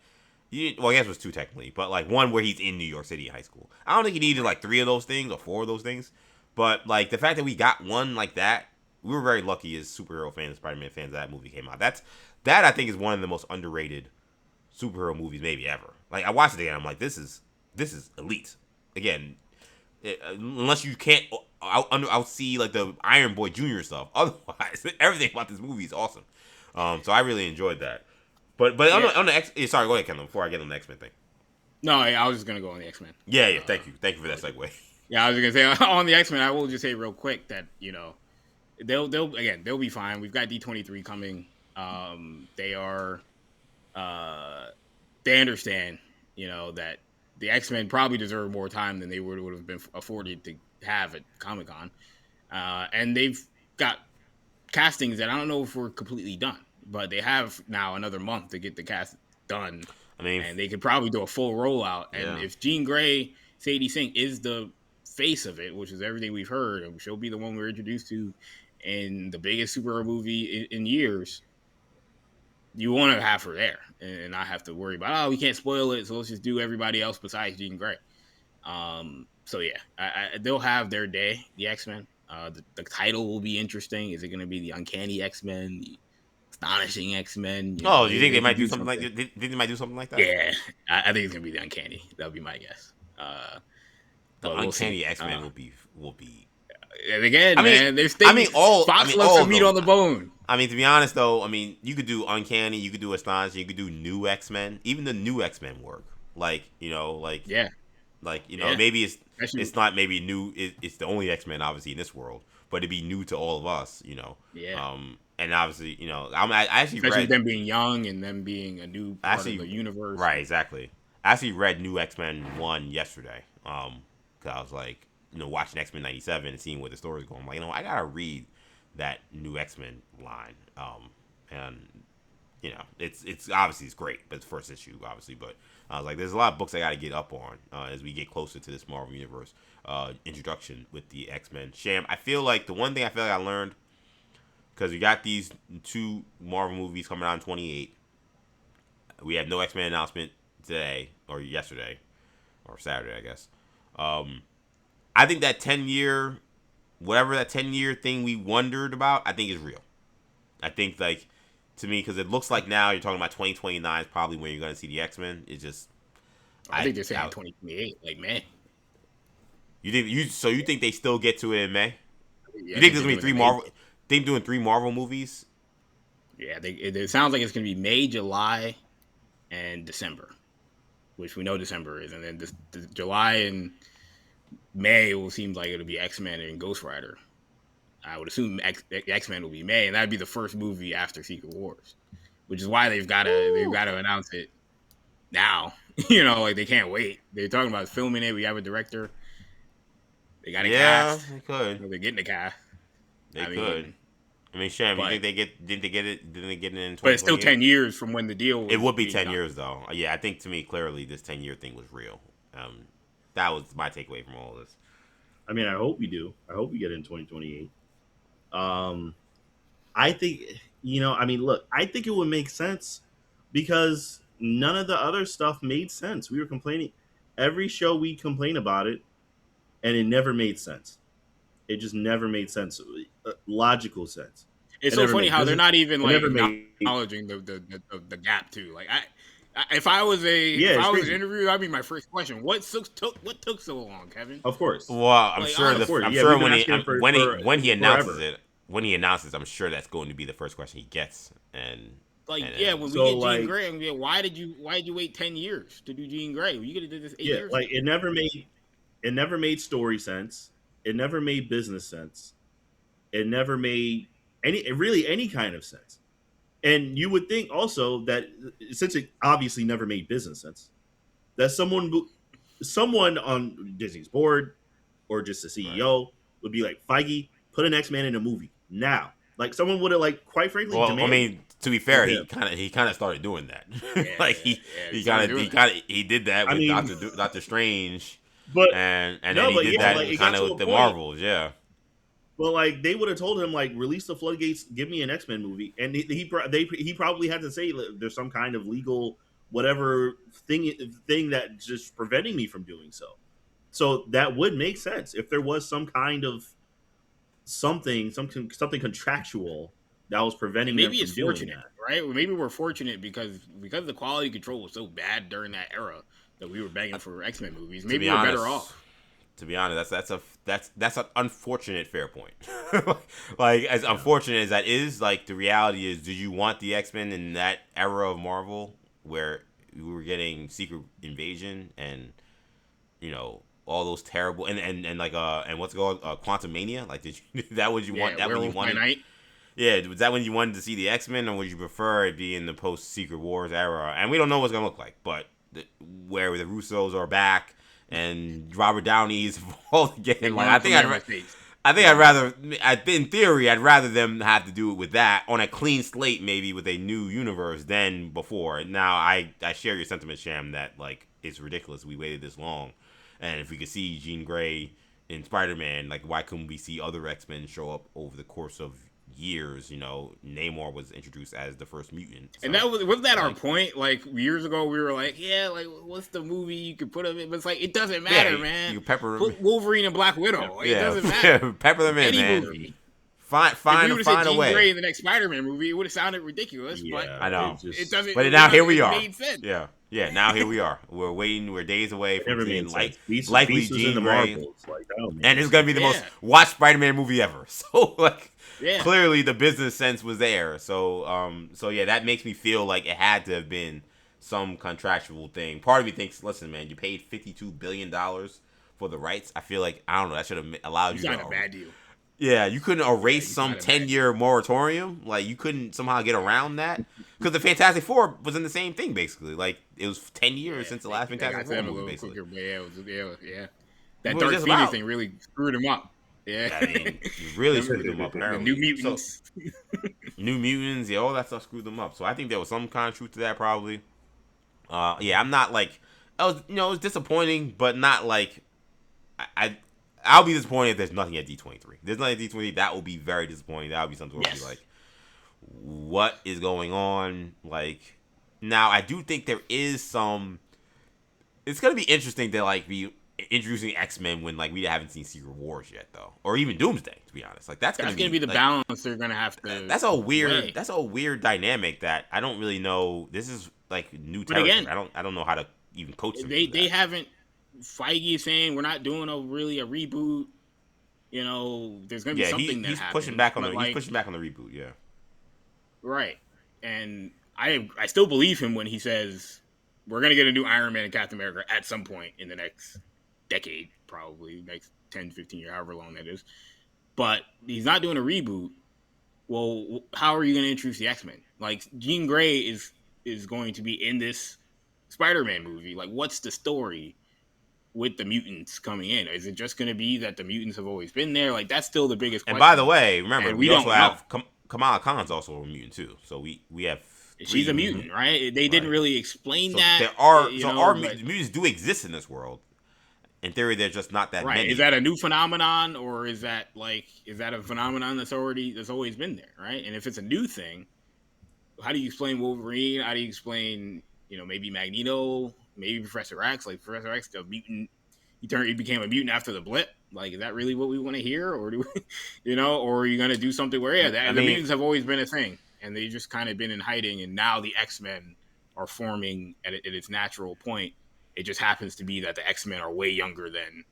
[SPEAKER 1] well, I guess it was 2 technically, but like one where he's in New York City high school. I don't think you needed like 3 of those things or 4 of those things, but like the fact that we got one like that, we were very lucky as superhero fans, Spider-Man fans, that movie came out. That I think is one of the most underrated superhero movies maybe ever. Like I watched it again, I'm like, this is elite. Again, unless you can't I'll see like the Iron Boy Junior stuff. Otherwise, everything about this movie is awesome. So I really enjoyed that. But
[SPEAKER 3] Yeah.
[SPEAKER 1] on the sorry, go ahead, Kendall. Before I get on the X Men thing.
[SPEAKER 3] No, I was just gonna go on the X Men.
[SPEAKER 1] Yeah. Thank you for that segue.
[SPEAKER 3] Yeah, I was gonna say on the X Men. I will just say real quick that they'll be fine. We've got D23 coming. They are they understand that the X Men probably deserve more time than they would have been afforded to have at Comic Con, and they've got castings that I don't know if we're completely done, but they have now another month to get the cast done.
[SPEAKER 1] I mean,
[SPEAKER 3] and they could probably do a full rollout. And
[SPEAKER 1] Yeah.
[SPEAKER 3] if Jean Grey, Sadie Sink is the face of it, which is everything we've heard, and she'll be the one we're introduced to in the biggest superhero movie in years, you want to have her there and not have to worry about, we can't spoil it, so let's just do everybody else besides Jean Grey. So yeah, they'll have their day, the X-Men. The title will be interesting. Is it going to be the Uncanny X-Men, the Astonishing X-Men?
[SPEAKER 1] Oh, do you think they might
[SPEAKER 3] could
[SPEAKER 1] do something like? Think they might do something like that?
[SPEAKER 3] Yeah, I think it's going to be the Uncanny. That'll be my guess.
[SPEAKER 1] The
[SPEAKER 3] But we'll
[SPEAKER 1] Uncanny
[SPEAKER 3] see.
[SPEAKER 1] X-Men will be.
[SPEAKER 3] And again,
[SPEAKER 1] I mean-
[SPEAKER 3] man, there's things.
[SPEAKER 1] I mean, all-
[SPEAKER 3] Fox
[SPEAKER 1] I mean,
[SPEAKER 3] loves
[SPEAKER 1] all
[SPEAKER 3] to
[SPEAKER 1] of
[SPEAKER 3] meat
[SPEAKER 1] them.
[SPEAKER 3] on the bone.
[SPEAKER 1] I mean, to be honest though, I mean, you could do Uncanny, you could do Astonishing, you could do New X-Men. Even the New X-Men work. Like
[SPEAKER 3] Yeah, Yeah.
[SPEAKER 1] maybe it's
[SPEAKER 3] Especially-
[SPEAKER 1] it's not maybe new. It's the only X-Men obviously in this world, but it'd be new to all of us.
[SPEAKER 3] Yeah.
[SPEAKER 1] And obviously, I actually
[SPEAKER 3] especially
[SPEAKER 1] read
[SPEAKER 3] them being young and them being a new part of the universe.
[SPEAKER 1] Right, exactly. I actually read New X-Men 1 yesterday. Cause I was like, watching X-Men 97 and seeing where the story's going. I'm like, I gotta read that New X-Men line. And it's obviously it's great, but it's the first issue, obviously. But I was like, there's a lot of books I gotta get up on as we get closer to this Marvel Universe introduction with the X-Men. Sham, I feel like the one thing I feel like I learned, because we got these 2 Marvel movies coming out in 28. We had no X-Men announcement today or yesterday or Saturday, I guess. I think that 10-year, whatever that 10-year thing we wondered about, I think is real. I think, like, to me, because it looks like now you're talking about 2029 is probably when you're going to see the X-Men. It's just,
[SPEAKER 3] I think they're saying 2028. Like, man.
[SPEAKER 1] You think they still get to it in May?
[SPEAKER 3] Yeah,
[SPEAKER 1] You think there's going to be 3 Marvel? Think doing 3 Marvel movies?
[SPEAKER 3] Yeah, it sounds like it's going to be May, July, and December, which we know December is, and then this July and May will seem like it'll be X-Men and Ghost Rider. I would assume X-Men will be May, and that'd be the first movie after Secret Wars, which is why they've got to announce it now. Like they can't wait. They're talking about filming it. We have a director. They got a cast.
[SPEAKER 1] They could.
[SPEAKER 3] They're getting a cast.
[SPEAKER 1] They could. I mean, Sham, you
[SPEAKER 3] But
[SPEAKER 1] think didn't they get it? Didn't they get it in
[SPEAKER 3] but it's still
[SPEAKER 1] 2028?
[SPEAKER 3] 10 years from when the deal was.
[SPEAKER 1] It would be
[SPEAKER 3] being
[SPEAKER 1] 10
[SPEAKER 3] done.
[SPEAKER 1] years though. Yeah, I think to me clearly this 10-year thing was real. That was my takeaway from all of this.
[SPEAKER 2] I mean, I hope we do. I hope we get it in 2028. I think, I mean, look, I think it would make sense because none of the other stuff made sense. We were complaining every show we complain about it, and it never made sense. It just never made sense, logical sense.
[SPEAKER 3] It's
[SPEAKER 2] It
[SPEAKER 3] so
[SPEAKER 2] never
[SPEAKER 3] funny
[SPEAKER 2] made
[SPEAKER 3] how they're
[SPEAKER 2] business.
[SPEAKER 3] not even
[SPEAKER 2] It
[SPEAKER 3] like
[SPEAKER 2] never made.
[SPEAKER 3] acknowledging the gap too. Like if I was
[SPEAKER 2] Yeah,
[SPEAKER 3] if
[SPEAKER 2] it's
[SPEAKER 3] I was
[SPEAKER 2] crazy.
[SPEAKER 3] interviewed, that'd be my first question. What took so long, Kevin?
[SPEAKER 2] Of course.
[SPEAKER 1] Well, I'm
[SPEAKER 3] Like,
[SPEAKER 1] sure
[SPEAKER 3] honestly,
[SPEAKER 2] course.
[SPEAKER 1] I'm
[SPEAKER 2] Yeah,
[SPEAKER 1] sure
[SPEAKER 2] we've been
[SPEAKER 1] when he
[SPEAKER 2] asking him for
[SPEAKER 1] when he announces
[SPEAKER 2] forever.
[SPEAKER 1] it, I'm sure that's going to be the first question he gets.
[SPEAKER 3] Like,
[SPEAKER 1] And
[SPEAKER 3] yeah, when we
[SPEAKER 2] So,
[SPEAKER 3] get Jean
[SPEAKER 2] like-
[SPEAKER 3] Grey, I'm like, why did you wait 10 years to do Jean Grey? You could have did this 8
[SPEAKER 2] Yeah,
[SPEAKER 3] years
[SPEAKER 2] like
[SPEAKER 3] ago.
[SPEAKER 2] it never made story sense. It never made business sense. It never made any kind of sense. And you would think also that since it obviously never made business sense, that someone on Disney's board or just the CEO would be like, Feige, put an X-Men in a movie now. Like someone would have quite frankly
[SPEAKER 1] well, I
[SPEAKER 2] demanded.
[SPEAKER 1] mean, to be fair,
[SPEAKER 2] Yeah.
[SPEAKER 1] he kind of started doing that.
[SPEAKER 3] Yeah,
[SPEAKER 1] Like
[SPEAKER 3] he started doing that.
[SPEAKER 1] he did that
[SPEAKER 2] I
[SPEAKER 1] with
[SPEAKER 2] mean-
[SPEAKER 1] Doctor Strange,
[SPEAKER 2] But
[SPEAKER 1] and
[SPEAKER 2] No,
[SPEAKER 1] then he
[SPEAKER 2] but
[SPEAKER 1] did
[SPEAKER 2] yeah,
[SPEAKER 1] that
[SPEAKER 2] like, it
[SPEAKER 1] kind
[SPEAKER 2] got
[SPEAKER 1] of
[SPEAKER 2] to
[SPEAKER 1] with
[SPEAKER 2] a
[SPEAKER 1] the
[SPEAKER 2] point-
[SPEAKER 1] Marvels. Yeah.
[SPEAKER 2] Well, they would have told him release the floodgates, give me an X-Men movie, and he probably had to say there's some kind of legal whatever thing that's just preventing me from doing so. So that would make sense if there was some kind of something contractual that was preventing them
[SPEAKER 3] Maybe
[SPEAKER 2] from
[SPEAKER 3] it's
[SPEAKER 2] doing
[SPEAKER 3] fortunate,
[SPEAKER 2] that.
[SPEAKER 3] right? Well, maybe we're fortunate because the quality control was so bad during that era that we were begging for X-Men movies. Maybe we're better off.
[SPEAKER 1] To be honest, that's an unfortunate fair point. Like as unfortunate as that is, like the reality is, do you want the X-Men in that era of Marvel where we were getting Secret Invasion and all those terrible and what's it called Quantum Mania? Like did you that what you want that when you
[SPEAKER 3] Werewolf by
[SPEAKER 1] wanted?
[SPEAKER 3] Night.
[SPEAKER 1] Yeah, was that when you wanted to see the X-Men, or would you prefer it be in the post Secret Wars era? And we don't know what's gonna look like, but where the Russos are back and Robert Downey is involved again. Like, I think I'd rather, in theory, I'd rather them have to do it with that on a clean slate, maybe with a new universe than before. Now, I share your sentiment, Sham, that it's ridiculous we waited this long, and if we could see Jean Grey in Spider-Man, why couldn't we see other X-Men show up over the course of years? Namor was introduced as the first mutant,
[SPEAKER 3] and that wasn't that our point. Years ago, we were like, yeah, what's the movie you could put him in? But it's it doesn't matter, man.
[SPEAKER 1] You pepper
[SPEAKER 3] put Wolverine and Black Widow. It doesn't matter.
[SPEAKER 1] Pepper them in,
[SPEAKER 3] Any
[SPEAKER 1] man.
[SPEAKER 3] movie.
[SPEAKER 1] Find
[SPEAKER 3] if we
[SPEAKER 1] a
[SPEAKER 3] Jean
[SPEAKER 1] way.
[SPEAKER 3] Grey in the next Spider-Man movie, it would have sounded ridiculous.
[SPEAKER 2] Yeah,
[SPEAKER 3] but
[SPEAKER 1] I know.
[SPEAKER 3] it doesn't.
[SPEAKER 1] But now here we
[SPEAKER 3] it
[SPEAKER 1] are.
[SPEAKER 3] Made sense.
[SPEAKER 1] Yeah. Now here we are. We're waiting. We're days away from seeing
[SPEAKER 2] Beast
[SPEAKER 1] likely
[SPEAKER 2] was in
[SPEAKER 1] Jean
[SPEAKER 2] the
[SPEAKER 1] Grey,
[SPEAKER 2] Marvels. Oh, man.
[SPEAKER 1] and it's gonna be the most watched Spider-Man movie ever. So clearly the business sense was there. So yeah, that makes me feel like it had to have been some contractual thing. Part of me thinks, listen, man, you paid $52 billion for the rights. I feel like I don't know. That should have allowed you.
[SPEAKER 3] You got a bad deal.
[SPEAKER 1] Yeah, you couldn't erase some 10-year moratorium. You couldn't somehow get around that. Because the Fantastic Four was in the same thing, basically. It was 10 years since the last Fantastic Four movie, basically.
[SPEAKER 3] Quicker, but yeah. That
[SPEAKER 1] What
[SPEAKER 3] Dark
[SPEAKER 1] was this
[SPEAKER 3] Phoenix
[SPEAKER 1] about?
[SPEAKER 3] thing really screwed him up. Yeah.
[SPEAKER 1] I mean, it really screwed them up,
[SPEAKER 3] The
[SPEAKER 1] apparently.
[SPEAKER 3] New Mutants.
[SPEAKER 1] New Mutants, yeah, all that stuff screwed them up. So I think there was some kind of truth to that, probably. Yeah, I'm not it was disappointing, but not I'll be disappointed if there's nothing at D23. If there's nothing at D23, that will be very disappointing. That would be something where I'll be like, what is going on? Now I do think there is some. It's gonna be interesting to be introducing X-Men when we haven't seen Secret Wars yet, though, or even Doomsday. To be honest, that's gonna be
[SPEAKER 3] the balance they're gonna have to.
[SPEAKER 1] That's a weird dynamic that I don't really know. This is new territory. Again, I don't know how to even coach them.
[SPEAKER 3] They haven't. Feige is saying we're not doing a reboot. There's gonna be something
[SPEAKER 1] he's
[SPEAKER 3] that
[SPEAKER 1] pushing back on he's pushing back on the reboot. Yeah,
[SPEAKER 3] right. And I still believe him when he says we're gonna get a new Iron Man and Captain America at some point in the next decade, probably next 10, 15 years, however long that is. But he's not doing a reboot. Well, how are you gonna introduce the X-Men? Jean Grey is going to be in this Spider-Man movie. What's the story with the mutants coming in? Is it just going to be that the mutants have always been there? That's still the biggest question.
[SPEAKER 1] And by the way, remember, we also have Kamala Khan's also a mutant too. So we have
[SPEAKER 3] She's a mutant, right? They didn't really explain that.
[SPEAKER 1] Mutants do exist in this world. In theory, there's just not that many.
[SPEAKER 3] Is that a new phenomenon, or is that a phenomenon that's always been there, right? And if it's a new thing, how do you explain Wolverine? How do you explain, maybe Magneto, maybe Professor X? Like Professor X, the mutant, he became a mutant after the blip. Like, is that really what we want to hear, or do we, or are you gonna do something where the mutants have always been a thing, and they just kind of been in hiding, and now the X-Men are forming at its natural point. It just happens to be that the X-Men are way younger than,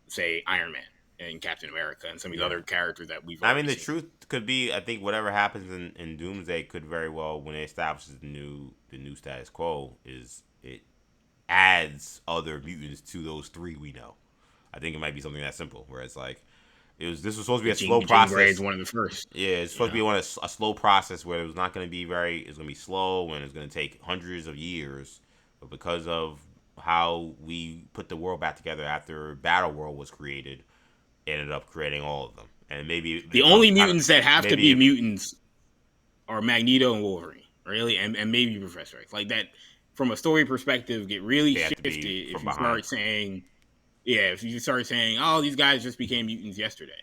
[SPEAKER 3] say, Iron Man and Captain America and some of these other characters that we've
[SPEAKER 1] the
[SPEAKER 3] seen.
[SPEAKER 1] Truth could be, I think whatever happens in Doomsday could very well, when it establishes the new status quo, is it adds other mutants to those three we know. I think it might be something that simple, where it's like, this was supposed to be a slow process. Jean Grey's
[SPEAKER 3] one of the first.
[SPEAKER 1] Yeah, it's supposed to be a slow process where it was not going to be it's going to be slow and it's going to take hundreds of years, but because of how we put the world back together after Battle World was created, ended up creating all of them. And maybe
[SPEAKER 3] the only mutants that have to be mutants are Magneto and Wolverine, really, and maybe Professor X. Like that, from a story perspective, get really shifted if you start saying, oh, these guys just became mutants yesterday.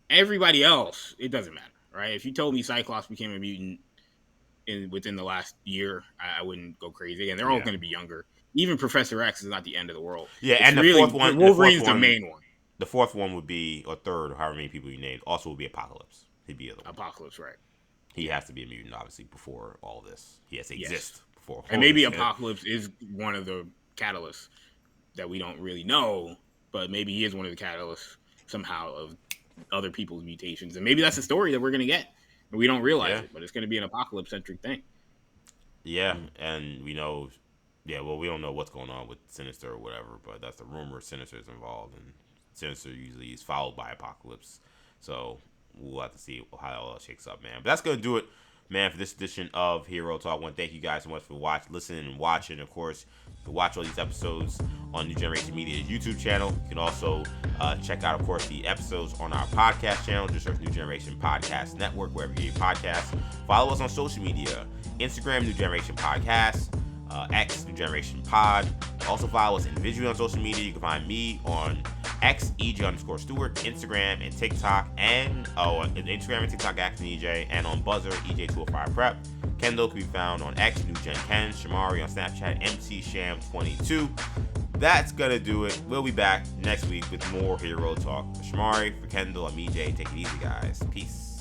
[SPEAKER 3] Everybody else, it doesn't matter, right? If you told me Cyclops became a mutant within the last year, I wouldn't go crazy. And they're all going to be younger. Even Professor X is not the end of the world.
[SPEAKER 1] Yeah, and the fourth one,
[SPEAKER 3] Wolverine's the main one.
[SPEAKER 1] The fourth one would be, or third, or however many people you named, also would be Apocalypse. He'd be the other one.
[SPEAKER 3] Apocalypse, right?
[SPEAKER 1] He has to be a mutant, obviously, before all this. He has to exist before.
[SPEAKER 3] And maybe Apocalypse is one of the catalysts that we don't really know, but maybe he is one of the catalysts somehow of other people's mutations, and maybe that's the story that we're gonna get. We don't realize it, but it's gonna be an Apocalypse-centric thing.
[SPEAKER 1] Yeah, and we know. Yeah, well, we don't know what's going on with Sinister or whatever, but that's the rumor. Sinister is involved, and Sinister usually is followed by Apocalypse. So we'll have to see how all that shakes up, man. But that's going to do it, man, for this edition of Hero Talk. I want to thank you guys so much for listening and watching. Of course, you can watch all these episodes on New Generation Media's YouTube channel. You can also check out, of course, the episodes on our podcast channel. Just search New Generation Podcast Network, wherever you get podcasts. Follow us on social media. Instagram, New Generation Podcast. X, New Generation Pod. Also follow us individually on social media. You can find me on X, EJ_Stewart, Instagram and TikTok, and Instagram and TikTok, EJ, and on Buzzer, EJ205Prep. Kendall can be found on X, New Gen Ken, Shamari on Snapchat, MCSham22. That's gonna do it. We'll be back next week with more Hero Talk. For Shamari, for Kendall, I'm EJ. Take it easy, guys. Peace.